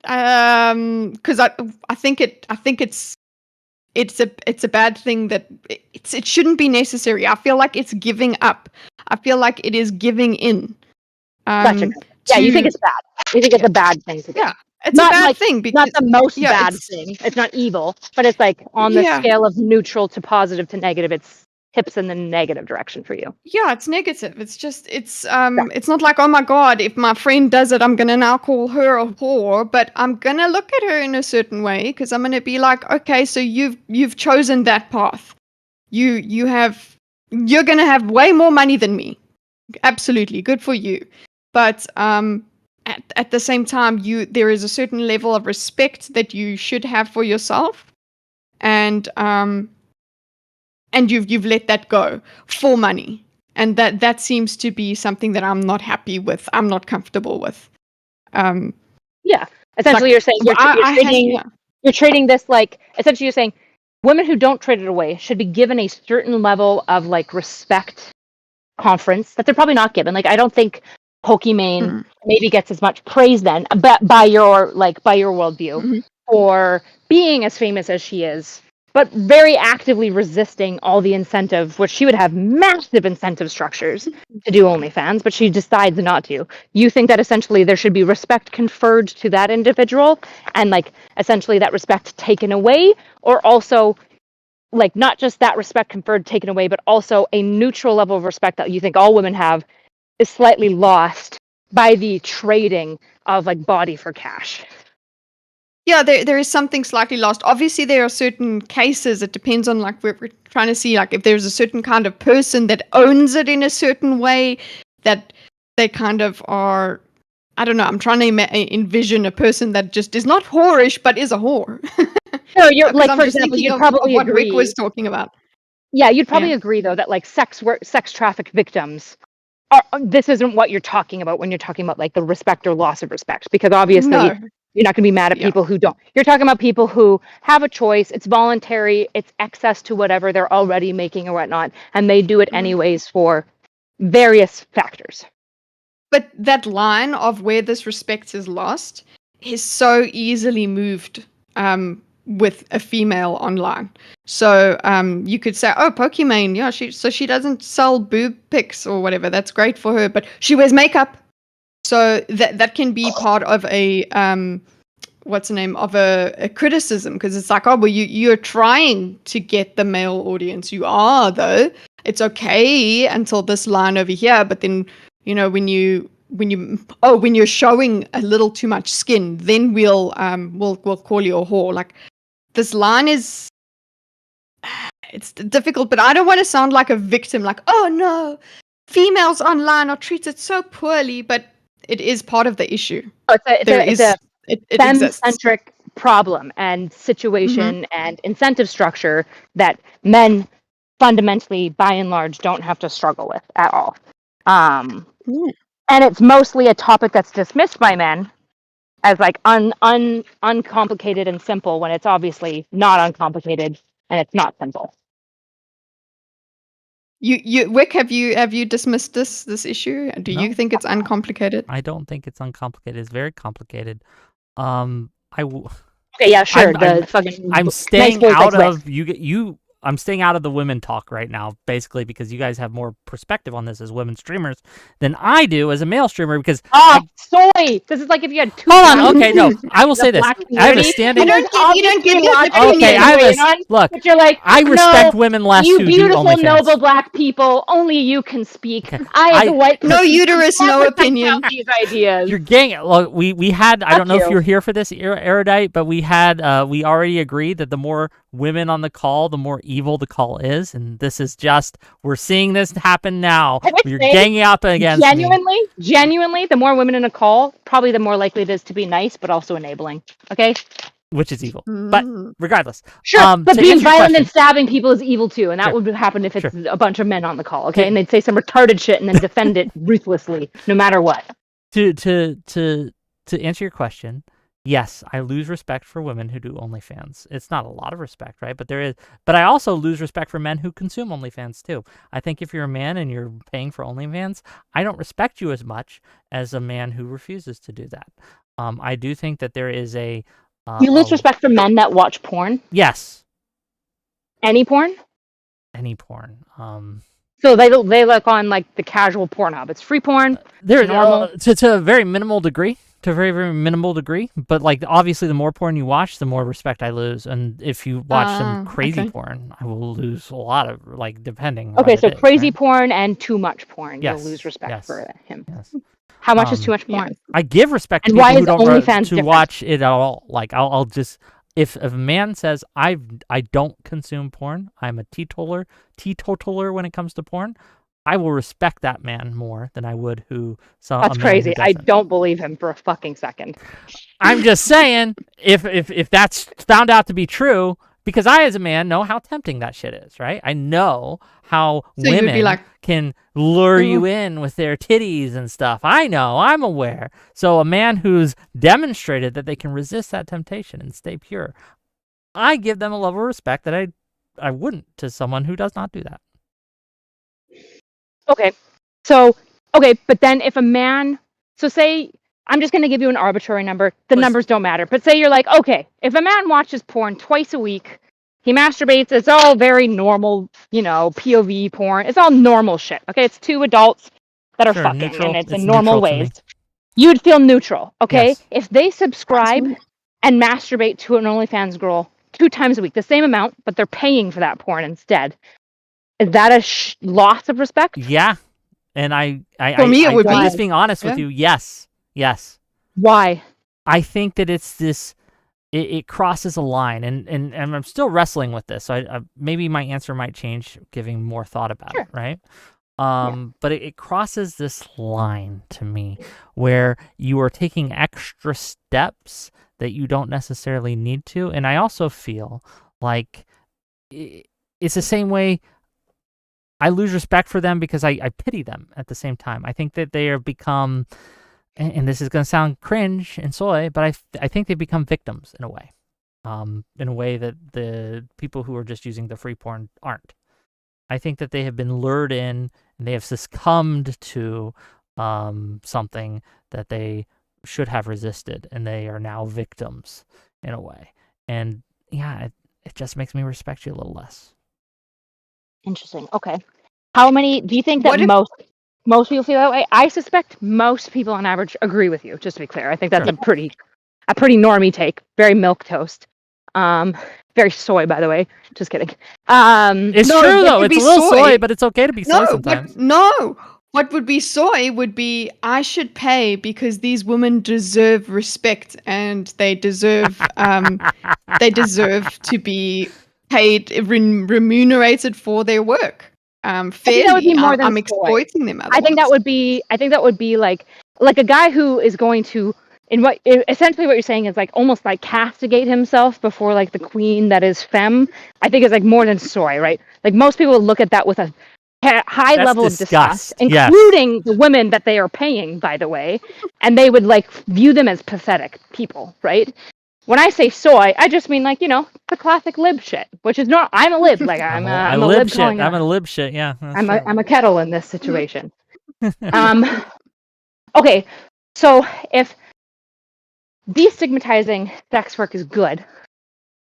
Because I think it's a bad thing that it shouldn't be necessary. I feel like it's giving up. I feel like it is giving in. Gotcha. Yeah, you think it's bad. You think it's a bad thing to do. Yeah, it's not a bad thing. Because, not the most bad thing. It's not evil, but it's like on the scale of neutral to positive to negative, it's tips in the negative direction for you. Yeah, it's negative. It's just, it's not like, oh my God, if my friend does it, I'm gonna now call her a whore, but I'm gonna look at her in a certain way, because I'm gonna be like, okay, so you've chosen that path. You're gonna have way more money than me. Absolutely, good for you. But at the same time, there is a certain level of respect that you should have for yourself, and you've let that go for money, and that seems to be something that I'm not happy with. I'm not comfortable with. Yeah, essentially, you're saying you're trading this, like, essentially you're saying women who don't trade it away should be given a certain level of like respect, conference that they're probably not given. Like, I don't think Pokimane maybe gets as much praise then, but by your worldview, for being as famous as she is, but very actively resisting all the incentive, which she would have massive incentive structures to do OnlyFans, but she decides not to. You think that essentially there should be respect conferred to that individual, and like essentially that respect taken away, or also like not just that respect conferred taken away, but also a neutral level of respect that you think all women have is slightly lost by the trading of like body for cash. Yeah, there is something slightly lost. Obviously, there are certain cases. It depends on, like, we're trying to see, like, if there's a certain kind of person that owns it in a certain way, that they kind of are, I don't know, I'm trying to envision a person that just is not whorish, but is a whore. No, you're like, for example, you'd probably what agree. Rick was talking about. Yeah, you'd probably agree, though, that like sex traffic victims, this isn't what you're talking about when you're talking about like the respect or loss of respect, because obviously you're not going to be mad at people who don't. You're talking about people who have a choice. It's voluntary. It's access to whatever they're already making or whatnot, and they do it anyways for various factors. But that line of where this respect is lost is so easily moved with a female online. So you could say, oh, Pokimane, yeah, she doesn't sell boob pics or whatever. That's great for her, but she wears makeup. so that can be part of a what's the name of a criticism, because it's like, oh, well, you're trying to get the male audience. You are, though. It's okay until this line over here, but then when you're showing a little too much skin, then we'll call you a whore. Like, this line is, it's difficult, but I don't want to sound like a victim, like, oh no, females online are treated so poorly, but it is part of the issue. Oh, it's a femme-centric problem and situation and incentive structure that men fundamentally, by and large, don't have to struggle with at all. And it's mostly a topic that's dismissed by men as like uncomplicated and simple, when it's obviously not uncomplicated and it's not simple. Wick, have you dismissed this issue? Do you think it's uncomplicated? I don't think it's uncomplicated. It's very complicated. Okay, yeah, sure. I'm staying out of you. I'm staying out of the women talk right now, basically, because you guys have more perspective on this as women streamers than I do as a male streamer. Because soy. This is like if you had two. Hold on. Okay, no, I will say this. I have a standing. You don't give me look. But you're like, I respect women less you who beautiful, do OnlyFans. noble black people. Only you can speak. Okay. I, as a white, no uterus, no opinion. These ideas. You're gang. Look, we had. I don't know if you're here for this, Erudite, but we had. We already agreed that the more women on the call, the more evil the call is, and this is just, we're seeing this happen now. You're ganging up against genuinely, the more women in a call, probably the more likely it is to be nice, but also enabling. Okay, which is evil, but regardless, sure. But being violent and stabbing people is evil too, and that would happen if it's a bunch of men on the call. Okay, and they'd say some retarded shit and then defend it ruthlessly, no matter what. To answer your question. Yes, I lose respect for women who do OnlyFans. It's not a lot of respect, right? But there is. But I also lose respect for men who consume OnlyFans too. I think if you're a man and you're paying for OnlyFans, I don't respect you as much as a man who refuses to do that. I do think that there is a. You lose respect for men that watch porn? Yes. Any porn? Any porn. So they look on like the casual Pornhub. It's free porn. They're normal to a very minimal degree. To a very, very minimal degree, but like obviously the more porn you watch, the more respect I lose. And if you watch some crazy porn, I will lose a lot of, like, depending. Okay, so crazy porn and too much porn, you'll lose respect for him. Yes. How much is too much porn? I give respect to people who don't watch it at all. Like I'll just, if a man says I don't consume porn, I'm a teetotaler when it comes to porn, I will respect that man more than I would That's crazy. I don't believe him for a fucking second. I'm just saying, if that's found out to be true, because I, as a man, know how tempting that shit is, right? I know how women can lure you in with their titties and stuff. I know. I'm aware. So a man who's demonstrated that they can resist that temptation and stay pure, I give them a level of respect that I wouldn't to someone who does not do that. Okay, but then if a man, so say, I'm just going to give you an arbitrary number. The numbers don't matter. But say you're like, okay, if a man watches porn twice a week, he masturbates, it's all very normal, POV porn. It's all normal shit. Okay, it's two adults that are fucking, and it's in normal ways. You would feel neutral, okay? Yes. If they subscribe and masturbate to an OnlyFans girl 2 times a week, the same amount, but they're paying for that porn instead. Is that a loss of respect? Yeah, and for me it would be. I'm just being honest with you. Yes. Why? I think that it's this. It crosses a line, and I'm still wrestling with this. So I maybe my answer might change, giving more thought about it. Right. But it crosses this line to me, where you are taking extra steps that you don't necessarily need to, and I also feel like it's the same way. I lose respect for them because I pity them at the same time. I think that they have become, and this is going to sound cringe and soy, but I think they become victims in a way that the people who are just using the free porn aren't. I think that they have been lured in and they have succumbed to something that they should have resisted, and they are now victims in a way. And yeah, it just makes me respect you a little less. Interesting. Okay. How many do you think that most? most people feel that way. I suspect most people on average agree with you, just to be clear. I think that's a pretty normie take. Very milquetoast. Very soy, by the way. Just kidding. It's true though. It's a little soy, but it's okay to be soy sometimes. What would be soy would be I should pay because these women deserve respect and they deserve to be paid, remunerated for their work. Fairly. That would be more than I'm exploiting them. Otherwise. I think that would be like a guy who is going to, essentially what you're saying is like almost like castigate himself before like the queen that is femme. I think is like more than soy, right? Like most people would look at that with a high level of disgust, including the women that they are paying, by the way, and they would like view them as pathetic people, right? When I say soy, I just mean like, the classic lib shit, which is not. I'm a lib, like I'm a lib shit. I'm a lib shit. Yeah, I'm a kettle in this situation. Okay, so if destigmatizing sex work is good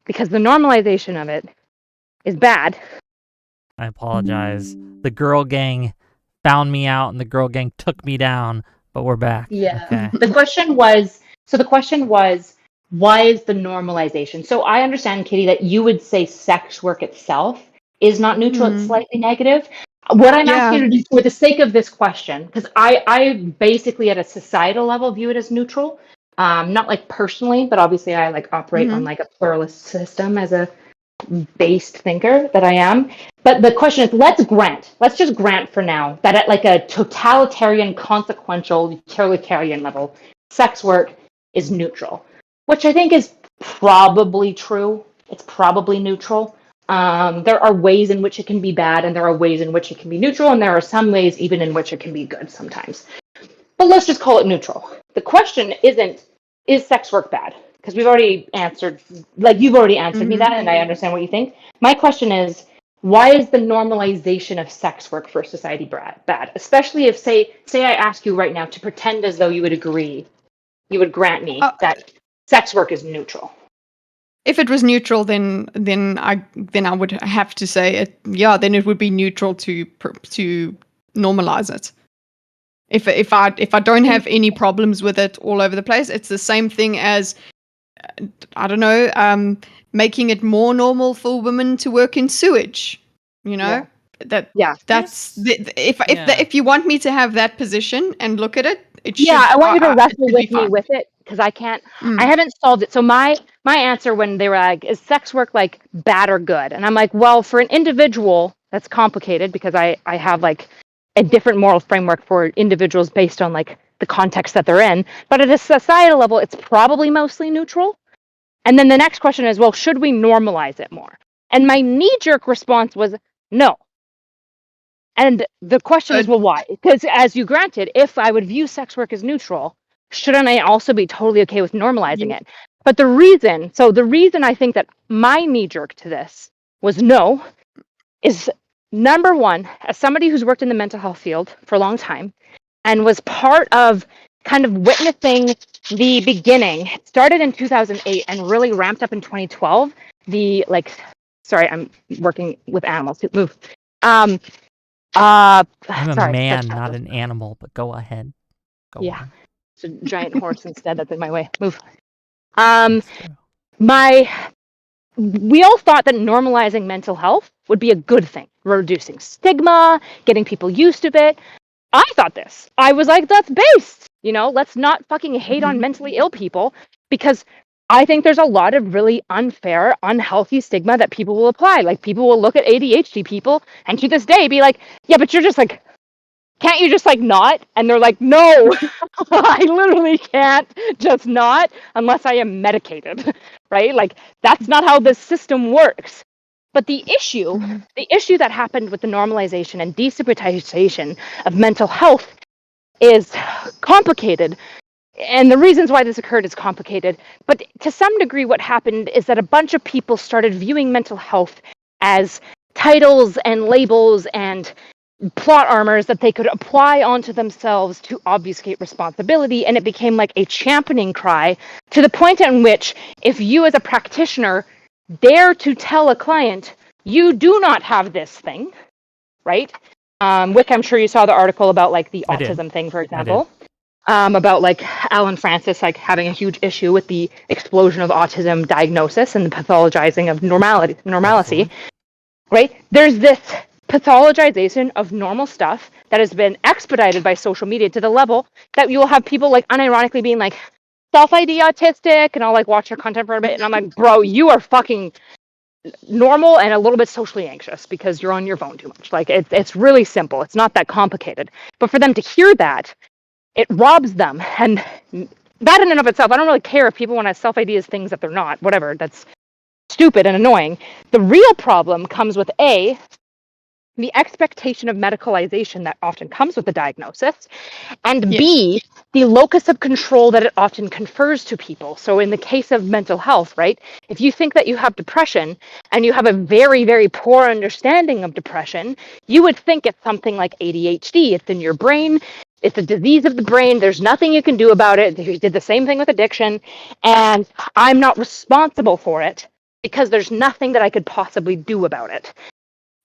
because the normalization of it is bad. I apologize. The girl gang found me out and the girl gang took me down, but we're back. Yeah. Okay. The question was, why is the normalization? So I understand, Kitteh, that you would say sex work itself is not neutral, it's slightly negative. What I'm asking you to do for the sake of this question, because I basically at a societal level view it as neutral. Not like personally, but obviously I like operate on like a pluralist system as a based thinker that I am. But the question is, let's just grant for now that at like a totalitarian, consequential, utilitarian level, sex work is neutral, which I think is probably true. It's probably neutral. There are ways in which it can be bad, and there are ways in which it can be neutral, and there are some ways even in which it can be good sometimes. But let's just call it neutral. The question isn't, is sex work bad? Because we've already answered, like you've already answered me that, and I understand what you think. My question is, why is the normalization of sex work for society bad? Especially if, say I ask you right now to pretend as though you would agree, you would grant me that sex work is neutral. If it was neutral, then I would have to say it. Yeah, then it would be neutral to normalize it. If I don't have any problems with it all over the place, it's the same thing as I don't know, making it more normal for women to work in sewage. If you want me to have that position and look at it, I want you to wrestle with me with it because I can't. I haven't solved it. So my answer when they were like, is sex work like bad or good? And I'm like, well, for an individual, that's complicated because I have like a different moral framework for individuals based on like the context that they're in. But at a societal level, it's probably mostly neutral. And then the next question is, well, should we normalize it more? And my knee-jerk response was no. And the question is, well, why? Because as you granted, if I would view sex work as neutral, shouldn't I also be totally okay with normalizing it? But the reason I think that my knee-jerk to this was no is, number one, as somebody who's worked in the mental health field for a long time and was part of kind of witnessing the beginning. It started in 2008 and really ramped up in 2012. Sorry, I'm working with animals. Move. I'm a man, not an animal, but go ahead. Go on. It's a giant horse instead that's in my way. Move. We all thought that normalizing mental health would be a good thing, reducing stigma, getting people used to it. I thought this. I was like, that's based. Let's not fucking hate on mentally ill people, because I think there's a lot of really unfair, unhealthy stigma that people will apply. Like, people will look at ADHD people and to this day be like, yeah, but you're just like, can't you just like not? And they're like, no, I literally can't just not unless I am medicated, right? Like, that's not how this system works. But the issue that happened with the normalization and destigmatization of mental health is complicated. And the reasons why this occurred is complicated. But to some degree, what happened is that a bunch of people started viewing mental health as titles and labels and plot armors that they could apply onto themselves to obfuscate responsibility. And it became like a championing cry, to the point in which if you as a practitioner dare to tell a client, you do not have this thing, right? Wick, I'm sure you saw the article about like the autism thing, for example. About like Alan Francis like having a huge issue with the explosion of autism diagnosis and the pathologizing of normalcy. Absolutely. Right? There's this pathologization of normal stuff that has been expedited by social media to the level that you will have people like unironically being like self-ID autistic, and I'll like watch your content for a bit and I'm like, bro, you are fucking normal and a little bit socially anxious because you're on your phone too much. Like it's really simple. It's not that complicated. But for them to hear that, it robs them. And that in and of itself, I don't really care if people want to self-ID as things that they're not. Whatever. That's stupid and annoying. The real problem comes with A, the expectation of medicalization that often comes with the diagnosis, and B, the locus of control that it often confers to people. So in the case of mental health, right, if you think that you have depression and you have a very, very poor understanding of depression, you would think it's something like ADHD. It's in your brain. It's a disease of the brain. There's nothing you can do about it. You did the same thing with addiction, and I'm not responsible for it because there's nothing that I could possibly do about it.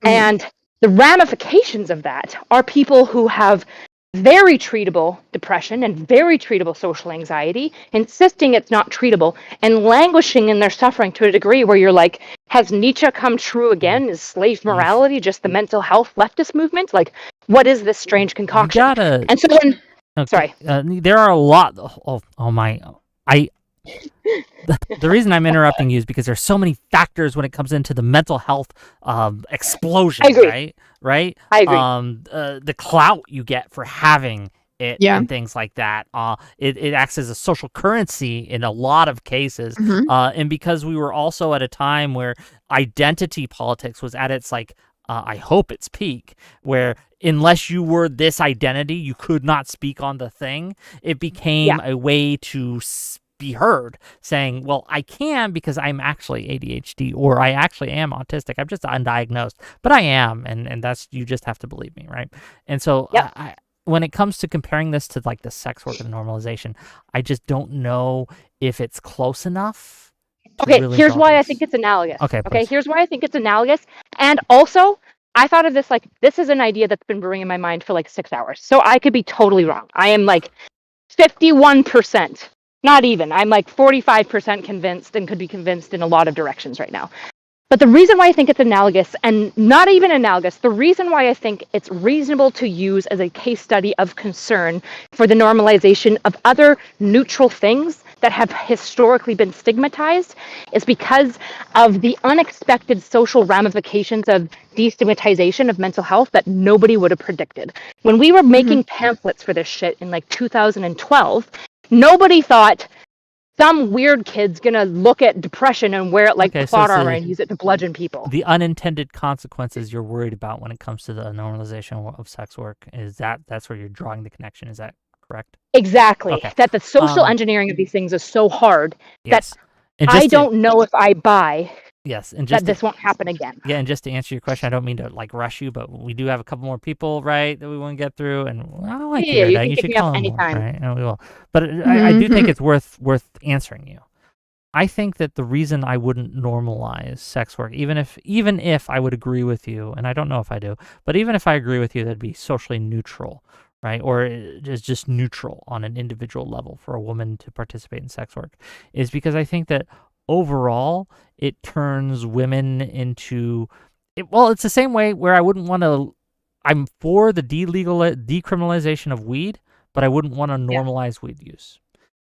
And the ramifications of that are people who have very treatable depression and very treatable social anxiety, insisting it's not treatable and languishing in their suffering to a degree where you're like, has Nietzsche come true again? Is slave morality just the mental health leftist movement? Like, what is this strange concoction? And so then, sorry. There are a lot. The reason I'm interrupting you is because there's so many factors when it comes into the mental health explosion. I agree. Right? I agree. The clout you get for having it and things like that. It acts as a social currency in a lot of cases. And because we were also at a time where identity politics was at its like, I hope its peak, where unless you were this identity, you could not speak on the thing. It became a way to be heard, saying, well, I can because I'm actually ADHD, or I actually am autistic. I'm just undiagnosed, but I am, and that's, you just have to believe me, right? And so when it comes to comparing this to like the sex work and normalization, I just don't know if it's close enough. Okay, here's why I think it's analogous. Okay, here's why I think it's analogous. And also, I thought of this like, this is an idea that's been brewing in my mind for like 6 hours. So I could be totally wrong. I am like 51%. Not even. I'm like 45% convinced and could be convinced in a lot of directions right now. But the reason why I think it's analogous, and not even analogous, the reason why I think it's reasonable to use as a case study of concern for the normalization of other neutral things that have historically been stigmatized is because of the unexpected social ramifications of destigmatization of mental health that nobody would have predicted. When we were making pamphlets for this shit in like 2012, nobody thought some weird kid's gonna look at depression and wear it like plot armor and use it to bludgeon people. The unintended consequences you're worried about when it comes to the normalization of sex work, that's where you're drawing the connection. Is that correct? Exactly. Okay. That the social engineering of these things is so hard that I don't know if I buy and that this won't happen again. Yeah, and just to answer your question, I don't mean to like rush you, but we do have a couple more people, right, that we want to get through, and I don't like you should call them anytime. More, right? And we will. But I do think it's worth answering you. I think that the reason I wouldn't normalize sex work, even if I would agree with you, and I don't know if I do, but even if I agree with you, that'd be socially neutral, right? Or is just neutral on an individual level for a woman to participate in sex work, is because I think that overall it turns women into, it's the same way where I wouldn't want to, I'm for the decriminalization of weed, but I wouldn't want to normalize weed use.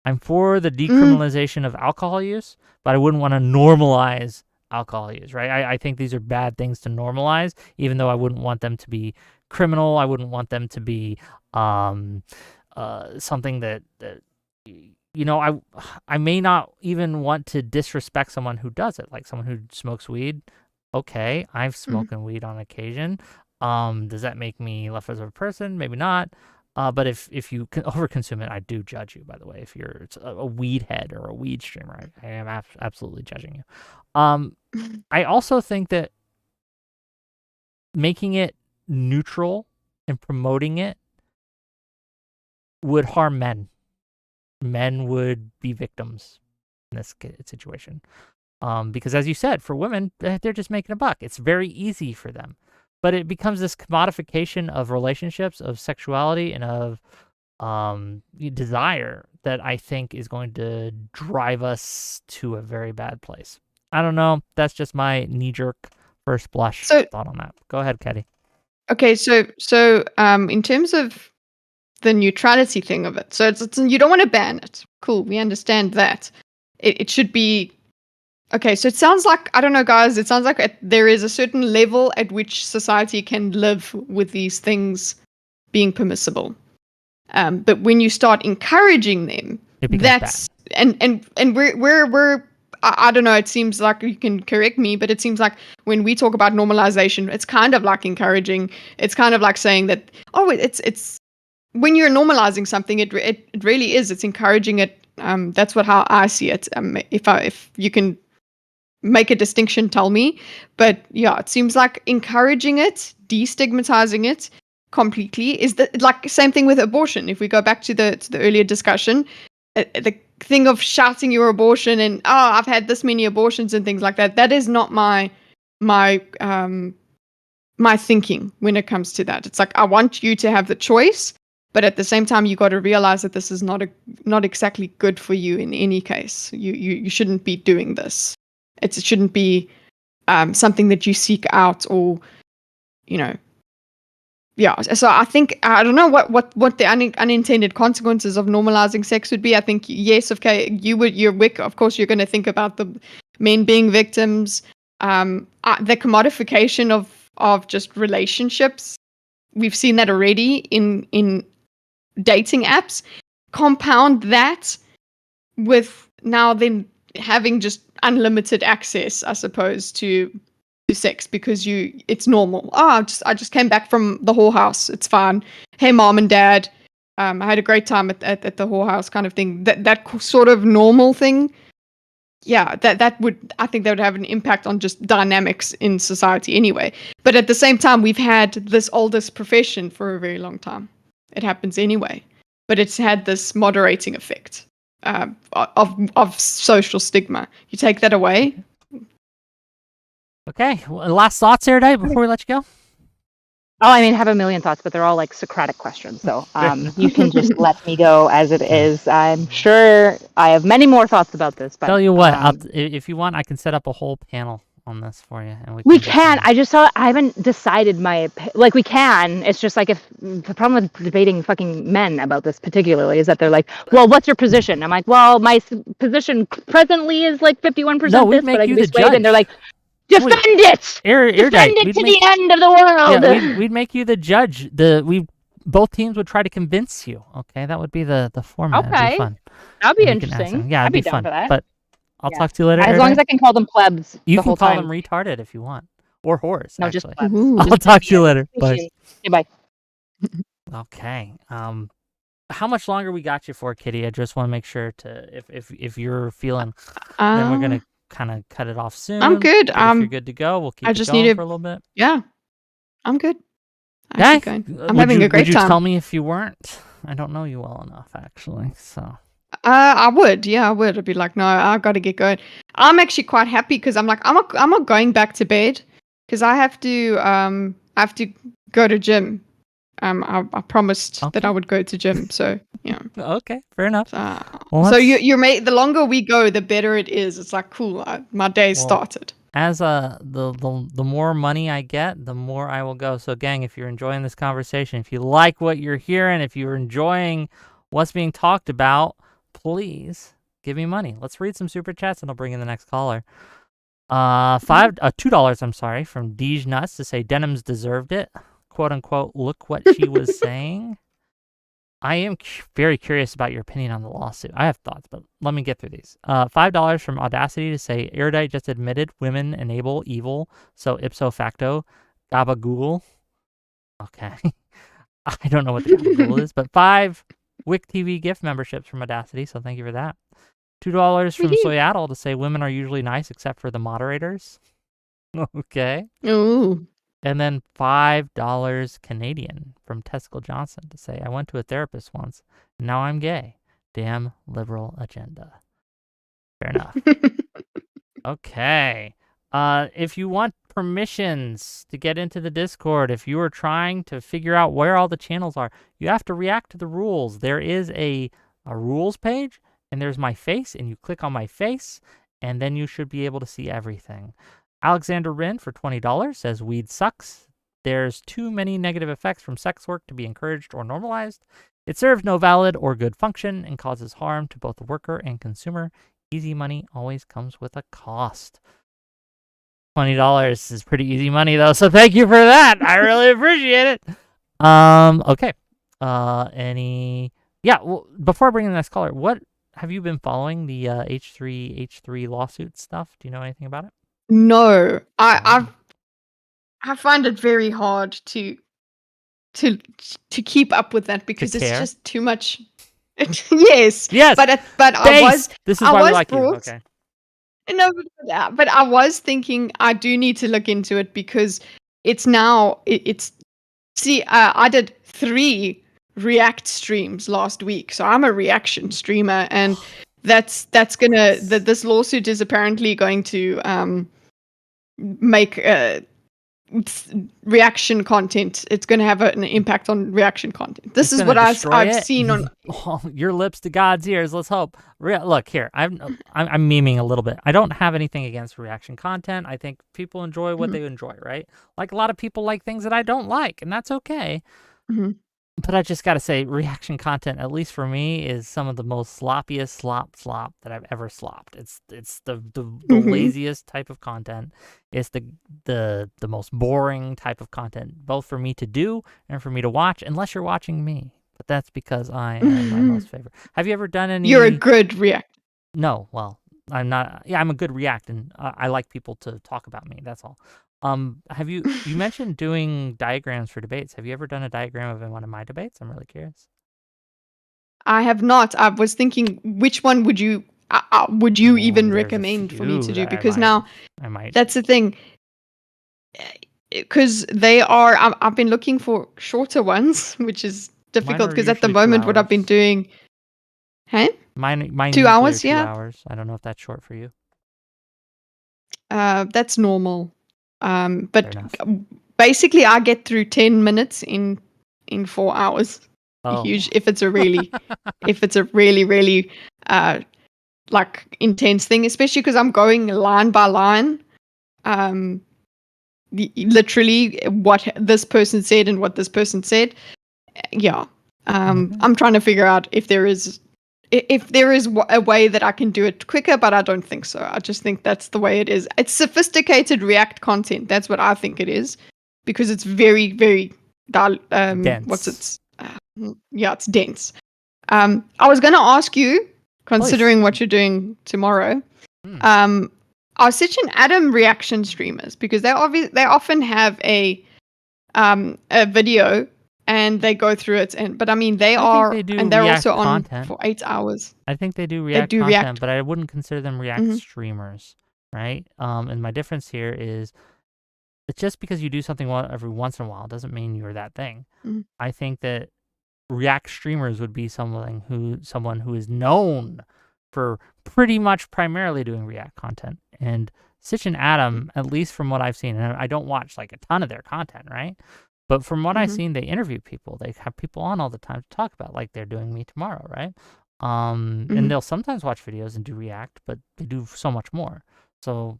I'm for the decriminalization of alcohol use, but I wouldn't want to normalize alcohol use, right? I think these are bad things to normalize, even though I wouldn't want them to be criminal. I wouldn't want them to be something that I may not even want to disrespect someone who does it, like someone who smokes weed. Okay, I've smoked weed on occasion. Does that make me less of a person? Maybe not. But if you can overconsume it, I do judge you, by the way. If you're a weed head or a weed streamer, I am absolutely judging you. I also think that making it neutral and promoting it would harm men. Men would be victims in this situation. Because as you said, for women, they're just making a buck. It's very easy for them. but it becomes this commodification of relationships, of sexuality, and of desire that I think is going to drive us to a very bad place. I don't know. That's just my knee-jerk first blush thought on that. Go ahead, Kitteh. Okay, so in terms of the neutrality thing of it, so it's you don't want to ban it. Cool, we understand that. It should be okay. So it sounds like, I don't know, guys. It sounds like there is a certain level at which society can live with these things being permissible. But when you start encouraging them, that's bad. And we're I don't know, it seems like, you can correct me, but it seems like when we talk about normalization, it's kind of like encouraging. It's kind of like saying that, oh, it's when you're normalizing something, it really is. It's encouraging it. That's how I see it. If you can make a distinction, tell me. But yeah, it seems like encouraging it, destigmatizing it completely is like same thing with abortion. If we go back to the earlier discussion, the thing of shouting your abortion and I've had this many abortions and things like that is not my thinking when it comes to that. It's like, I want you to have the choice, but at the same time you got to realize that this is not exactly good for you in any case. You shouldn't be doing this. It shouldn't be something that you seek out, or yeah. So I think, I don't know what the unintended consequences of normalizing sex would be. I think, yes, okay, you're Wick, of course you're going to think about the men being victims, the commodification of just relationships. We've seen that already in dating apps. Compound that with now then having just unlimited access, I suppose, to sex because it's normal. I just came back from the whorehouse. It's fine. Hey, mom and dad, I had a great time at the whorehouse, kind of thing. That sort of normal thing. Yeah, I think that would have an impact on just dynamics in society anyway. But at the same time, we've had this oldest profession for a very long time. It happens anyway, but it's had this moderating effect of social stigma. You take that away. Okay, well, last thoughts here today before we let you go? Oh, I mean, I have a million thoughts, but they're all like Socratic questions. So you can just let me go as it is. I'm sure I have many more thoughts about this. But tell you what, if you want, I can set up a whole panel on this for you, and we can. I haven't decided like we can. It's just like, if the problem with debating fucking men about this particularly is that they're like, well, what's your position? I'm like, well, my position presently is like 51% this, but I can be swayed. And they're like, defend it! Defend it to the end of the world! Yeah, we'd make you the judge. Both teams would try to convince you. Okay, that would be the format. Okay. It'd be fun. That'd be interesting. Yeah, it'd be fun. But I'll talk to you later. As long as I can call them plebs. You can call them retarded if you want. Or whores, no, actually. just plebs. I'll talk to you later. Bye. Okay, bye. Okay. How much longer we got you for, Kitteh? I just want to make sure if you're feeling, then we're gonna kind of cut it off soon. I'm good. If you're good to go, we'll keep it going for a little bit. Yeah, I'm good. I'm having a great time. Would you tell me if you weren't? I don't know you well enough, actually. So. I would. Yeah, I would. I'd be like, no, I got to get going. I'm actually quite happy because I'm like, I'm not going back to bed because I have to go to gym. I promised that I would go to gym. So yeah. Okay, fair enough. So the longer we go, the better it is. It's like, cool. My day started. As the more money I get, the more I will go. So gang, if you're enjoying this conversation, if you like what you're hearing, if you're enjoying what's being talked about, please give me money. Let's read some super chats and I'll bring in the next caller. $2, I'm sorry, from Deej Nuts to say Denims deserved it. Quote unquote, look what she was saying. I am very curious about your opinion on the lawsuit. I have thoughts, but let me get through these. $5 from Audacity to say Erudite just admitted women enable evil, so ipso facto, Gaba Google. Okay. I don't know what the Gaba Google is, but 5 Wick TV gift memberships from Audacity, so thank you for that. $2 from Soyaddle to say women are usually nice except for the moderators. Okay. Ooh. And then $5 Canadian from Tesco Johnson to say, I went to a therapist once, and now I'm gay. Damn liberal agenda. Fair enough. Okay. If you want permissions to get into the Discord. If you are trying to figure out where all the channels are, you have to react to the rules. There is a rules page, and there's my face, and you click on my face, and then you should be able to see everything. Alexander Wren for $20 says, weed sucks. There's too many negative effects from sex work to be encouraged or normalized. It serves no valid or good function and causes harm to both the worker and consumer. Easy money always comes with a cost. $20 is pretty easy money, though, so thank you for that. I really appreciate it. Okay. Well, before I bring in the next caller, what have you been following the H3 lawsuit stuff? Do you know anything about it? No, I find it very hard to keep up with that because it's just too much. Yes. But I was. This is why we like you. Okay. No, but I was thinking I do need to look into it because it's now See, I did 3 React streams last week, so I'm a reaction streamer, and that's gonna. This lawsuit is apparently going to make reaction content. It's going to have an impact on reaction content. This is what I've seen on your lips to God's ears. Let's hope. Look here, I'm memeing a little bit. I don't have anything against reaction content. I think people enjoy what they enjoy, right? Like a lot of people like things that I don't like, and that's okay. But I just got to say, reaction content, at least for me, is some of the most sloppiest slop that I've ever slopped. It's the laziest type of content. It's the most boring type of content, both for me to do and for me to watch, unless you're watching me. But that's because I am my most favorite. Have you ever done any... You're a good React. No, well, I'm not. Yeah, I'm a good React, and I like people to talk about me. That's all. Have you mentioned doing diagrams for debates? Have you ever done a diagram of one of my debates? I'm really curious. I have not. I was thinking, which one would you even recommend for me to do? Because now I might. That's the thing. Because they are. I've been looking for shorter ones, which is difficult because at the moment what I've been doing. Hey. Mine 2 hours. 2 hours. I don't know if that's short for you. That's normal. But basically I get through 10 minutes in 4 hours. Huge if it's a really really like intense thing, especially because I'm going line by line, literally what this person said and what this person said. I'm trying to figure out if there is a way that I can do it quicker, but I don't think so. I just think that's the way it is. It's sophisticated React content. That's what I think it is, because it's very, very dense. It's dense. I was going to ask you, considering what you're doing tomorrow, are Sitch and Adam reaction streamers? Because they often have a video. And they go through it, but I mean they're also on for 8 hours. I think they do React content, but I wouldn't consider them React streamers, right? And my difference here is, it's just because you do something every once in a while doesn't mean you're that thing. I think that React streamers would be someone who is known for pretty much primarily doing React content. And Sitch and Adam, at least from what I've seen, and I don't watch like a ton of their content, right? But from what I've seen, they interview people. They have people on all the time to talk about, like they're doing me tomorrow, right? And they'll sometimes watch videos and do React, but they do so much more. So,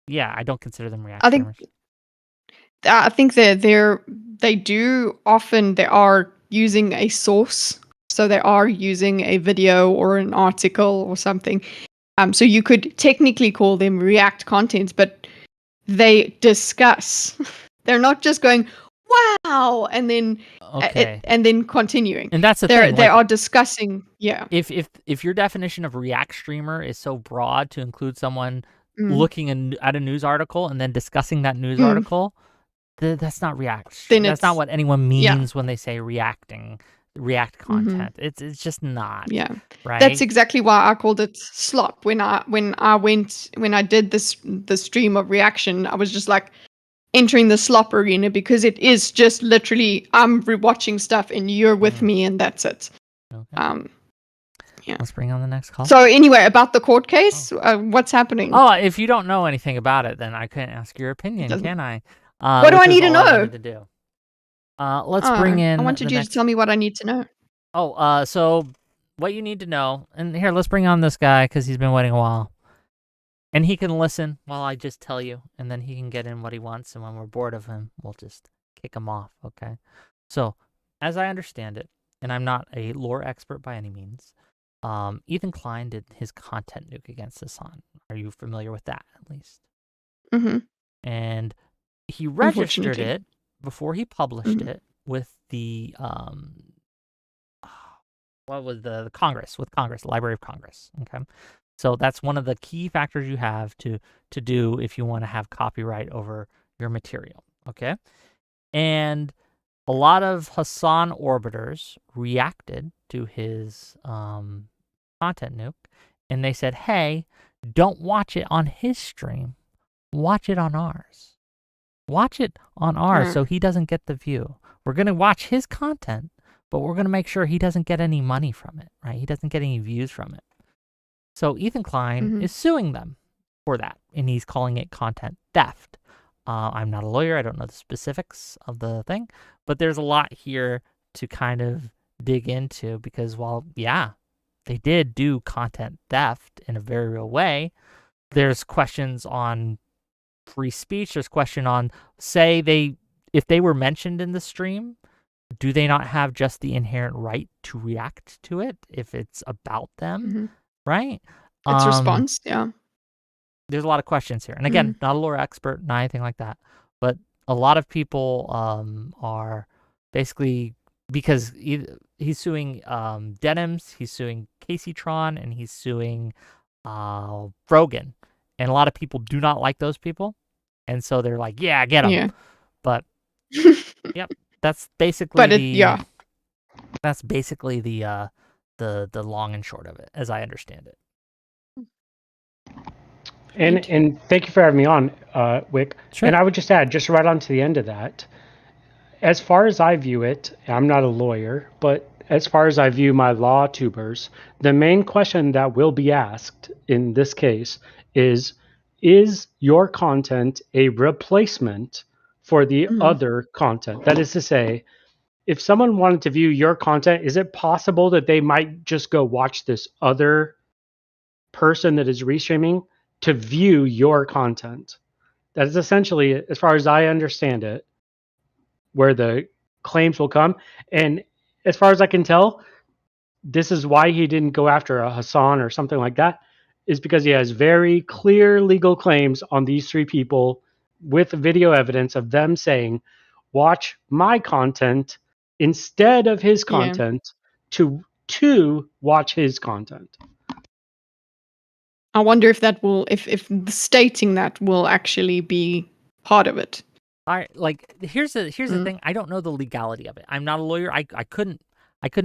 yeah, I don't consider them React streamers. I think that they are using a source. So they are using a video or an article or something. So you could technically call them React content, but they discuss... They're not just going, wow, and then continuing. And that's the thing. They are discussing, If your definition of React streamer is so broad to include someone looking at a news article and then discussing that news article, that's not React. That's not what anyone means when they say React content. It's just not. Yeah, right. That's exactly why I called it slop. When I did the stream of reaction, I was just like entering the slop arena, because it is just literally I'm rewatching stuff and you're with me and that's it. Okay. Let's bring on the next call. So anyway, about the court case, what's happening? Oh, if you don't know anything about it, then I couldn't ask your opinion, can I? What do I need to know? I wanted to do. Let's bring in. I wanted you to tell me what I need to know. Oh, so what you need to know, and here, let's bring on this guy because he's been waiting a while. And he can listen while I just tell you, and then he can get in what he wants, and when we're bored of him, we'll just kick him off, okay? So, as I understand it, and I'm not a lore expert by any means, Ethan Klein did his content nuke against Hassan. Are you familiar with that, at least? Mm-hmm. And he registered it before he published it with the, what was the Congress, the Library of Congress, okay? So that's one of the key factors you have to do if you want to have copyright over your material, okay? And a lot of Hassan orbiters reacted to his content nuke, and they said, hey, don't watch it on his stream. Watch it on ours. Watch it on ours so he doesn't get the view. We're going to watch his content, but we're going to make sure he doesn't get any money from it, right? He doesn't get any views from it. So Ethan Klein is suing them for that, and he's calling it content theft. I'm not a lawyer. I don't know the specifics of the thing, but there's a lot here to kind of dig into because while, yeah, they did do content theft in a very real way, there's questions on free speech. There's question on, say, if they were mentioned in the stream, do they not have just the inherent right to react to it if it's about them, right? It's response, yeah. There's a lot of questions here. And again, not a lore expert, not anything like that. But a lot of people are basically, because he's suing Denims, he's suing Caseytron, and he's suing Brogan. And a lot of people do not like those people. And so they're like, yeah, get them. Yeah. But, yep, that's basically that's basically the long and short of it, as I understand it. And thank you for having me on, Wick. Sure. And I would just add, just right on to the end of that, as far as I view it, I'm not a lawyer, but as far as I view my law tubers, the main question that will be asked in this case is your content a replacement for the other content? That is to say, if someone wanted to view your content, is it possible that they might just go watch this other person that is restreaming to view your content? That is essentially, as far as I understand it, where the claims will come. And as far as I can tell, this is why he didn't go after a Hassan or something like that, is because he has very clear legal claims on these three people with video evidence of them saying, watch my content instead of his content to watch his content. I wonder if that will, if stating that will actually be part of it. Here's the thing. I don't know the legality of it. I'm not a lawyer. I couldn't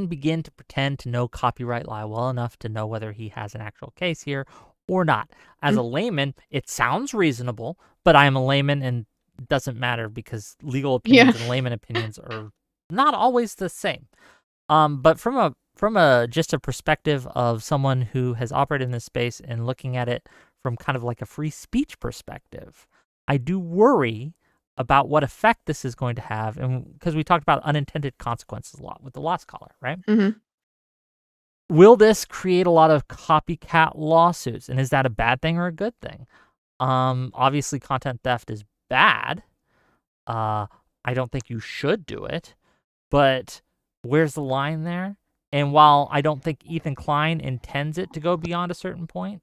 begin to pretend to know copyright law well enough to know whether he has an actual case here or not. As a layman, it sounds reasonable, but I am a layman and it doesn't matter because legal opinions and layman opinions are not always the same. But from a just a perspective of someone who has operated in this space and looking at it from kind of like a free speech perspective, I do worry about what effect this is going to have, and because we talked about unintended consequences a lot with the Lost Caller, right? Will this create a lot of copycat lawsuits, and is that a bad thing or a good thing? Obviously, content theft is bad. I don't think you should do it, but where's the line there? And while I don't think Ethan Klein intends it to go beyond a certain point,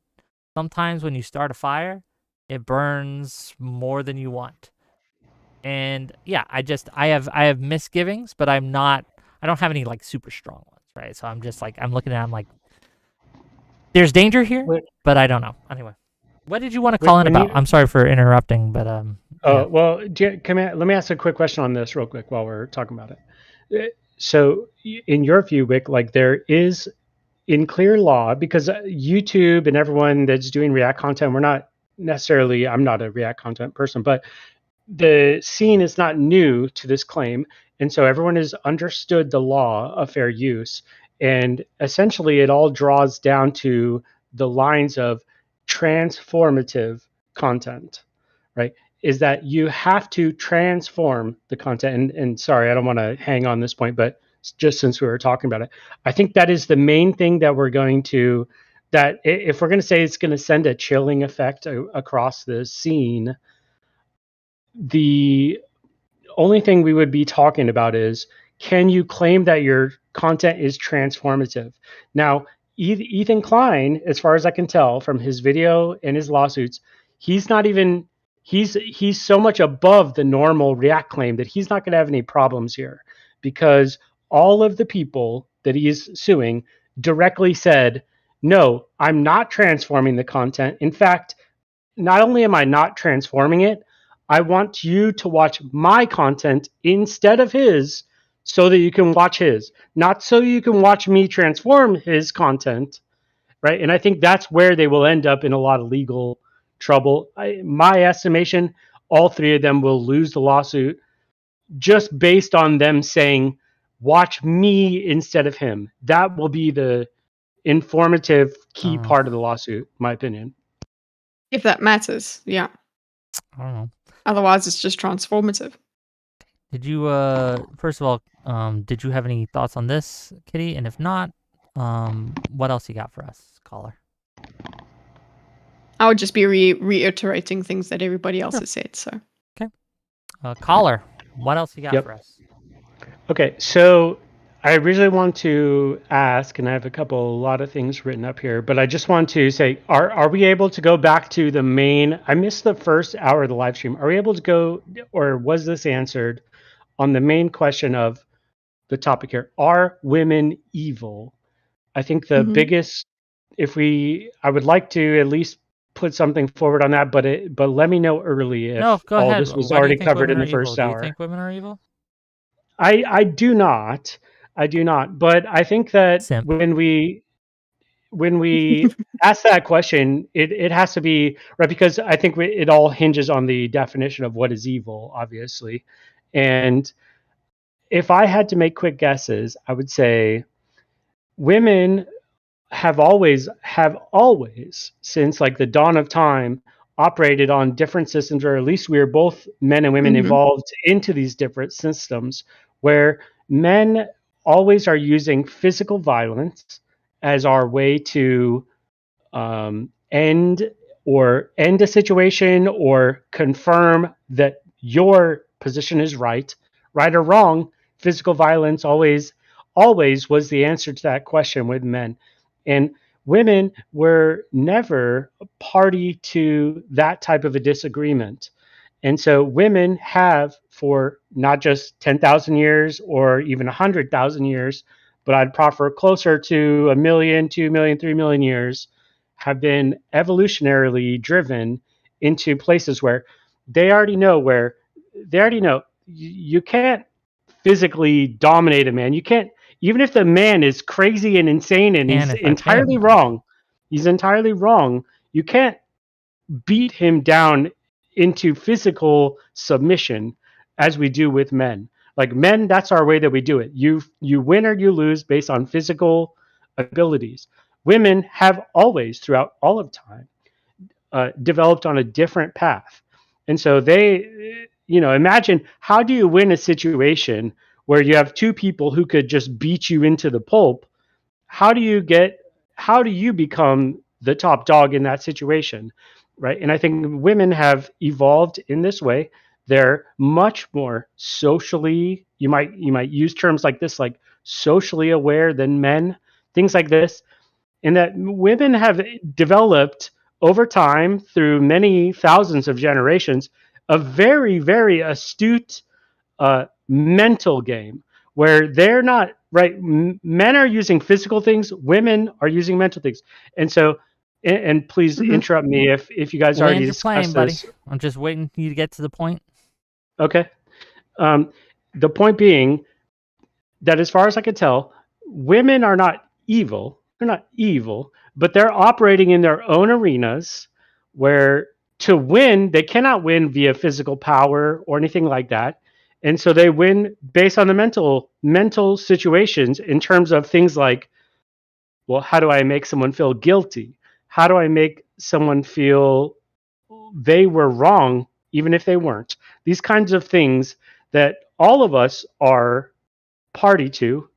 sometimes when you start a fire, it burns more than you want. And yeah, I have misgivings, but I don't have any like super strong ones, right? So I'm just like, I'm looking at it, I'm like, there's danger here, but I don't know. Anyway, what did you want to call in about? I'm sorry for interrupting, but well, let me ask a quick question on this real quick while we're talking about it. So in your view, Wick, like there is in clear law, because YouTube and everyone that's doing React content, I'm not a React content person, but the scene is not new to this claim. And so everyone has understood the law of fair use. And essentially, it all draws down to the lines of transformative content, right? Is that you have to transform the content. And sorry, I don't want to hang on this point, but just since we were talking about it, I think that is the main thing that we're going to, that if we're going to say it's going to send a chilling effect across the scene, the only thing we would be talking about is, can you claim that your content is transformative? Now, Ethan Klein, as far as I can tell from his video and his lawsuits, he's not even, he's so much above the normal React claim that he's not going to have any problems here, because all of the people that he is suing directly said, no, I'm not transforming the content. In fact, not only am I not transforming it, I want you to watch my content instead of his so that you can watch his, not so you can watch me transform his content, right? And I think that's where they will end up in a lot of legal trouble. My estimation, all three of them will lose the lawsuit just based on them saying, watch me instead of him. That will be the informative key part of the lawsuit, in my opinion. If that matters, yeah. I don't know. Otherwise, it's just transformative. Did you, first of all, did you have any thoughts on this, Kitteh? And if not, what else you got for us, caller? I would just be reiterating things that everybody else has said. So, okay, caller, what else you got for us? Okay, so I originally want to ask, and I have a lot of things written up here, but I just want to say, are we able to go back to the main? I missed the first hour of the live stream. Are we able to go, or was this answered on the main question of the topic here? Are women evil? I think the biggest, I would like to at least put something forward on that, but let me know early if go ahead. This was already covered in the first hour. Do you think women are evil? I do not. But I think that when we ask that question, it has to be right, because I think it all hinges on the definition of what is evil, obviously. And if I had to make quick guesses, I would say women have always since like the dawn of time operated on different systems, or at least we are both men and women evolved into these different systems where men always are using physical violence as our way to end a situation or confirm that your position is right or wrong. Physical violence always was the answer to that question with men. And women were never party to that type of a disagreement. And so women have, for not just 10,000 years or even 100,000 years, but I'd proffer closer to 1 million, 2 million, 3 million years, have been evolutionarily driven into places where they already know you can't physically dominate a man. You can't, even if the man is crazy and insane and he's entirely wrong, you can't beat him down into physical submission as we do with men. Like men, that's our way that we do it. You win or you lose based on physical abilities. Women have always, throughout all of time, developed on a different path. And so they, imagine, how do you win a situation where you have two people who could just beat you into the pulp? How do you become the top dog in that situation, right? And I think women have evolved in this way. They're much more socially, you might use terms like this, like socially aware than men, things like this. And that women have developed over time through many thousands of generations a very, very astute mental game where they're not, right? Men are using physical things, women are using mental things. And so, and please interrupt me if you guys already discussed this. Buddy. I'm just waiting for you to get to the point. Okay. The point being that as far as I can tell, women are not evil. They're not evil, but they're operating in their own arenas where to win, they cannot win via physical power or anything like that. And so they win based on the mental situations in terms of things like Well, how do I make someone feel guilty? How do I make someone feel they were wrong, even if they weren't? These kinds of things that all of us are party to,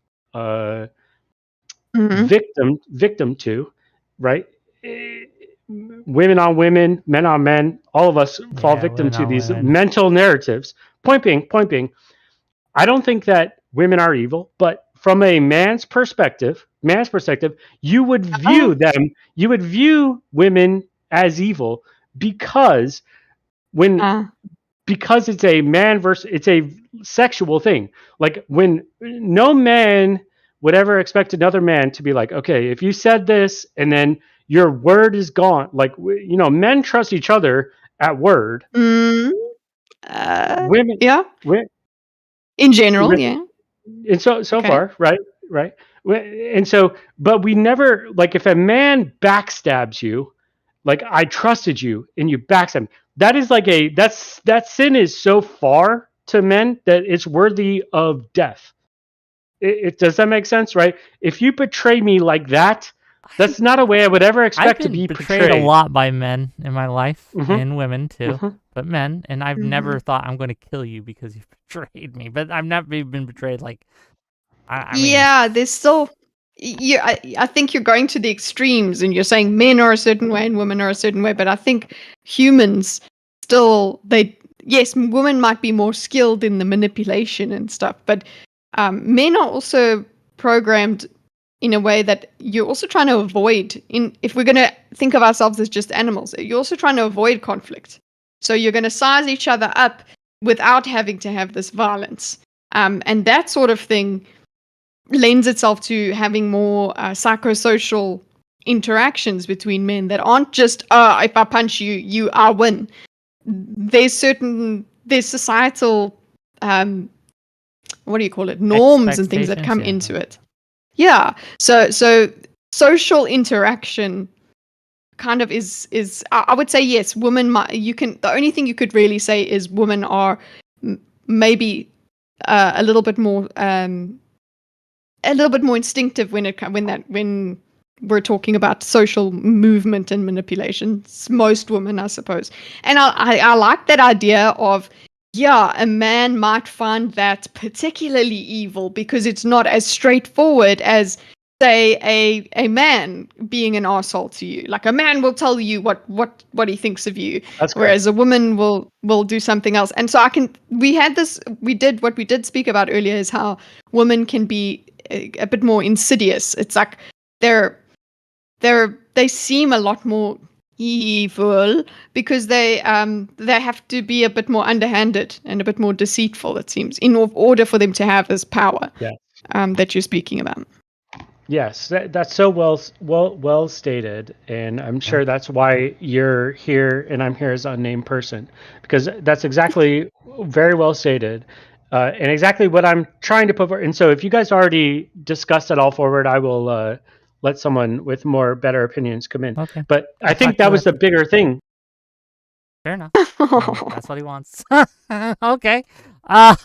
victim to, right? Women on women, men on men, all of us fall victim to these mental narratives. Point being, I don't think that women are evil, but from a man's perspective, you would view women as evil because because it's a man versus, it's a sexual thing. Like when no man would ever expect another man to be like, okay, if you said this and then your word is gone, like, men trust each other at word. Women, yeah. In general, yeah. And so okay. Far, right. And so, but we never, like, if a man backstabs you, like, I trusted you and you backstab, that is like that sin is so far to men that it's worthy of death. It does that make sense, right? If you betray me like that, that's not a way I would ever expect to be betrayed a lot by men in my life, and women too, but men, and I've never thought I'm going to kill you because you betrayed me. But I've never been betrayed. Like, I mean, yeah, there's still. I think you're going to the extremes, and you're saying men are a certain way and women are a certain way. But I think humans still, yes, women might be more skilled in the manipulation and stuff, but men are also programmed in a way that you're also trying to avoid. If we're going to think of ourselves as just animals, you're also trying to avoid conflict. So you're going to size each other up without having to have this violence. And that sort of thing lends itself to having more psychosocial interactions between men that aren't just, if I punch you, I win. There's societal, what do you call it, norms and things that come into it. Yeah. So social interaction kind of is I would say, yes, women the only thing you could really say is women are maybe a little bit more instinctive when we're talking about social movement and manipulation. Most women, I suppose. And I like that idea of, yeah, a man might find that particularly evil because it's not as straightforward as, say, a man being an arsehole to you. Like, a man will tell you what he thinks of you, whereas a woman will do something else. And so we did speak about earlier is how women can be a bit more insidious. It's like they seem a lot more evil because they have to be a bit more underhanded and a bit more deceitful, it seems, in order for them to have this power that you're speaking about. Yes, that's so well stated, and I'm sure that's why you're here and I'm here as an unnamed person, because that's exactly very well stated, and exactly what I'm trying to put forward. And so, if you guys already discussed it all forward, I will let someone with better opinions come in. Okay. But I think that was the bigger thing. Fair enough. That's what he wants. Okay. I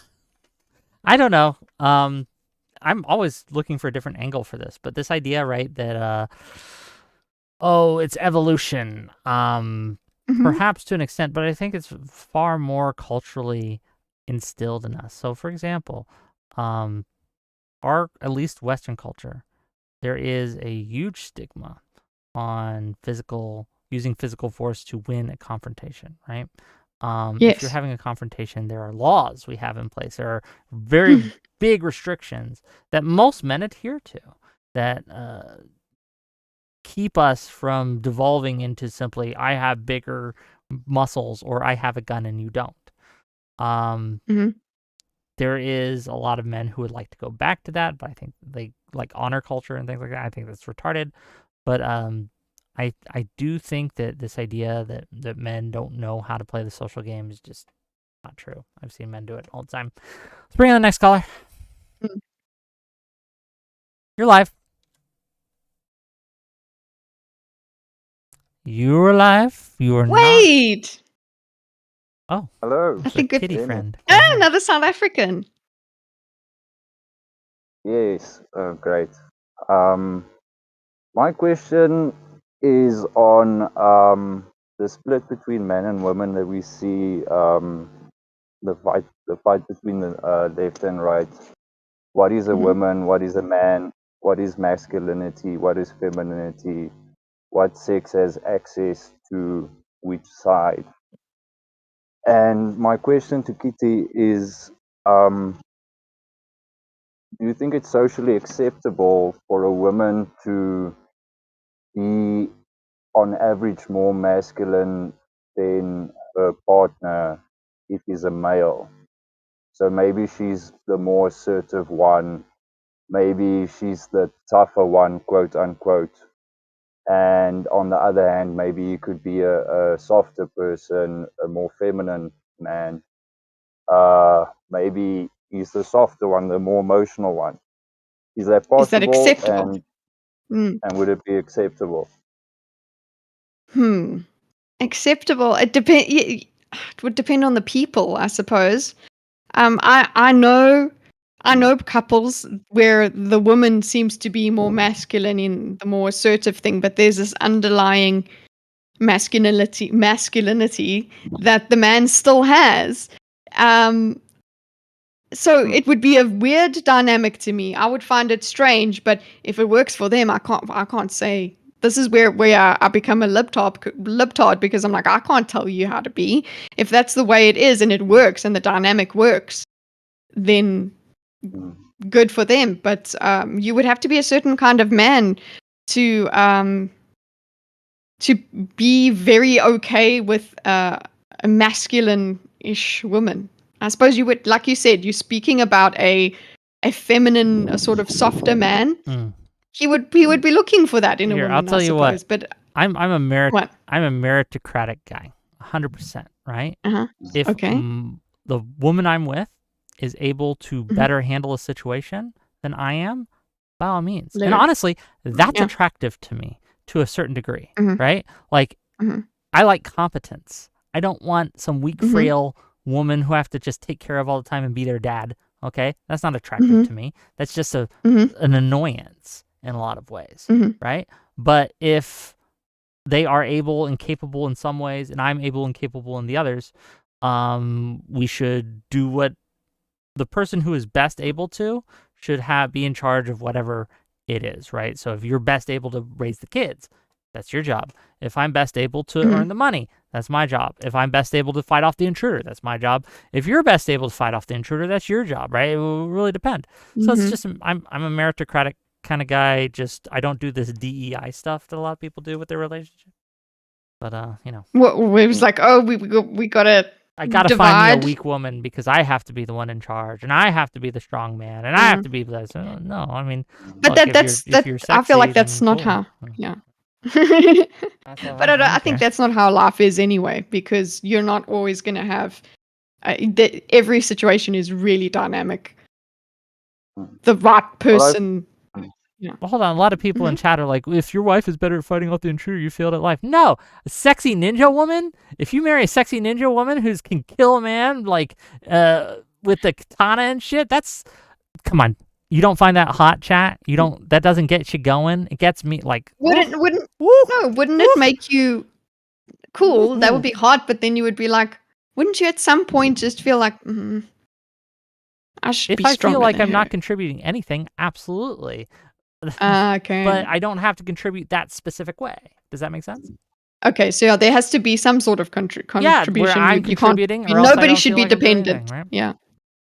don't know. I'm always looking for a different angle for this, but this idea, right, that it's evolution, perhaps to an extent, but I think it's far more culturally instilled in us. So, for example, our, at least Western culture, there is a huge stigma on using physical force to win a confrontation, right? Yes. If you're having a confrontation, there are laws we have in place. There are very big restrictions that most men adhere to that keep us from devolving into simply, I have bigger muscles or I have a gun and you don't. There is a lot of men who would like to go back to that, but I think they like honor culture and things like that. I think that's retarded. But I do think that this idea that men don't know how to play the social game is just not true. I've seen men do it all the time. Let's bring on the next caller. You're live. You're live. You are Wait. Not. Oh. Hello. I think Kitty friend. Another South African. Yes. Oh, great. My question is on the split between men and women that we see, the fight between the left and right. What is a woman? What is a man? What is masculinity? What is femininity? What sex has access to which side? And my question to Kitteh is, do you think it's socially acceptable for a woman to be on average more masculine than her partner if he's a male? So maybe she's the more assertive one, maybe she's the tougher one, quote unquote. And on the other hand, maybe you could be a softer person, a more feminine man. Maybe he's the softer one, the more emotional one. Is that possible? Is that acceptable? And would it be acceptable? Acceptable. It would depend on the people, I suppose. I know couples where the woman seems to be more masculine in the more assertive thing, but there's this underlying masculinity that the man still has. So it would be a weird dynamic to me. I would find it strange, but if it works for them, I can't say. This is where I become a libtard because I'm like, I can't tell you how to be. If that's the way it is and it works and the dynamic works, then good for them. But you would have to be a certain kind of man to be very okay with a masculine-ish woman. I suppose you would, like you said, you're speaking about a feminine, a sort of softer man. He would be looking for that in a woman. I'll tell you what. But I'm a meritocratic guy, 100%. Right? If the woman I'm with is able to better handle a situation than I am, by all means. And honestly, that's attractive to me to a certain degree, right? Like, I like competence. I don't want some weak, frail woman who I have to just take care of all the time and be their dad. Okay, that's not attractive to me. That's just an annoyance in a lot of ways, right? But if they are able and capable in some ways, and I'm able and capable in the others, we should do what the person who is best able to should be in charge of whatever it is, right? So if you're best able to raise the kids, that's your job. If I'm best able to earn the money, that's my job. If I'm best able to fight off the intruder, that's my job. If you're best able to fight off the intruder, that's your job, right? It will really depend. So it's just, I'm a meritocratic kind of guy. Just, I don't do this DEI stuff that a lot of people do with their relationship. But, you know. Well, it was like, oh, we gotta I gotta find me a weak woman because I have to be the one in charge, and I have to be the strong man, and I have to be this. No, I mean, but look, that's I feel like that's not how. Yeah. But I think that's not how life is anyway, because you're not always going to have every situation is really dynamic. The right person. Well, hold on. A lot of people in chat are like, if your wife is better at fighting off the intruder, you failed at life. No, a sexy ninja woman. If you marry a sexy ninja woman who can kill a man like with the katana and shit, come on. You don't find that hot, chat? You don't. That doesn't get you going. It gets me like. Wouldn't it make you cool? That would be hot, but then you would be like, wouldn't you at some point just feel like, I should be stronger? If I feel like I'm not contributing anything, absolutely. Okay. But I don't have to contribute that specific way. Does that make sense? Okay, so there has to be some sort of contribution. Yeah, where I'm contributing. Nobody should be dependent. Anything, right? Yeah.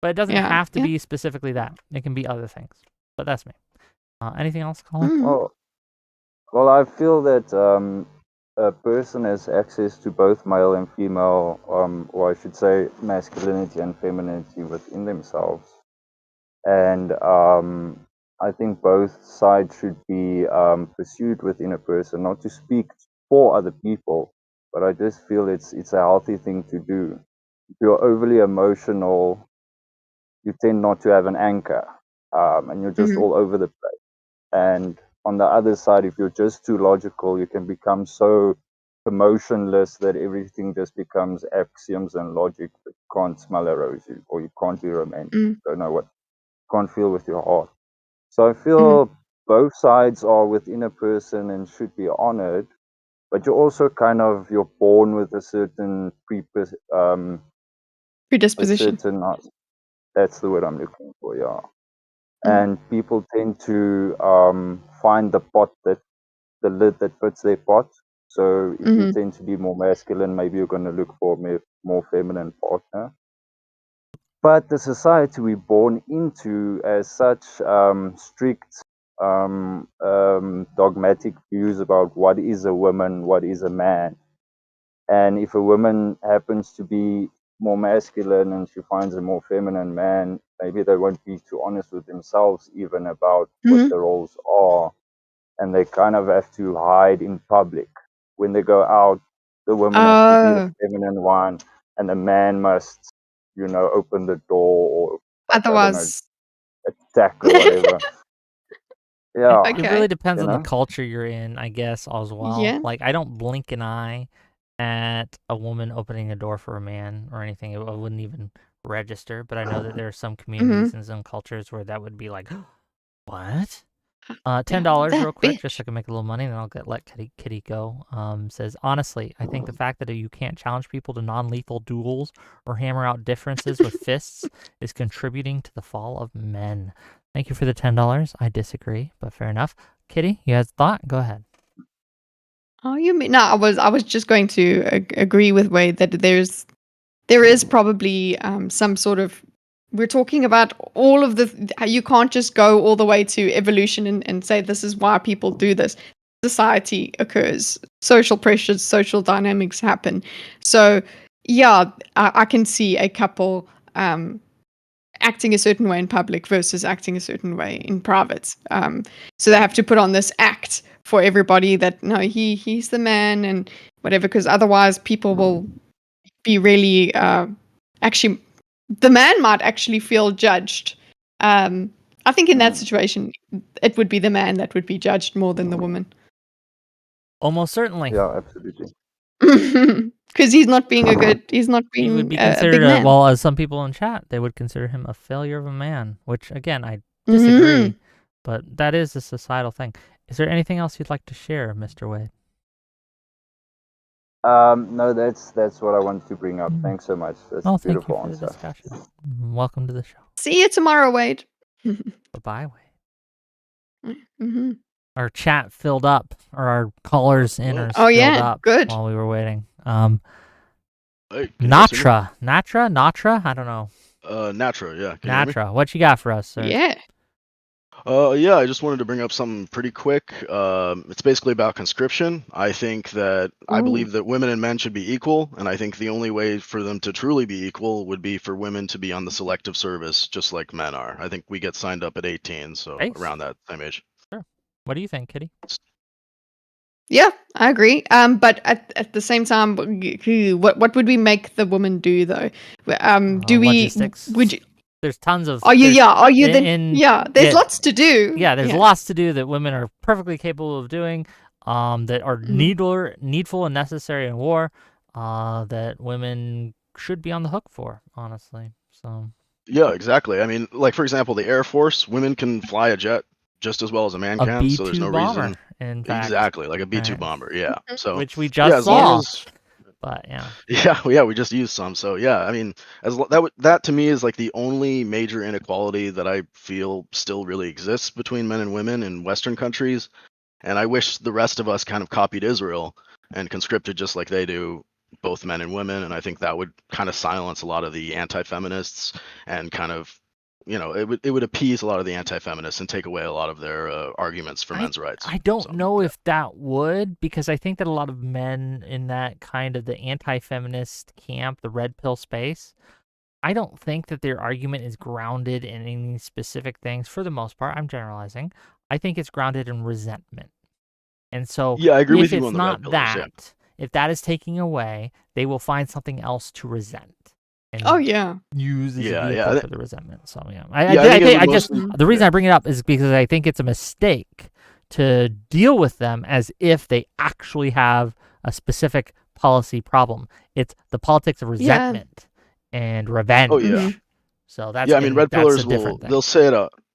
But it doesn't have to be specifically that. It can be other things. But that's me. Anything else, Colin? Well, I feel that a person has access to both male and female, or I should say masculinity and femininity within themselves. And I think both sides should be pursued within a person, not to speak for other people, but I just feel it's a healthy thing to do. If you're overly emotional, you tend not to have an anchor, and you're just all over the place. And on the other side, if you're just too logical, you can become so emotionless that everything just becomes axioms and logic, but you can't smell a rose, or you can't be romantic. You don't know what, you can't feel with your heart. So I feel both sides are within a person and should be honored, but you're also you're born with a certain predisposition. That's the word I'm looking for, yeah. And people tend to find the lid that fits their pot. So if you tend to be more masculine, maybe you're going to look for a more feminine partner. But the society we're born into as such strict, dogmatic views about what is a woman, what is a man. And if a woman happens to be more masculine and she finds a more feminine man, maybe they won't be too honest with themselves even about what the roles are. And they kind of have to hide in public. When they go out, the woman has to be the feminine one, and the man must, open the door or otherwise attack or whatever. Yeah. It really depends on the culture you're in, I guess, as well. Yeah. Like, I don't blink an eye at a woman opening a door for a man or anything. I wouldn't even register, but I know that there are some communities and some cultures where that would be like, what? $10 real quick, just so I can make a little money, and then I'll let Kitteh go. Says, honestly, I think the fact that you can't challenge people to non-lethal duels or hammer out differences with fists is contributing to the fall of men. Thank you for the $10. I disagree, but fair enough. Kitteh, you had a thought? Go ahead. Oh, you mean? No, I was just going to agree with Wade that there is probably some sort of. We're talking about all of you can't just go all the way to evolution and say this is why people do this. Society occurs, social pressures, social dynamics happen. So, yeah, I can see a couple acting a certain way in public versus acting a certain way in private. So they have to put on this act for everybody that, no, he's the man and whatever, because otherwise people will be really actually... The man might actually feel judged. I think in that situation, it would be the man that would be judged more than the woman. Almost certainly. Yeah, absolutely. Because he's not being he would be considered as some people in chat, they would consider him a failure of a man, which again, I disagree, but that is a societal thing. Is there anything else you'd like to share, Mr. Wade? No, that's what I wanted to bring up. Thanks so much. That's a beautiful thank you for answer. the discussion. Welcome to the show. See you tomorrow, Wade. Bye-bye, Wade. Our chat filled up, or our callers inners filled up good. While we were waiting. Hey, Natra, I don't know. Natra, yeah. Natra, what you got for us, sir? Yeah. Yeah, I just wanted to bring up something pretty quick. It's basically about conscription. I believe that women and men should be equal, and I think the only way for them to truly be equal would be for women to be on the selective service, just like men are. I think we get signed up at 18, so around that same age. Sure. What do you think, Kitteh? Yeah, I agree. But at the same time, what would we make the woman do though? Do we? Logistics. Would you? There's tons of. There's lots to do. Yeah, there's lots to do that women are perfectly capable of doing. That are needful and necessary in war. That women should be on the hook for, honestly. So. Yeah, exactly. I mean, like for example, the Air Force, women can fly a jet just as well as a man can. B-2 so there's no bomber, reason. In fact. Exactly, like a B-2 bomber. Yeah. So which we just saw. But yeah, we just used some. So yeah, I mean, that to me is like the only major inequality that I feel still really exists between men and women in Western countries, and I wish the rest of us kind of copied Israel and conscripted just like they do, both men and women, and I think that would kind of silence a lot of the anti-feminists and kind of, it would appease a lot of the anti-feminists and take away a lot of their arguments for men's rights. I don't know if that would, because I think that a lot of men in that kind of the anti-feminist camp, the red pill space, I don't think that their argument is grounded in any specific things. For the most part, I'm generalizing. I think it's grounded in resentment. And so I agree with you on if the not red pillars, that, if that is taking away, they will find something else to resent. And use as a vehicle for the resentment. So the reason I bring it up is because I think it's a mistake to deal with them as if they actually have a specific policy problem. It's the politics of resentment and revenge. Oh yeah. So that's I mean, red pillars they'll say it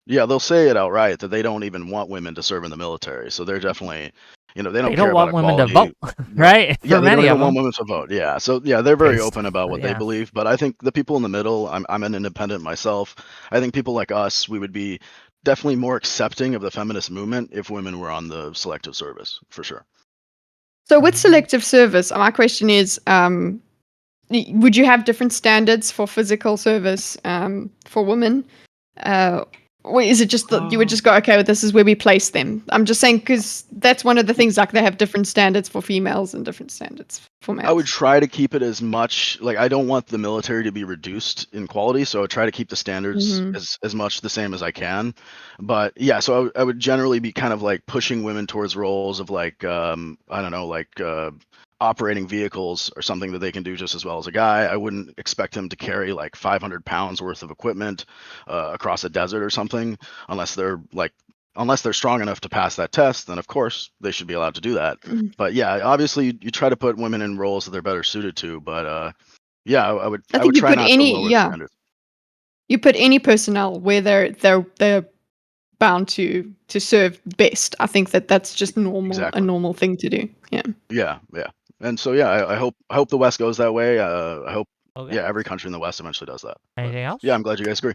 they'll say it outright that they don't even want women to serve in the military. So they're definitely, they don't care want about women to equality. vote, right? Yeah, For they don't many even of want them. women to vote. Yeah, so they're very Based. open about what they Yeah. believe. But I think the people in the middle, I'm an independent myself. I think people like us, we would be definitely more accepting of the feminist movement if women were on the selective service, for sure. So with selective service, my question is, would you have different standards for physical service for women? Or is it just that you would just go, okay, well, this is where we place them? I'm just saying because that's one of the things, like they have different standards for females and different standards for males. I would try to keep it as much, like I don't want the military to be reduced in quality, so I would try to keep the standards as much the same as I can. But yeah, so I would generally be kind of like pushing women towards roles of like, I don't know, like operating vehicles or something that they can do just as well as a guy. I wouldn't expect them to carry like 500 pounds worth of equipment across a desert or something, unless they're strong enough to pass that test. Then of course they should be allowed to do that. But yeah, obviously you try to put women in roles that they're better suited to. But yeah, I would try not to lower the standards. You put any personnel where they're bound to serve best. I think that's just normal, a normal thing to do. Yeah. And so yeah, I hope the West goes that way. I hope every country in the West eventually does that. Anything else? Yeah, I'm glad you guys agree.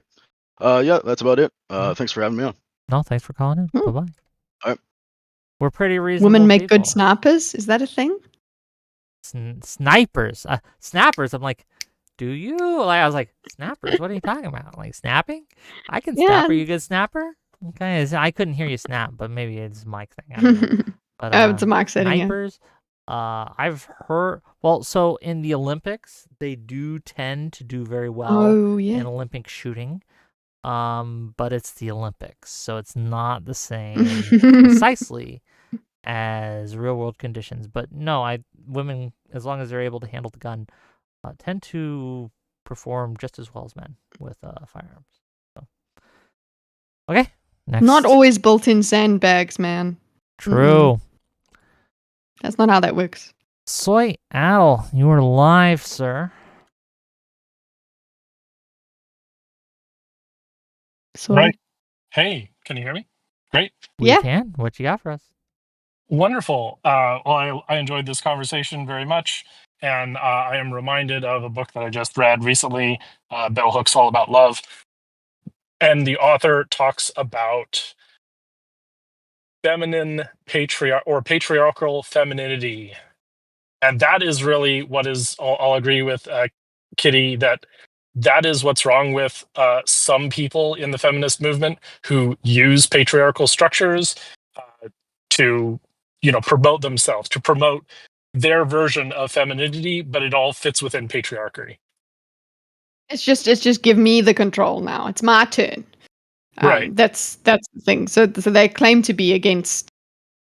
Yeah, that's about it. Thanks for having me on. No, thanks for calling in. Bye bye. All right. We're pretty reasonable. Women make people. good snipers. Is that a thing? Snipers, snappers. I'm like, do you? Like, I was like, snappers. What are you talking about? Like snapping? I can snap. Are you a good snapper? Okay, I couldn't hear you snap, but maybe it's a mic thing. I don't know. But, it's a mic setting. Snipers. I've heard. Well, so in the Olympics, they do tend to do very well in Olympic shooting. But it's the Olympics, so it's not the same precisely as real world conditions. But no, women, as long as they're able to handle the gun, tend to perform just as well as men with firearms. So. Okay, next. Not always built-in sandbags, man. True. That's not how that works. Soy Owl, you are live, sir. Right. Hey, can you hear me? Great. We can. What you got for us? Wonderful. Well, I enjoyed this conversation very much, and I am reminded of a book that I just read recently, Bell Hooks All About Love, and the author talks about feminine patriarchal femininity, and that is really what is. I'll agree with Kitteh that is what's wrong with some people in the feminist movement who use patriarchal structures to, promote themselves, to promote their version of femininity, but it all fits within patriarchy. It's just give me the control now. It's my turn. Right. That's the thing. So they claim to be against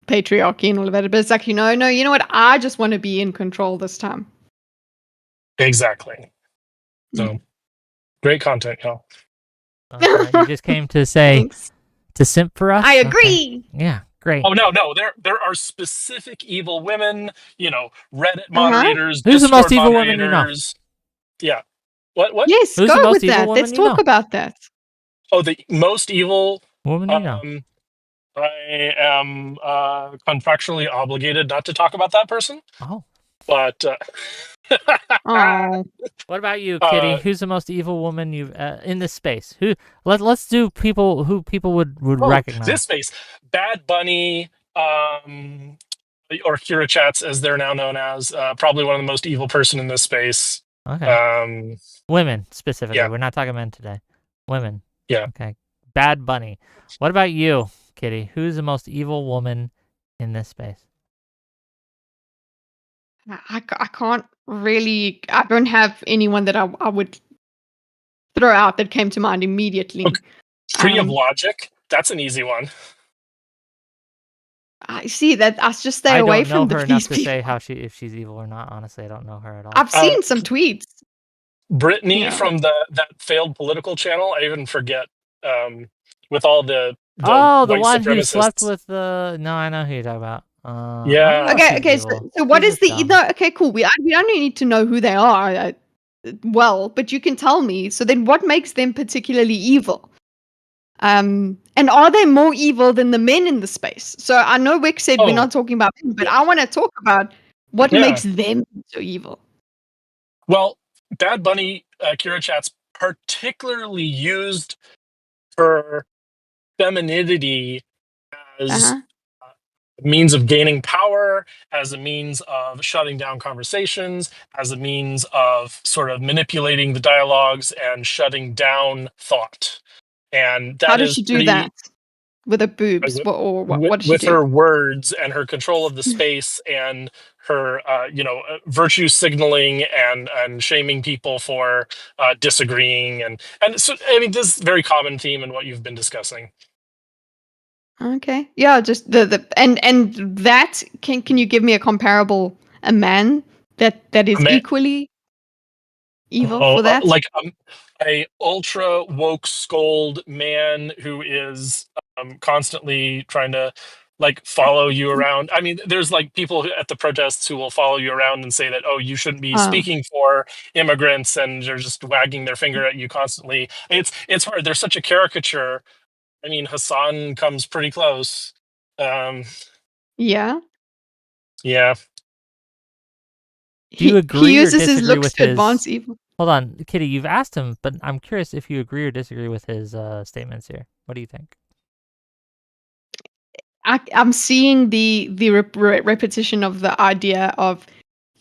patriarchy and all of that, but it's like, no, you know what? I just want to be in control this time. Exactly. So, great content, y'all. You just came to say Thanks. To simp for us. I agree. Okay. Yeah, great. Oh no, there are specific evil women. Reddit moderators. Who's Discord the most evil woman you know? Yeah. What? Yes, Who's go with that. Let's talk about that. Oh, the most evil woman you know. I am contractually obligated not to talk about that person. Oh. But what about you, Kitteh? Who's the most evil woman you've in this space? Let's do people who people would recognize. This space, Bad Bunny, or Kira Chats, as they're now known as, probably one of the most evil person in this space. Okay. Women specifically. Yeah. We're not talking men today. Women. Yeah. Okay. Bad Bunny. What about you, Kitteh? Who's the most evil woman in this space? I can't really. I don't have anyone that I would throw out that came to mind immediately. Okay. Free of Logic. That's an easy one. I see that. I just stay away from her these enough people. to say if she's evil or not. Honestly, I don't know her at all. I've seen some tweets. Brittany from that failed political channel. I even forget. With all the the white one who supremacists. slept with the. No, I know who you're talking about. Yeah. Okay. So what is the? No, okay, cool. We don't need to know who they are. But you can tell me. So then, what makes them particularly evil? And are they more evil than the men in the space? So I know Wick said we're not talking about men, but I want to talk about what makes them so evil. Well, Bad Bunny, Kira Chat's particularly used her femininity as a means of gaining power, as a means of shutting down conversations, as a means of sort of manipulating the dialogues and shutting down thought. And that how does she do that? With her boobs, what does she with do? her words and her control of the space and her, virtue signaling and shaming people for disagreeing, and so I mean this is a very common theme in what you've been discussing. Okay, yeah, just the and that can you give me a man that is equally evil for that? Like a ultra woke scold man who is constantly trying to like follow you around. I mean, there's like people at the protests who will follow you around and say that, oh, you shouldn't be speaking for immigrants, and they're just wagging their finger at you constantly. It's hard. There's such a caricature. I mean, Hassan comes pretty close. Yeah. Yeah. Do you agree he uses or disagree his looks with to advance evil. Hold on, Kitteh, you've asked him, but I'm curious if you agree or disagree with his statements here. What do you think? I'm seeing the repetition of the idea of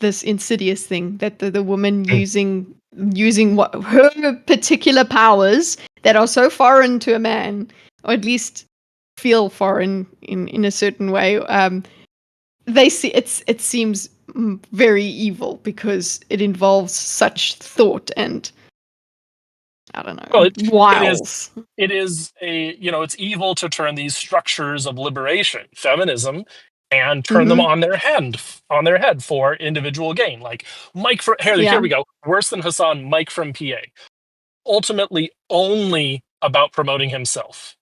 this insidious thing that the woman using what her particular powers that are so foreign to a man, or at least feel foreign in a certain way. They see it seems very evil because it involves such thought and I don't know. Well, wiles. It is it's evil to turn these structures of liberation, feminism, and turn them on their head for individual gain. Like Mike from here we go. Worse than Hassan, Mike from PA. Ultimately only about promoting himself.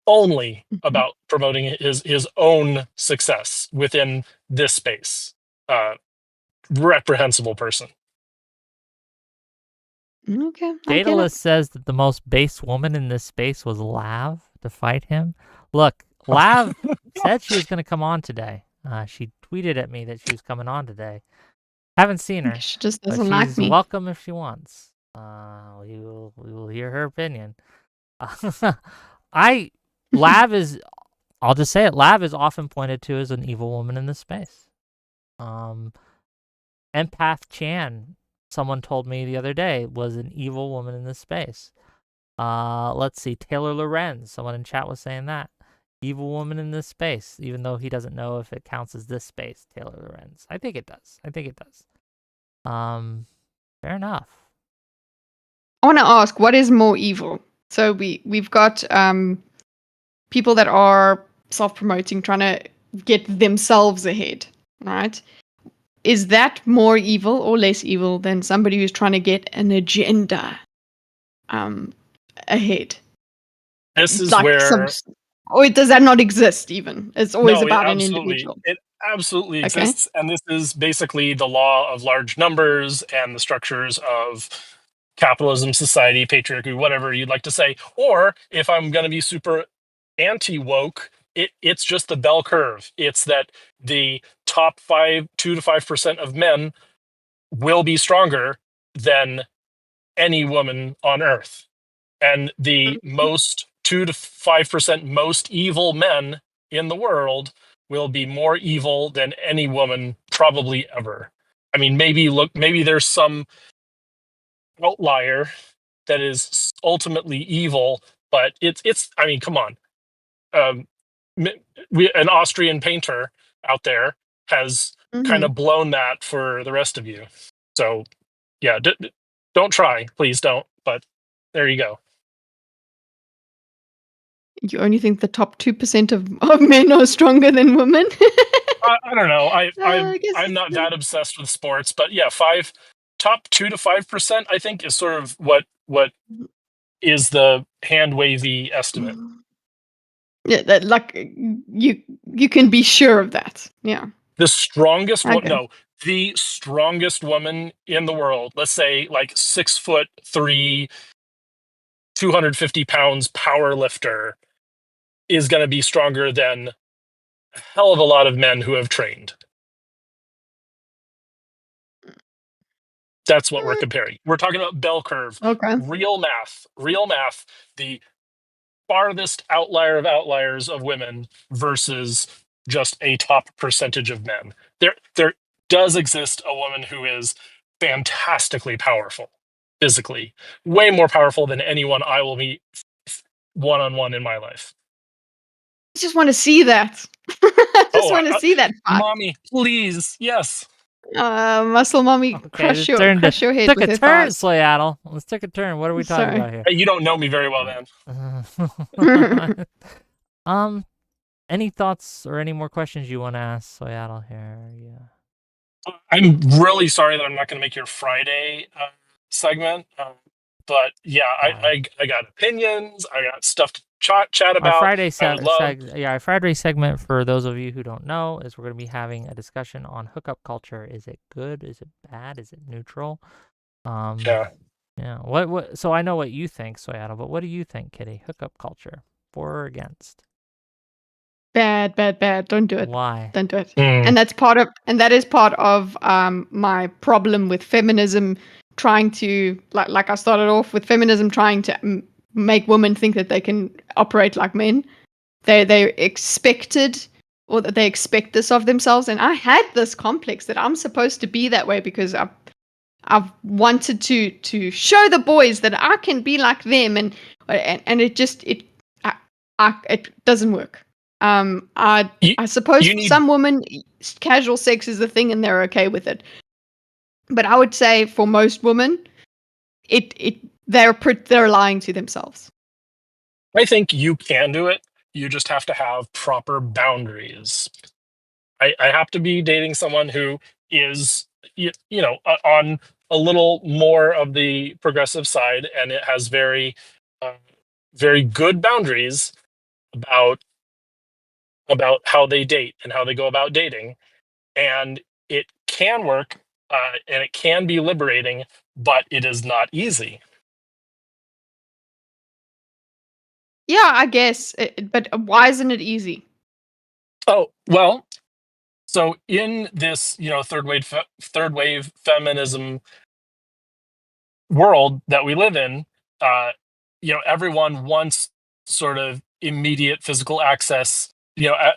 Only about promoting his own success within this space. Reprehensible person. Okay. Daedalus says that the most base woman in this space was Lav to fight him. Look, Lav said she was going to come on today. She tweeted at me that she was coming on today. Haven't seen her. She just doesn't like me. She's welcome if she wants. We will hear her opinion. Lav is, I'll just say it. Lav is often pointed to as an evil woman in this space. Empath Chan, someone told me the other day, was an evil woman in this space. Let's see, Taylor Lorenz, someone in chat was saying that. Evil woman in this space, even though he doesn't know if it counts as this space, Taylor Lorenz. I think it does. Fair enough. I want to ask, what is more evil? So we've got people that are self-promoting, trying to get themselves ahead, right? Is that more evil or less evil than somebody who's trying to get an agenda ahead? This is like where... or does that not exist even? It's always about an individual. It absolutely exists. And this is basically the law of large numbers and the structures of capitalism, society, patriarchy, whatever you'd like to say. Or if I'm going to be super anti-woke, it's just the bell curve. It's that the top 2 to 5% of men will be stronger than any woman on earth. And the most 2 to 5% most evil men in the world will be more evil than any woman probably ever. I mean, maybe there's some outlier that is ultimately evil, but it's I mean, come on. An Austrian painter out there has kind of blown that for the rest of you. So, yeah, don't try. Please don't. But there you go. You only think the top 2% of men are stronger than women? I don't know. I'm not that obsessed with sports, but yeah, top 2 to 5%, I think, is sort of what is the hand wavy estimate. Yeah, that you can be sure of that. Yeah. The strongest the strongest woman in the world, let's say like 6'3", 250 pounds power lifter is going to be stronger than a hell of a lot of men who have trained. That's what we're comparing. We're talking about bell curve. Okay. Real math. The farthest outlier of outliers of women versus just a top percentage of men. There does exist a woman who is fantastically powerful physically, way more powerful than anyone I will meet one-on-one in my life. I just want to see that. I just want to see that. Mommy, please, yes. Muscle mommy, crush your head took with a her turn, thoughts. Seattle. Let's take a turn. What are we talking about here? Hey, you don't know me very well, then. Any thoughts or any more questions you want to ask Seattle here? Yeah. I'm really sorry that I'm not going to make your Friday segment, but yeah, I got opinions. I got stuff to chat about. Our Friday our Friday segment, for those of you who don't know, is we're going to be having a discussion on hookup culture. Is it good? Is it bad? Is it neutral? Yeah. What? So I know what you think, Seattle, but what do you think, Kitteh? Hookup culture, for or against? Bad. Don't do it. Why? Don't do it. And that is part of my problem with feminism, trying to like I started off with feminism trying to make women think that they can operate like men. They expected, or that they expect this of themselves, and I had this complex that I'm supposed to be that way because I've wanted to show the boys that I can be like them, and it just it doesn't work. I suppose for some women, casual sex is the thing, and they're okay with it. But I would say for most women, they're lying to themselves. I think you can do it. You just have to have proper boundaries. I have to be dating someone who is, on a little more of the progressive side, and it has very, very good boundaries about how they date and how they go about dating. And it can work, and it can be liberating, but it is not easy. Yeah, I guess. But why isn't it easy? Oh, well, so in this, third wave feminism world that we live in, everyone wants sort of immediate physical access.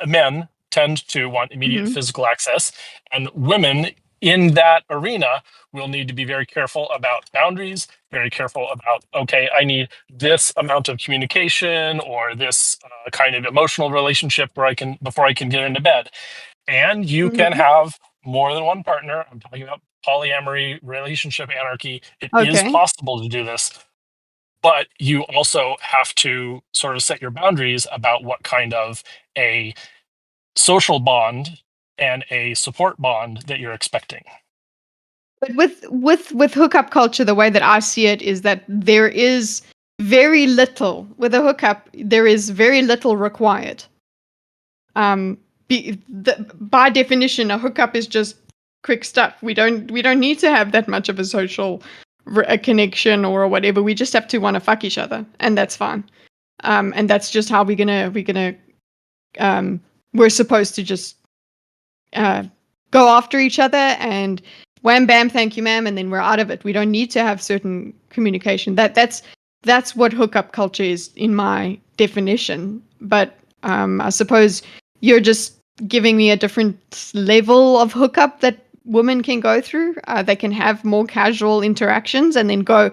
Men tend to want immediate physical access, and women in that arena will need to be very careful about boundaries, very careful about, okay, I need this amount of communication or this kind of emotional relationship before I can get into bed. And you can have more than one partner. I'm talking about polyamory, relationship anarchy. It is possible to do this, but you also have to sort of set your boundaries about what kind of a social bond and a support bond that you're expecting. But with hookup culture, the way that I see it is that there is very little with a hookup. There is very little required. By definition, a hookup is just quick stuff. We don't need to have that much of a social a connection or whatever. We just have to want to fuck each other, and that's fine. And that's just how we're supposed to just go after each other and wham bam, thank you ma'am, and then we're out of it. We don't need to have certain communication. That's what hookup culture is in my definition. But I suppose you're just giving me a different level of hookup that women can go through. They can have more casual interactions and then go,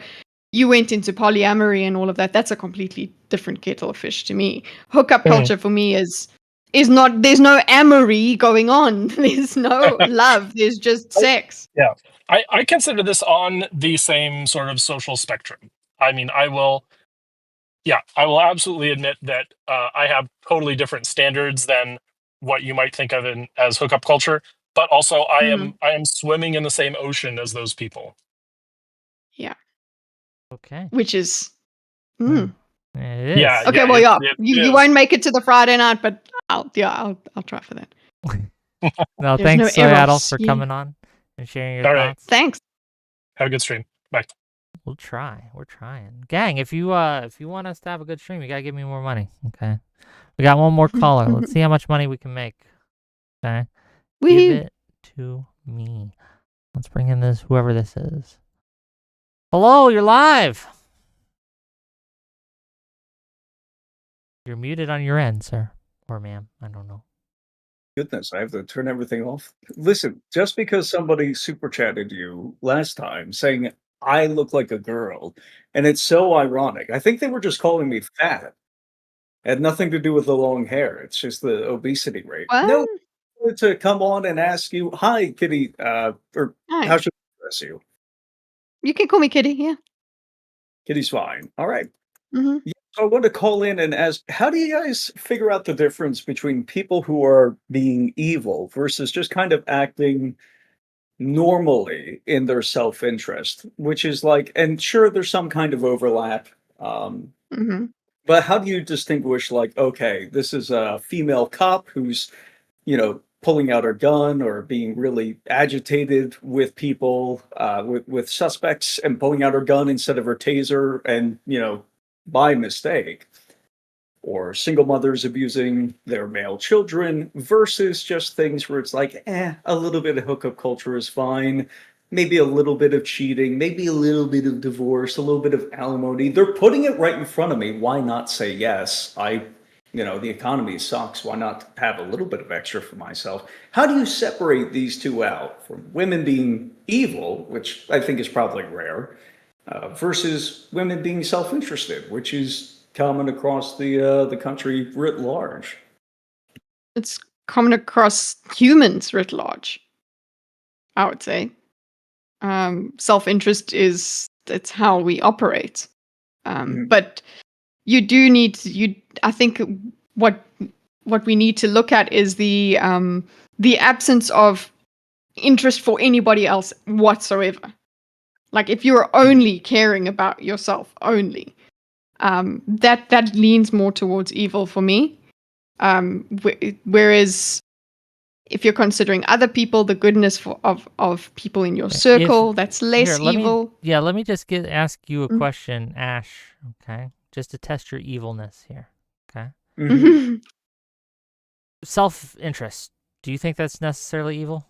you went into polyamory and all of that. That's a completely different kettle of fish to me. Hookup culture for me is not, there's no amory going on. There's no love. There's just sex. Yeah. I consider this on the same sort of social spectrum. I mean, I will absolutely admit that I have totally different standards than what you might think of as hookup culture, but also I am swimming in the same ocean as those people. Yeah. Okay. Which is It is. Yeah. Okay, yeah, well, yeah. you won't make it to the Friday night, but I'll try for that. No, thanks, Seattle, for coming on and sharing your thoughts. Thanks. Have a good stream. Bye. We'll try. We're trying. Gang, if you want us to have a good stream, you gotta give me more money. Okay. We got one more caller. Let's see how much money we can make. Okay. Give it to me. Let's bring in whoever this is. Hello, you're live. You're muted on your end, sir. Or ma'am. I don't know. Goodness, I have to turn everything off. Listen, just because somebody super chatted you last time saying I look like a girl, and it's so ironic. I think they were just calling me fat. It had nothing to do with the long hair. It's just the obesity rate. No, to come on and ask you, hi, Kitty, or Hi. how should I address you? You can call me Kitteh, yeah. Kitty's fine. All right. Mm-hmm. Yeah, so I want to call in and ask, how do you guys figure out the difference between people who are being evil versus just kind of acting normally in their self-interest, which is like, and sure, there's some kind of overlap. But how do you distinguish, like, okay, this is a female cop who's, pulling out her gun or being really agitated with people, with suspects, and pulling out her gun instead of her taser, and by mistake, or single mothers abusing their male children versus just things where it's like, a little bit of hookup culture is fine. Maybe a little bit of cheating, maybe a little bit of divorce, a little bit of alimony. They're putting it right in front of me. Why not say yes? The economy sucks. Why not have a little bit of extra for myself? How do you separate these two out from women being evil, which I think is probably rare, versus women being self-interested, which is common across the country writ large? It's common across humans writ large, I would say. Self-interest it's how we operate. But you do need I think what we need to look at is the absence of interest for anybody else whatsoever. Like if you're only caring about yourself only, that leans more towards evil for me. Whereas if you're considering other people, the goodness of people in your circle, that's less evil. Let me just ask you a question, Ash, okay? Just to test your evilness here, okay? Self-interest. Do you think that's necessarily evil?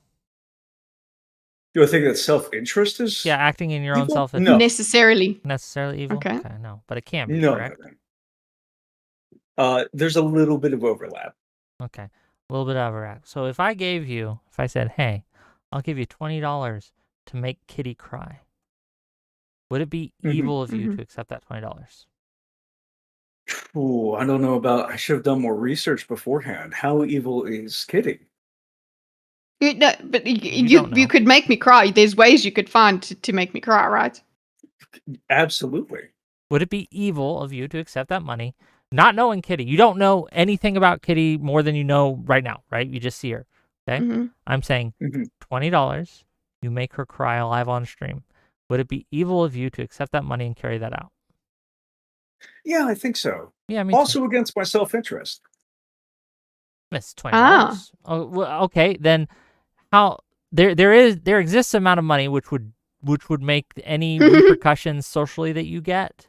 Do I think that self-interest is acting in your own evil? self-interest? No. Necessarily evil? Okay. No. But it can be, No, correct? no. There's a little bit of overlap. Okay. A little bit of overlap. So if I said, hey, I'll give you $20 to make Kitty cry, would it be evil of you to accept that $20? I don't know I should have done more research beforehand. How evil is Kitty? But you could make me cry. There's ways you could find to make me cry, right? Absolutely. Would it be evil of you to accept that money, not knowing Kitty? You don't know anything about Kitty more than you know right now, right? You just see her, okay? I'm saying $20, you make her cry live on stream. Would it be evil of you to accept that money and carry that out? Yeah, I think so. Yeah, me also too. Against my self-interest. It's $20. Oh, well, okay, then how there exists an amount of money which would make any repercussions socially that you get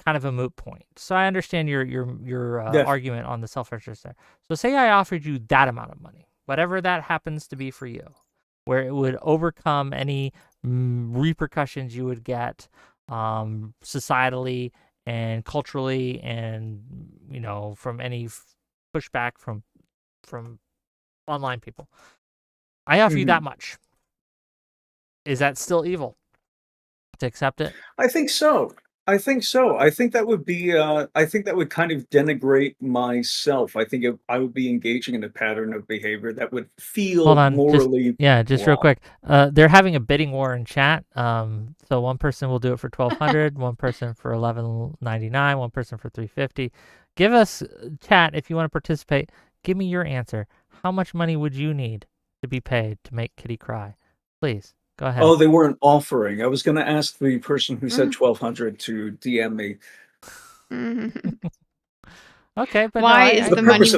kind of a moot point. So I understand your argument on the self-interest there. So say I offered you that amount of money, whatever that happens to be for you, where it would overcome any repercussions you would get societally and culturally, and from any pushback from online people. I offer you that much. Is that still evil to accept it? I think so. I think that would be. I think that would kind of denigrate myself. I think I would be engaging in a pattern of behavior that would feel morally. Just real quick. They're having a bidding war in chat. So one person will do it for $1,200, one person for $1,199, one person for $350. Give us chat if you want to participate. Give me your answer. How much money would you need to be paid to make Kitty cry? Please. Go ahead. Oh, they weren't offering. I was going to ask the person who said 1,200 to DM me. Okay, but why is the money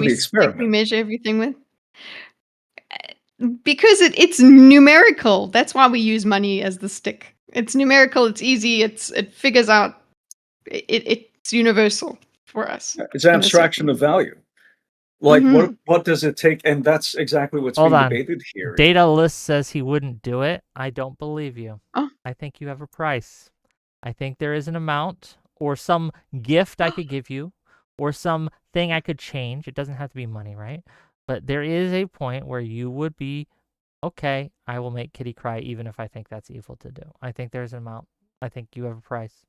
we measure everything with? Because it's numerical. That's why we use money as the stick. It's numerical. It's easy. It figures out. It's universal for us. It's abstraction of value. Like what does it take? And that's exactly what's being debated here. Data List says he wouldn't do it. I don't believe you. Oh. I think you have a price. I think there is an amount or some gift I could give you or some thing I could change. It doesn't have to be money, right? But there is a point where you would be, okay, I will make Kitteh cry even if I think that's evil to do. I think there's an amount. I think you have a price.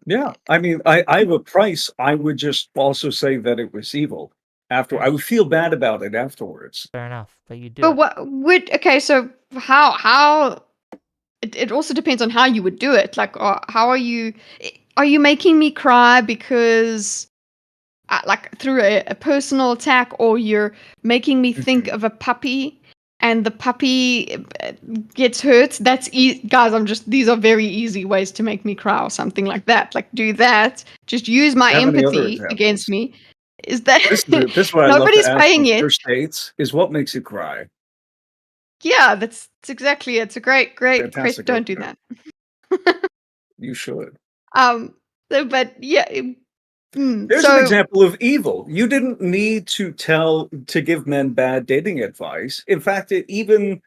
Yeah, I mean, I have a price. I would just also say that it was evil. I would feel bad about it afterwards. Fair enough, but you do. But what would so how? It also depends on how you would do it. Like, how are you? Are you making me cry because, like, through a personal attack, or you're making me think of a puppy? And the puppy gets hurt. That's guys. These are very easy ways to make me cry, or something like that. Like, do that. Just use my empathy against me. Is that this is what nobody's I love to paying ask it? First dates is what makes you cry. Yeah, that's exactly. It's a great question. Don't do that. You should. But yeah. There's an example of evil. You didn't need to give men bad dating advice. In fact, it even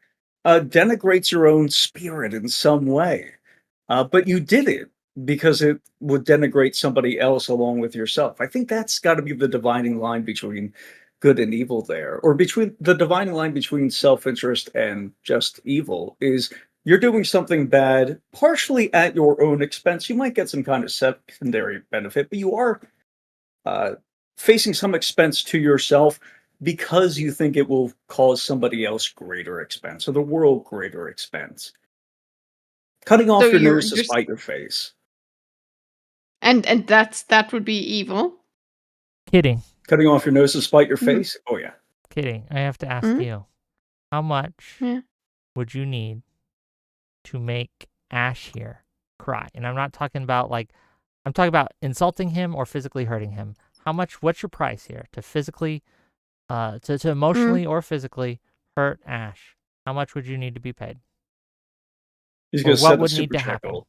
denigrates your own spirit in some way. But you did it because it would denigrate somebody else along with yourself. I think that's got to be the dividing line between good and evil there, or between the dividing line between self-interest and just evil is you're doing something bad partially at your own expense. You might get some kind of secondary benefit, but you are facing some expense to yourself because you think it will cause somebody else greater expense or the world greater expense. Cutting off your nose to spite your face. And that would be evil. Kidding. Cutting off your nose to spite your face? Oh yeah. Kidding. I have to ask you, how much would you need to make Ash here cry? And I'm not talking about I'm talking about insulting him or physically hurting him. What's your price here to physically, to emotionally or physically hurt Ash? How much would you need to be paid? He's going to set the super check goal.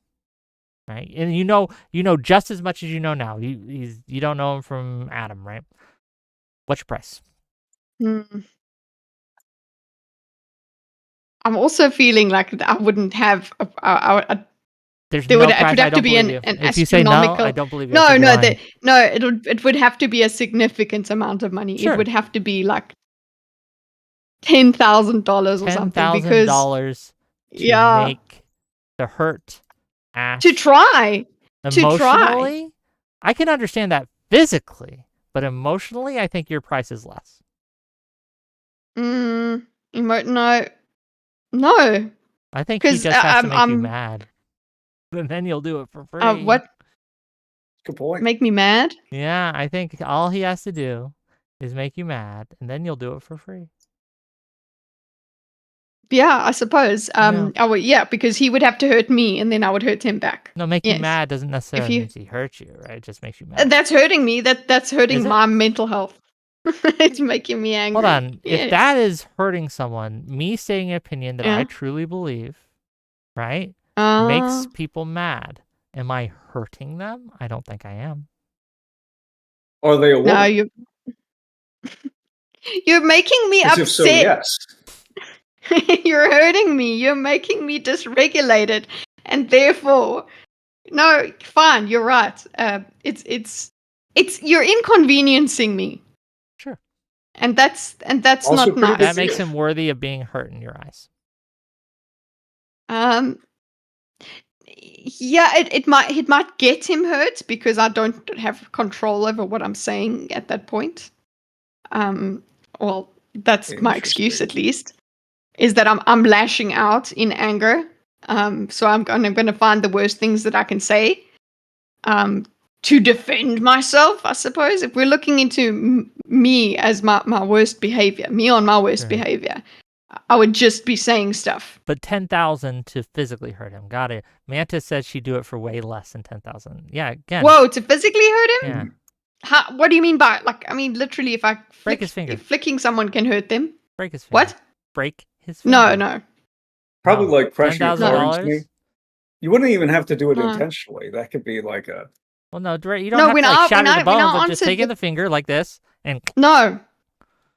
Right? And you know just as much as you know now. You don't know him from Adam, right? What's your price? I'm also feeling like I wouldn't have There's no price. It would have to be an if you say no, I don't believe you. It would have to be a significant amount of money. Sure. It would have to be like $10,000 or something. $10,000 to make to hurt Ash. To try. Emotionally, I can understand that physically, but emotionally, I think your price is less. No. I think he just has to make you mad. And then you'll do it for free. What? Good point. Make me mad? Yeah, I think all he has to do is make you mad, and then you'll do it for free. Yeah, I suppose. Because he would have to hurt me, and then I would hurt him back. No, make you mad doesn't necessarily mean he hurt you, right? It just makes you mad. That's hurting me. That's hurting my mental health. It's making me angry. Hold on. Yes. If that is hurting someone, me saying an opinion that I truly believe, right, makes people mad. Am I hurting them? I don't think I am. Are they a woman? No, you're making me upset. If so, yes. You're hurting me. You're making me dysregulated, and therefore, no, fine. You're right. It's you're inconveniencing me. Sure. And that's also not nice. That makes him worthy of being hurt in your eyes. Yeah, it might get him hurt because I don't have control over what I'm saying at that point. Well, that's my excuse at least. Is that I'm lashing out in anger. So I'm going to find the worst things that I can say to defend myself, I suppose. If we're looking into me as my worst behavior, me on my worst behavior, I would just be saying stuff. But 10,000 to physically hurt him. Got it. Manta said she'd do it for way less than 10,000. Yeah, again. Whoa, to physically hurt him? Yeah. What do you mean by literally, if I break his finger, if flicking someone can hurt them? Break his finger. What? Break his finger. No. Probably like crushing your car into me. You wouldn't even have to do it intentionally. That could be like a. Well, no, you don't have to like shatter the bones, but just take in the finger like this and. No.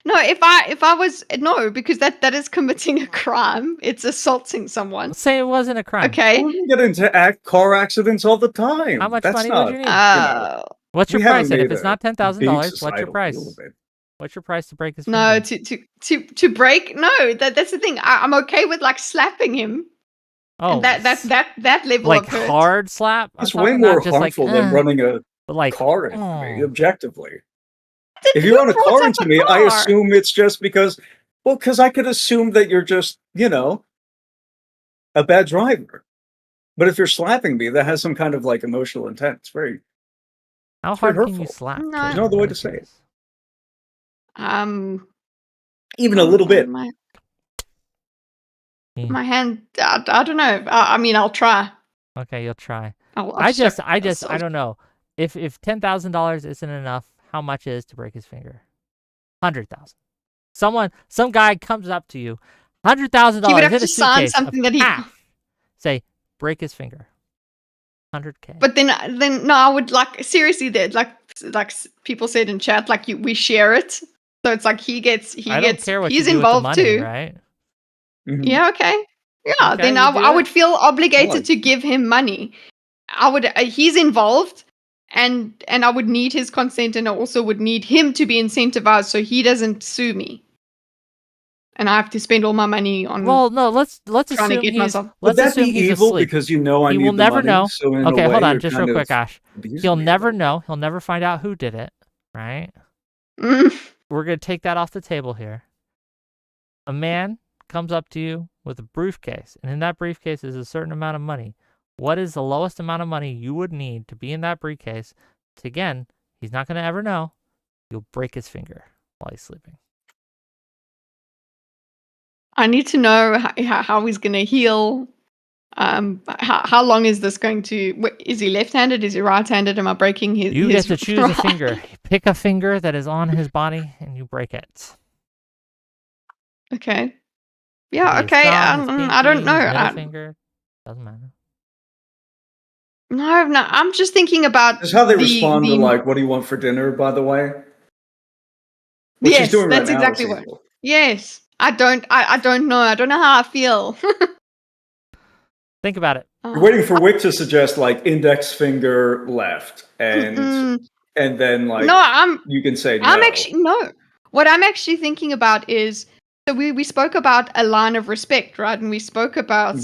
If I was because that is committing a crime. It's assaulting someone. Let's say it wasn't a crime. Okay. We get into car accidents all the time. How much That's money not, would you need? What's your price? And if it's not $10,000, what's your price? What's your price to break his finger? No, to break. No, that's the thing. I'm okay with like slapping him. Oh, and that level like of hurt. hard slap. It's way more harmful than running a car into me. Objectively, if you run a car into me, I assume it's just because I could assume that you're just a bad driver. But if you're slapping me, that has some kind of like emotional intent. It's very. How hard can you slap? No. There's no other way to say it. Even a little bit. My hand. I don't know. I mean, I'll try. Okay, you'll try. I don't know. If $10,000 isn't enough, how much is to break his finger? 100,000. Some guy comes up to you, $100,000 he would have in to a sign suitcase something that he say break his finger. 100K. But then no, I would like seriously. Like people said in chat, like we share it, so it's like he's involved money, too, right? Mm-hmm. Yeah. Okay. Yeah. Okay, then I would feel obligated to give him money. I would. He's involved. And I would need his consent, and I also would need him to be incentivized so he doesn't sue me. And I have to spend all my money on. Well, no, let's trying assume to get myself. Would that be evil because I he need will the never money, know. So okay, hold on, just real quick, Ash. He'll never know. He'll never find out who did it, right? We're gonna take that off the table here. A man comes up to you with a briefcase, and in that briefcase is a certain amount of money. What is the lowest amount of money you would need to be in that briefcase? Again, he's not going to ever know. You'll break his finger while he's sleeping. I need to know how he's going to heal. How long is this going to... Is he left-handed? Is he right-handed? Am I breaking his... You get to choose a finger. You pick a finger that is on his body, and you break it. Okay. Yeah, okay. I don't know. Middle finger. Doesn't matter. No, I'm just thinking about That's how they respond to like, "What do you want for dinner?" By the way, what yes, she's doing that's right exactly now what. Yes, I don't know. I don't know how I feel. Think about it. You're waiting for Wick to suggest like index finger left, and then like you can say no. What I'm actually thinking about is. So we spoke about a line of respect, right? And we spoke about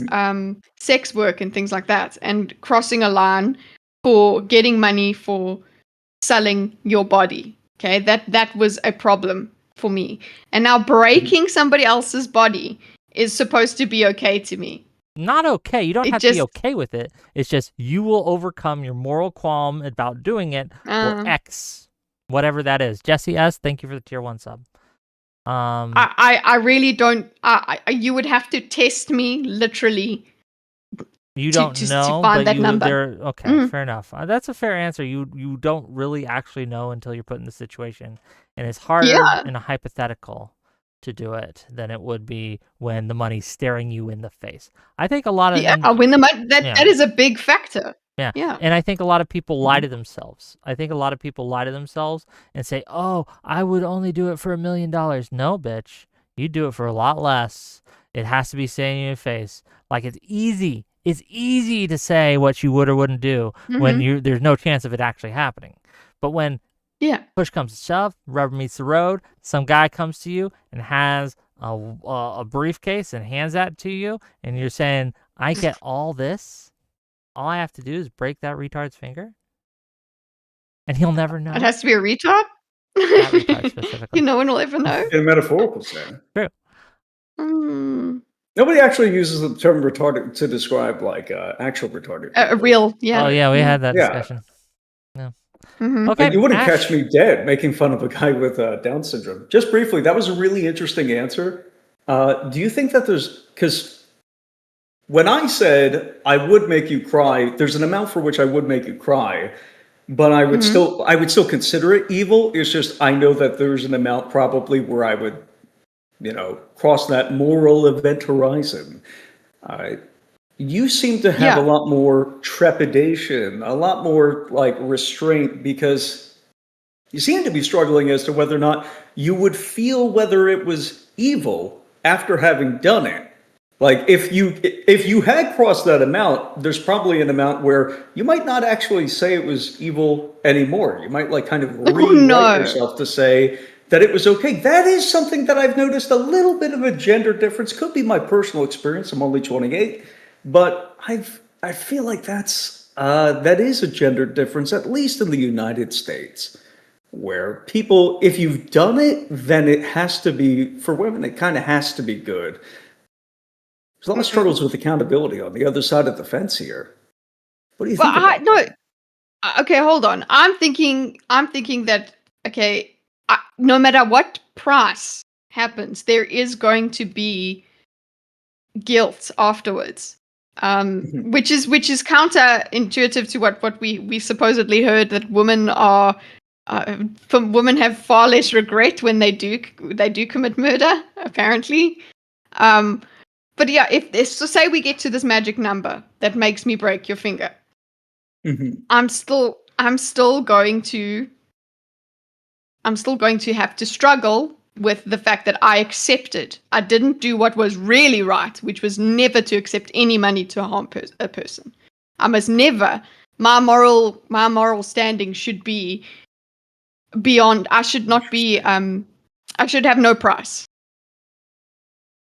sex work and things like that, and crossing a line for getting money for selling your body. Okay, that was a problem for me. And now breaking somebody else's body is supposed to be okay to me. Not okay. You don't have to be okay with it. It's just you will overcome your moral qualm about doing it or X, whatever that is. Jesse S., thank you for the tier 1 sub. I really don't. You would have to test me literally. You don't know, to find but that number. Okay, fair enough. That's a fair answer. You don't really actually know until you're put in the situation, and it's harder in a hypothetical to do it than it would be when the money's staring you in the face. I think a lot of when the money that is a big factor. Yeah. And I think a lot of people lie to themselves. I think a lot of people lie to themselves and say, "Oh, I would only do it for $1 million." No, bitch. You do it for a lot less. It has to be saying in your face. Like it's easy. It's easy to say what you would or wouldn't do when there's no chance of it actually happening. But when push comes to shove, rubber meets the road, some guy comes to you and has a briefcase and hands that to you, and you're saying, "I get all this. All I have to do is break that retard's finger, and he'll never know." It has to be a retard? That retard specifically. No one will ever know. In a metaphorical sense. True. Nobody actually uses the term retarded to describe like actual retarded. A real, Oh yeah, we had that discussion. Yeah. Okay. And you wouldn't catch me dead making fun of a guy with Down syndrome. Just briefly, that was a really interesting answer. Do you think that because when I said I would make you cry, there's an amount for which I would make you cry, but I would still consider it evil. It's just I know that there's an amount probably where I would, cross that moral event horizon. you seem to have a lot more trepidation, a lot more like restraint, because you seem to be struggling as to whether or not you would feel whether it was evil after having done it. Like if you had crossed that amount, there's probably an amount where you might not actually say it was evil anymore. You might like kind of rewrite yourself to say that it was okay. That is something that I've noticed a little bit of a gender difference. Could be my personal experience. I'm only 28, but I feel like that is a gender difference, at least in the United States, where people, if you've done it, then it has to be, for women, it kind of has to be good. There's a lot of struggles with accountability on the other side of the fence here. What do you think about that? Okay, hold on. I'm thinking that, okay, no matter what price happens, there is going to be guilt afterwards. Which is counterintuitive to what we supposedly heard, that women are women have far less regret when they do commit murder, apparently. But yeah, so say we get to this magic number that makes me break your finger, I'm still going to have to struggle with the fact that I accepted. I didn't do what was really right, which was never to accept any money to harm a person. I must never. My moral standing should be beyond. I should not be. I should have no price.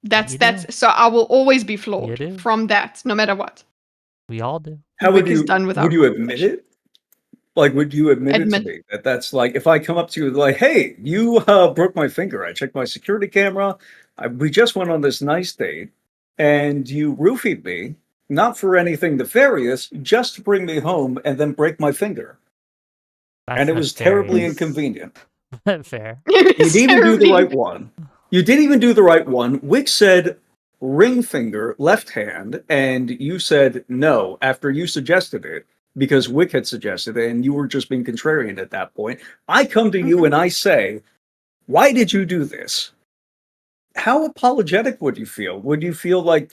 That's so I will always be flawed from that, no matter what. We all do. How would you admit it? Like, would you admit it to me that's like, if I come up to you like, hey, you broke my finger. I checked my security camera. We just went on this nice date, and you roofied me, not for anything nefarious, just to bring me home and then break my finger. And it was terribly inconvenient. Fair. You didn't even do the right one. You didn't even do the right one. Wick said ring finger, left hand, and you said no after you suggested it, because Wick had suggested it, and you were just being contrarian at that point. I come to you and I say, why did you do this? How apologetic would you feel? Would you feel like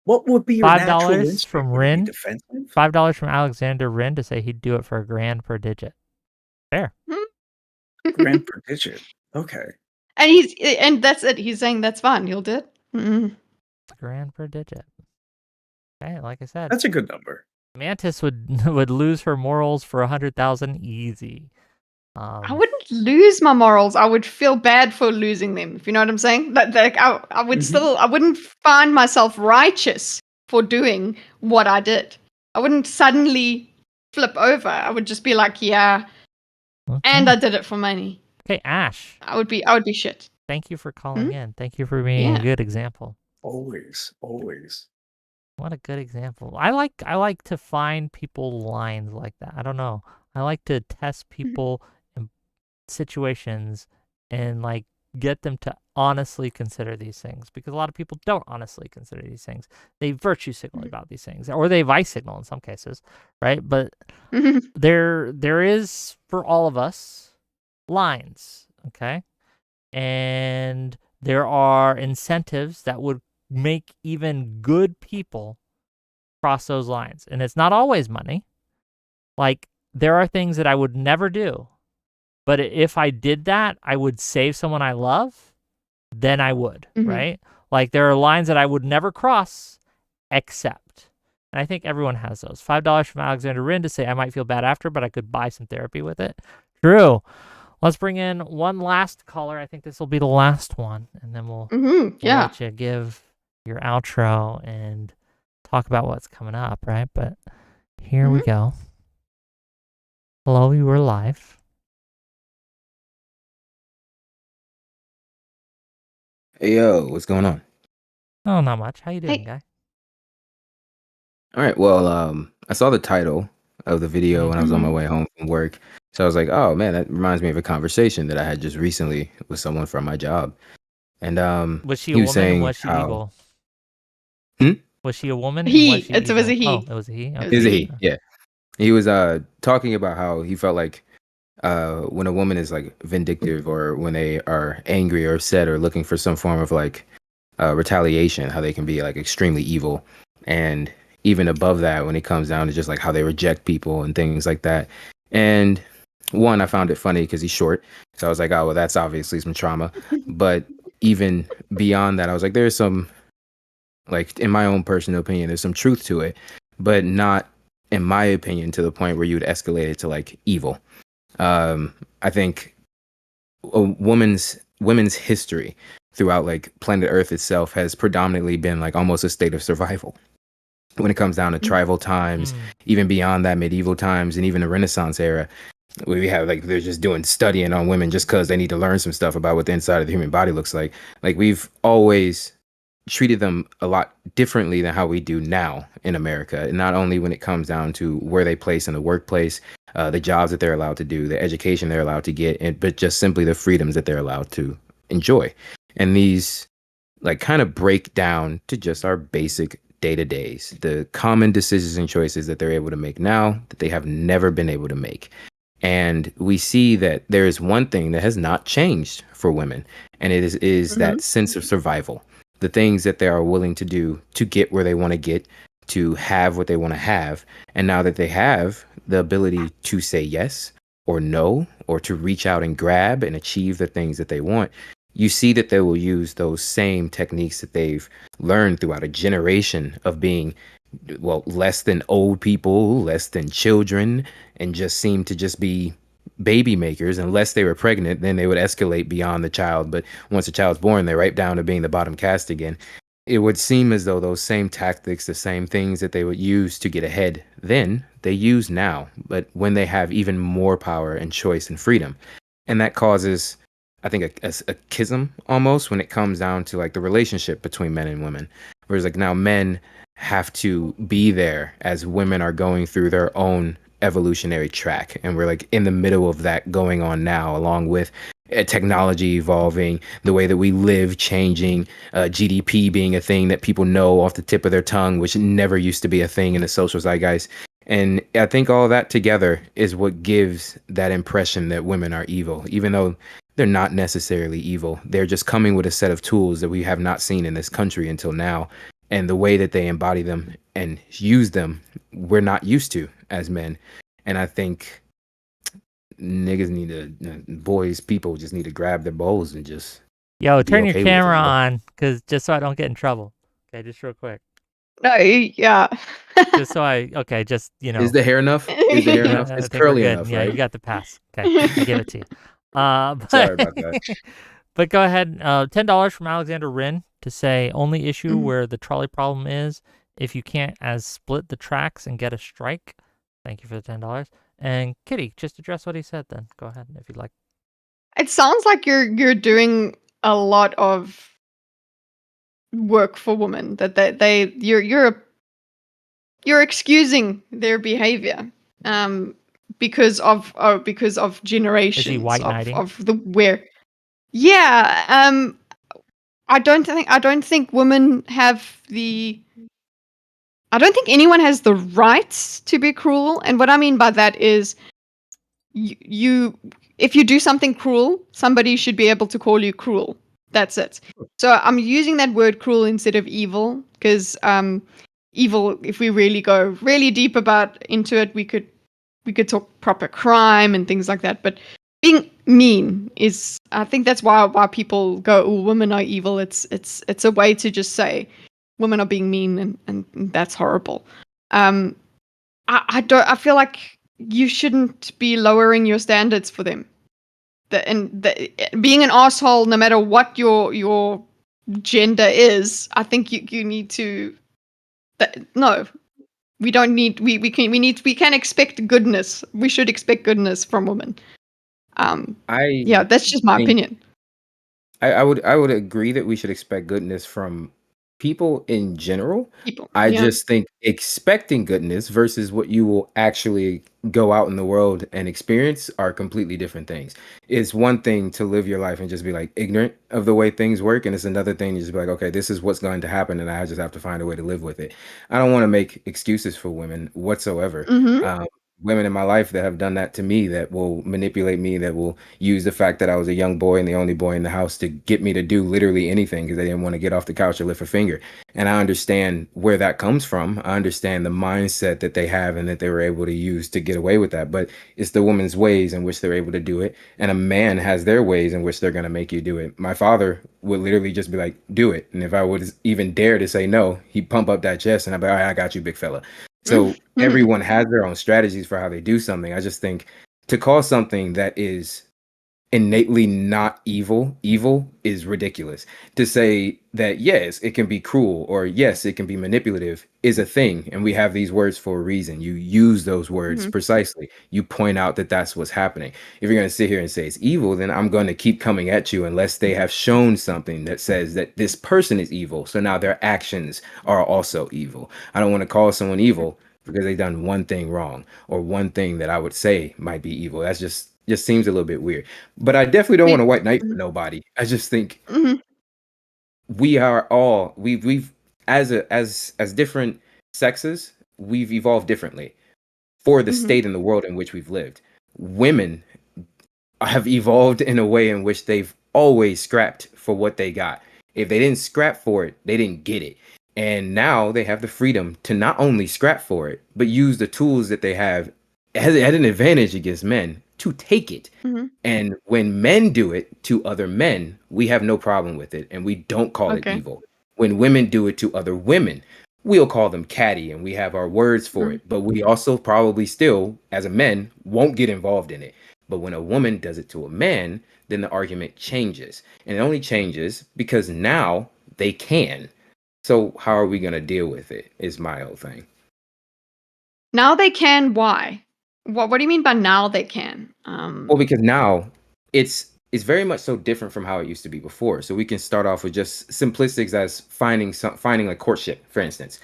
what would be your natural instinct? From Rin? $5 from Alexander Rin to say he'd do it for $1,000 per digit. Fair. $1,000 per digit. Okay. And that's it. He's saying that's fine. He'll do it. $1,000 per digit. Okay, like I said, that's a good number. Mantis would lose her morals for 100,000 easy. I wouldn't lose my morals. I would feel bad for losing them. If you know what I'm saying. Like I would still. I wouldn't find myself righteous for doing what I did. I wouldn't suddenly flip over. I would just be like, yeah, and I did it for money. Okay, Ash. I would be shit. Thank you for calling in. Thank you for being a good example. Always. What a good example. I like to find people lines like that. I don't know. I like to test people in situations and like get them to honestly consider these things, because a lot of people don't honestly consider these things. They virtue signal about these things, or they vice signal in some cases, right? But there is, for all of us, lines, okay? And there are incentives that would make even good people cross those lines. And it's not always money. Like, there are things that I would never do, but if I did that, I would save someone I love, then I would, right? Like, there are lines that I would never cross, except. And I think everyone has those. $5 from Alexander Rin to say I might feel bad after, but I could buy some therapy with it. True. Let's bring in one last caller. I think this will be the last one, and then we'll let you give your outro and talk about what's coming up, right? But here we go. Hello, you were live. Hey, yo, what's going on? Oh, not much. How you doing, guy? All right, well, I saw the title of the video when I was on my way home from work. So I was like, oh, man, that reminds me of a conversation that I had just recently with someone from my job. And was she a woman saying and was she evil? Was she a woman? He. It was a he. Oh, it was a he? Okay. It was a he, yeah. He was talking about how he felt like when a woman is like vindictive, or when they are angry or upset or looking for some form of like retaliation, how they can be like extremely evil. and even above that when it comes down to just like how they reject people and things like that. And one, I found it funny because he's short, so I was like, oh well, that's obviously some trauma. But even beyond that, I was like, there's some, like, in my own personal opinion, there's some truth to it, but not, in my opinion, to the point where you would escalate it to like evil. I think a women's history throughout like planet Earth itself has predominantly been like almost a state of survival. When it comes down to tribal times, even beyond that, medieval times, and even the Renaissance era, we have like they're just doing studying on women just because they need to learn some stuff about what the inside of the human body looks like. Like we've always treated them a lot differently than how we do now in America. And not only when it comes down to where they place in the workplace, the jobs that they're allowed to do, the education they're allowed to get, but just simply the freedoms that they're allowed to enjoy. And these like kind of break down to just our basic day-to-days, the common decisions and choices that they're able to make now that they have never been able to make. And we see that there is one thing that has not changed for women, and it is that sense of survival. The things that they are willing to do to get where they want to get, to have what they want to have. And now that they have the ability to say yes or no, or to reach out and grab and achieve the things that they want, you see that they will use those same techniques that they've learned throughout a generation of being, well, less than old people, less than children, and just seem to just be baby makers. Unless they were pregnant, then they would escalate beyond the child. But once the child's born, they're right down to being the bottom caste again. It would seem as though those same tactics, the same things that they would use to get ahead then, they use now, but when they have even more power and choice and freedom. And that causes, I think, a schism almost when it comes down to like the relationship between men and women. Whereas like now men have to be there as women are going through their own evolutionary track, and we're like in the middle of that going on now, along with technology evolving, the way that we live changing, GDP being a thing that people know off the tip of their tongue, which never used to be a thing in the social zeitgeist. And I think all that together is what gives that impression that women are evil, even though they're not necessarily evil. They're just coming with a set of tools that we have not seen in this country until now. And the way that they embody them and use them, we're not used to as men. And I think niggas need to, boys, people just need to grab their bowls and just. Yo, turn your camera on, cause just so I don't get in trouble. Okay, just real quick. No, yeah. Just so just, you know. Is the hair enough? Is the hair enough? It's curly enough, yeah, right? you got the pass. Okay, I give it to you. Sorry about that. But go ahead. $10 from Alexander Wren to say only issue where the trolley problem is if you can't as split the tracks and get a strike. Thank you for the $10. And Kitteh, just address what he said then. Go ahead if you'd like. It sounds like you're doing a lot of work for women, that you're excusing their behavior because of generations. Is he white knighting? Of the where. Yeah, I don't think women have the. I don't think anyone has the rights to be cruel, and what I mean by that is, you if you do something cruel, somebody should be able to call you cruel. That's it. So I'm using that word cruel instead of evil, because evil, if we really go really deep into it, we could talk proper crime and things like that. But being mean is, I think that's why people go, oh, women are evil. It's a way to just say women are being mean, and that's horrible. I feel like you shouldn't be lowering your standards for them. Being an asshole, no matter what your gender is, I think you need to. No, we don't need. We can expect goodness. We should expect goodness from women. Yeah, that's just my opinion. I would agree that we should expect goodness from people in general. I just think expecting goodness versus what you will actually go out in the world and experience are completely different things. It's one thing to live your life and just be like ignorant of the way things work, and it's another thing to just be like, okay, this is what's going to happen, and I just have to find a way to live with it. I don't want to make excuses for women whatsoever. women in my life that have done that to me, that will manipulate me, that will use the fact that I was a young boy and the only boy in the house to get me to do literally anything because they didn't want to get off the couch or lift a finger. And I understand where that comes from. I understand the mindset that they have and that they were able to use to get away with that. But it's the woman's ways in which they're able to do it. And a man has their ways in which they're going to make you do it. My father would literally just be like, do it. And if I would even dare to say no, he'd pump up that chest and I'd be like, all right, I got you, big fella. So everyone has their own strategies for how they do something. I just think to call something that is innately not evil is ridiculous. To say that yes, it can be cruel or yes, it can be manipulative is a thing, and we have these words for a reason. You use those words precisely. You point out that that's what's happening. If you're going to sit here and say it's evil, then I'm going to keep coming at you unless they have shown something that says that this person is evil, so now their actions are also evil. I don't want to call someone evil because they've done one thing wrong or one thing that I would say might be evil. That's just seems a little bit weird. But I definitely don't want to white knight for nobody. I just think we are all we've as different sexes, we've evolved differently for the state and the world in which we've lived. Women have evolved in a way in which they've always scrapped for what they got. If they didn't scrap for it, they didn't get it. And now they have the freedom to not only scrap for it, but use the tools that they have at an advantage against men to take it. And when men do it to other men, we have no problem with it and we don't call it evil. When women do it to other women, we'll call them catty and we have our words for it. But we also probably still, as a men, won't get involved in it. But when a woman does it to a man, then the argument changes. And it only changes because now they can. So how are we going to deal with it is my whole thing. Now they can, why? What do you mean by now they can? Well, because now it's very much so different from how it used to be before. So we can start off with just simplistics as finding like courtship, for instance.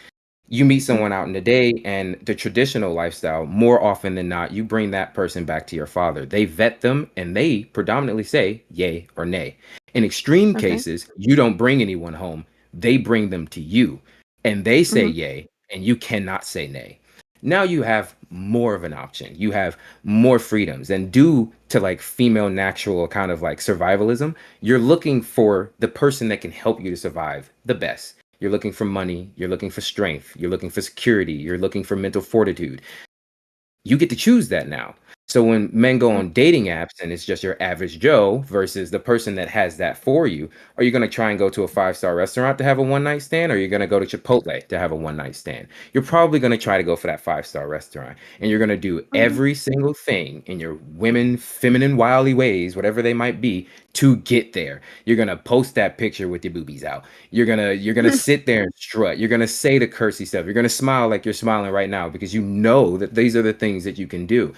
You meet someone out in the day and the traditional lifestyle, more often than not, you bring that person back to your father. They vet them and they predominantly say yay or nay. In extreme cases, you don't bring anyone home. They bring them to you and they say yay and you cannot say nay. Now you have more of an option. You have more freedoms. And due to like female natural kind of like survivalism, you're looking for the person that can help you to survive the best. You're looking for money. You're looking for strength. You're looking for security. You're looking for mental fortitude. You get to choose that now. So when men go on dating apps and it's just your average Joe versus the person that has that for you, are you going to try and go to a 5-star restaurant to have a one-night stand, or are you going to go to Chipotle to have a one-night stand? You're probably going to try to go for that 5-star restaurant, and you're going to do every single thing in your feminine, wily ways, whatever they might be, to get there. You're going to post that picture with your boobies out. You're going to sit there and strut. You're going to say the cursey stuff. You're going to smile like you're smiling right now because you know that these are the things that you can do.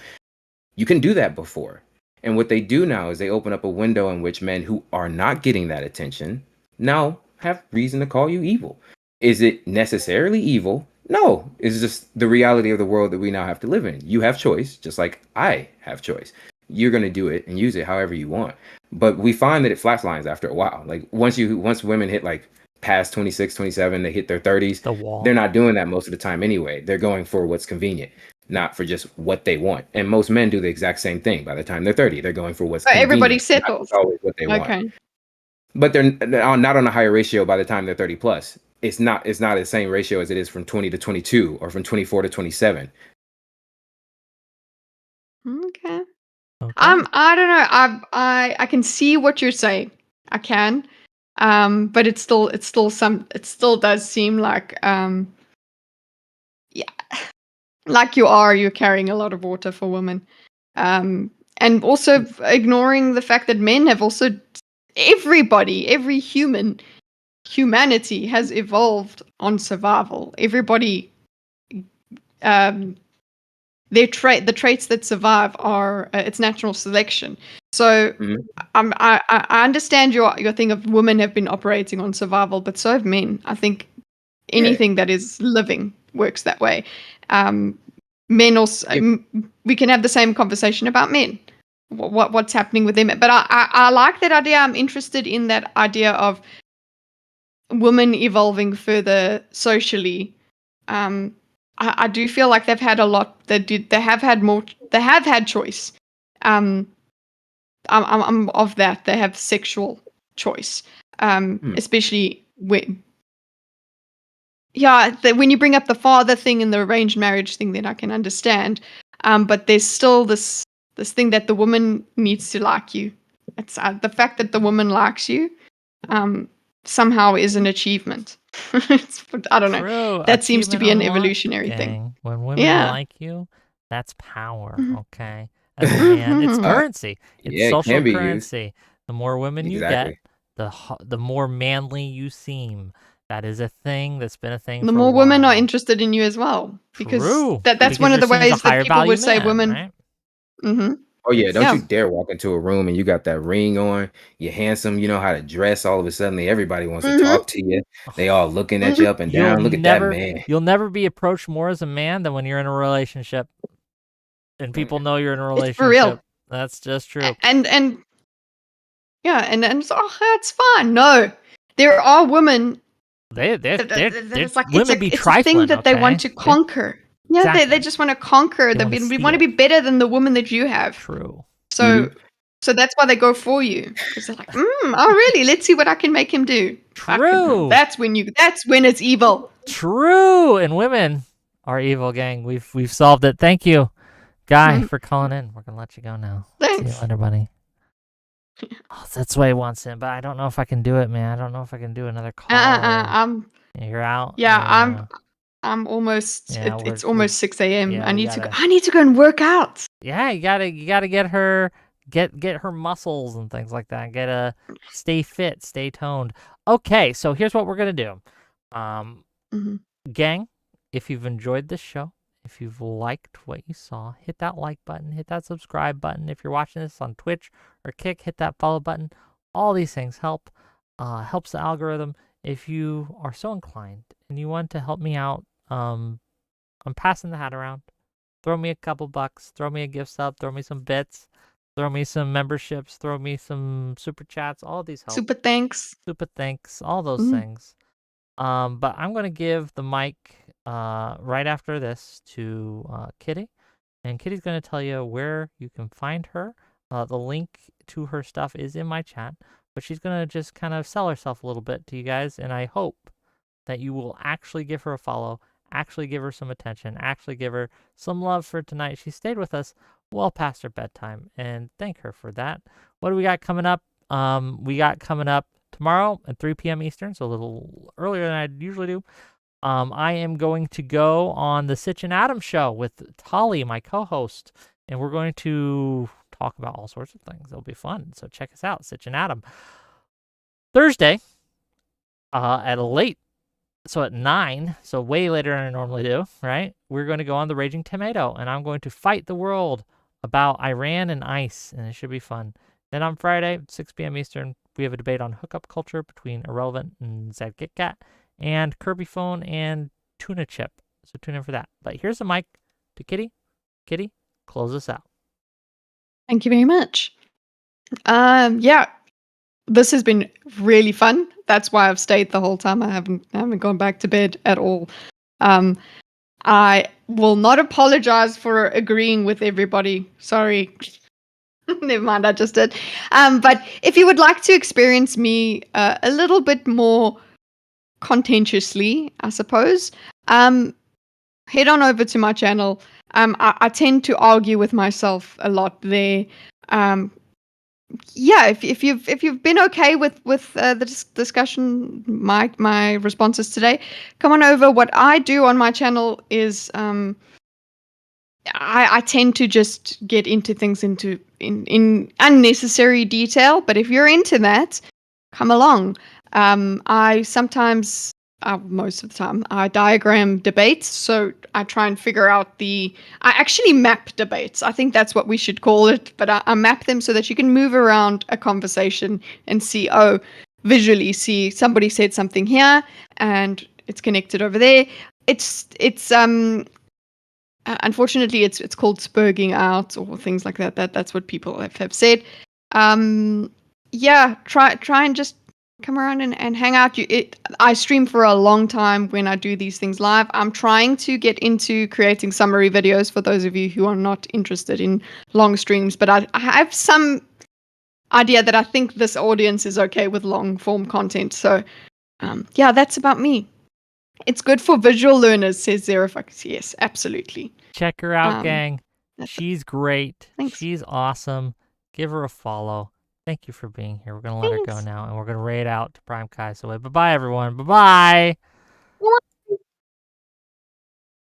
You can do that before. And what they do now is they open up a window in which men who are not getting that attention now have reason to call you evil. Is it necessarily evil? No. It's just the reality of the world that we now have to live in. You have choice, just like I have choice. You're going to do it and use it however you want. But we find that it flatlines after a while. Like once women hit like past 26, 27, they hit their 30s, they're not doing that most of the time anyway. They're going for what's convenient, not for just what they want. And most men do the exact same thing. By the time they're 30, they're going for what's convenient. Everybody settles. Not always what they want. But they're not on a higher ratio by the time they're 30 plus. It's not the same ratio as it is from 20 to 22 or from 24 to 27. Okay. I don't know. I can see what you're saying. I can. But it still does seem like yeah, like you're carrying a lot of water for women. And also ignoring the fact that men have also every humanity has evolved on survival. Everybody the traits that survive are it's natural selection. So I understand your thing of women have been operating on survival, but so have men. I think anything that is living works that way. Men also we can have the same conversation about men. What's happening with them? But I like that idea. I'm interested in that idea of women evolving further socially. I do feel like they've had a lot. They have had more. They have had choice. I'm of that. They have sexual choice. Especially when. Yeah, when you bring up the father thing and the arranged marriage thing, then I can understand. But there's still this thing that the woman needs to like you. It's the fact that the woman likes you somehow is an achievement. I don't know. That seems to be an evolutionary thing. When women like you, that's power. Okay, as a man, it's currency. It's social currency. The more women you get, the more manly you seem. That is a thing that's been a thing. The more women are interested in you as well, because that's one of the ways that people would say women. Right? Mm-hmm. Oh yeah, don't you dare walk into a room and you got that ring on, you're handsome, you know how to dress, all of a sudden everybody wants to talk to you. They all looking at you up and down. Look at that man. You'll never be approached more as a man than when you're in a relationship. And people know you're in a relationship. It's for real. That's just true. And it's fine. No. There are women it's like women be it's a thing that they want to conquer. Yeah, exactly. they just want to conquer. We want to be better than the woman that you have. True. So that's why they go for you, because they're like, oh really? Let's see what I can make him do. True. That's when it's evil. True. And women are evil, gang. We've solved it. Thank you, Guy, for calling in. We're gonna let you go now. Thanks. See you later, buddy. Oh, that's why he wants in, but I don't know if I can do it, man. I don't know if I can do another call. You're out. Yeah, I'm almost. Yeah, it's almost 6 a.m. Yeah, I need to go and work out. Yeah, you gotta get her her muscles and things like that. Stay fit, stay toned. Okay, so here's what we're gonna do. Gang, if you've enjoyed this show, if you've liked what you saw, hit that like button, hit that subscribe button. If you're watching this on Twitch or Kick, hit that follow button. All these things helps the algorithm. If you are so inclined and you want to help me out, I'm passing the hat around. Throw me a couple bucks, throw me a gift sub, throw me some bits, throw me some memberships, throw me some super chats. All these help. Super thanks, all those things. But I'm going to give the mic right after this to Kitteh, and Kitty's going to tell you where you can find her. The link to her stuff is in my chat, but she's going to just kind of sell herself a little bit to you guys, and I hope that you will actually give her a follow, actually give her some attention, actually give her some love for tonight. She stayed with us well past her bedtime, and thank her for that. What do we got coming up? We got coming up tomorrow at 3 p.m. Eastern, so a little earlier than I usually do. I am going to go on the Sitch and Adam show with Tali, my co-host, and we're going to talk about all sorts of things. It'll be fun, so check us out, Sitch and Adam. Thursday, at 9, so way later than I normally do, right? We're going to go on the Raging Tomato, and I'm going to fight the world about Iran and ICE, and it should be fun. Then on Friday, 6 p.m. Eastern, we have a debate on hookup culture between Irrelevant and Zed KitKat, and Kirby Phone and Tuna Chip. So tune in for that. But here's the mic to Kitty. Kitty, close us out. Thank you very much. Yeah, this has been really fun. That's why I've stayed the whole time. I haven't gone back to bed at all. I will not apologize for agreeing with everybody. Sorry. Never mind, I just did. But if you would like to experience me a little bit more contentiously, I suppose, head on over to my channel. I tend to argue with myself a lot there. Yeah, if you've been okay with the discussion, my responses today, come on over. What I do on my channel is I tend to just get into things in unnecessary detail. But if you're into that, come along. I sometimes, most of the time, I diagram debates. So I try and figure out I actually map debates. I think that's what we should call it. But I map them so that you can move around a conversation and visually see somebody said something here and it's connected over there. Unfortunately, it's called spurging out or things like that. That's what people have said. Yeah, try and just come around and hang out. I stream for a long time when I do these things live. I'm trying to get into creating summary videos for those of you who are not interested in long streams, but I have some idea that I think this audience is okay with long form content. So yeah, that's about me. It's good for visual learners, says Zerofux. Yes, absolutely. Check her out, gang. She's great. Thanks. She's awesome. Give her a follow. Thank you for being here. We're going to let her go now, and we're going to raid out to Prime Kai. So bye-bye, everyone. Bye-bye.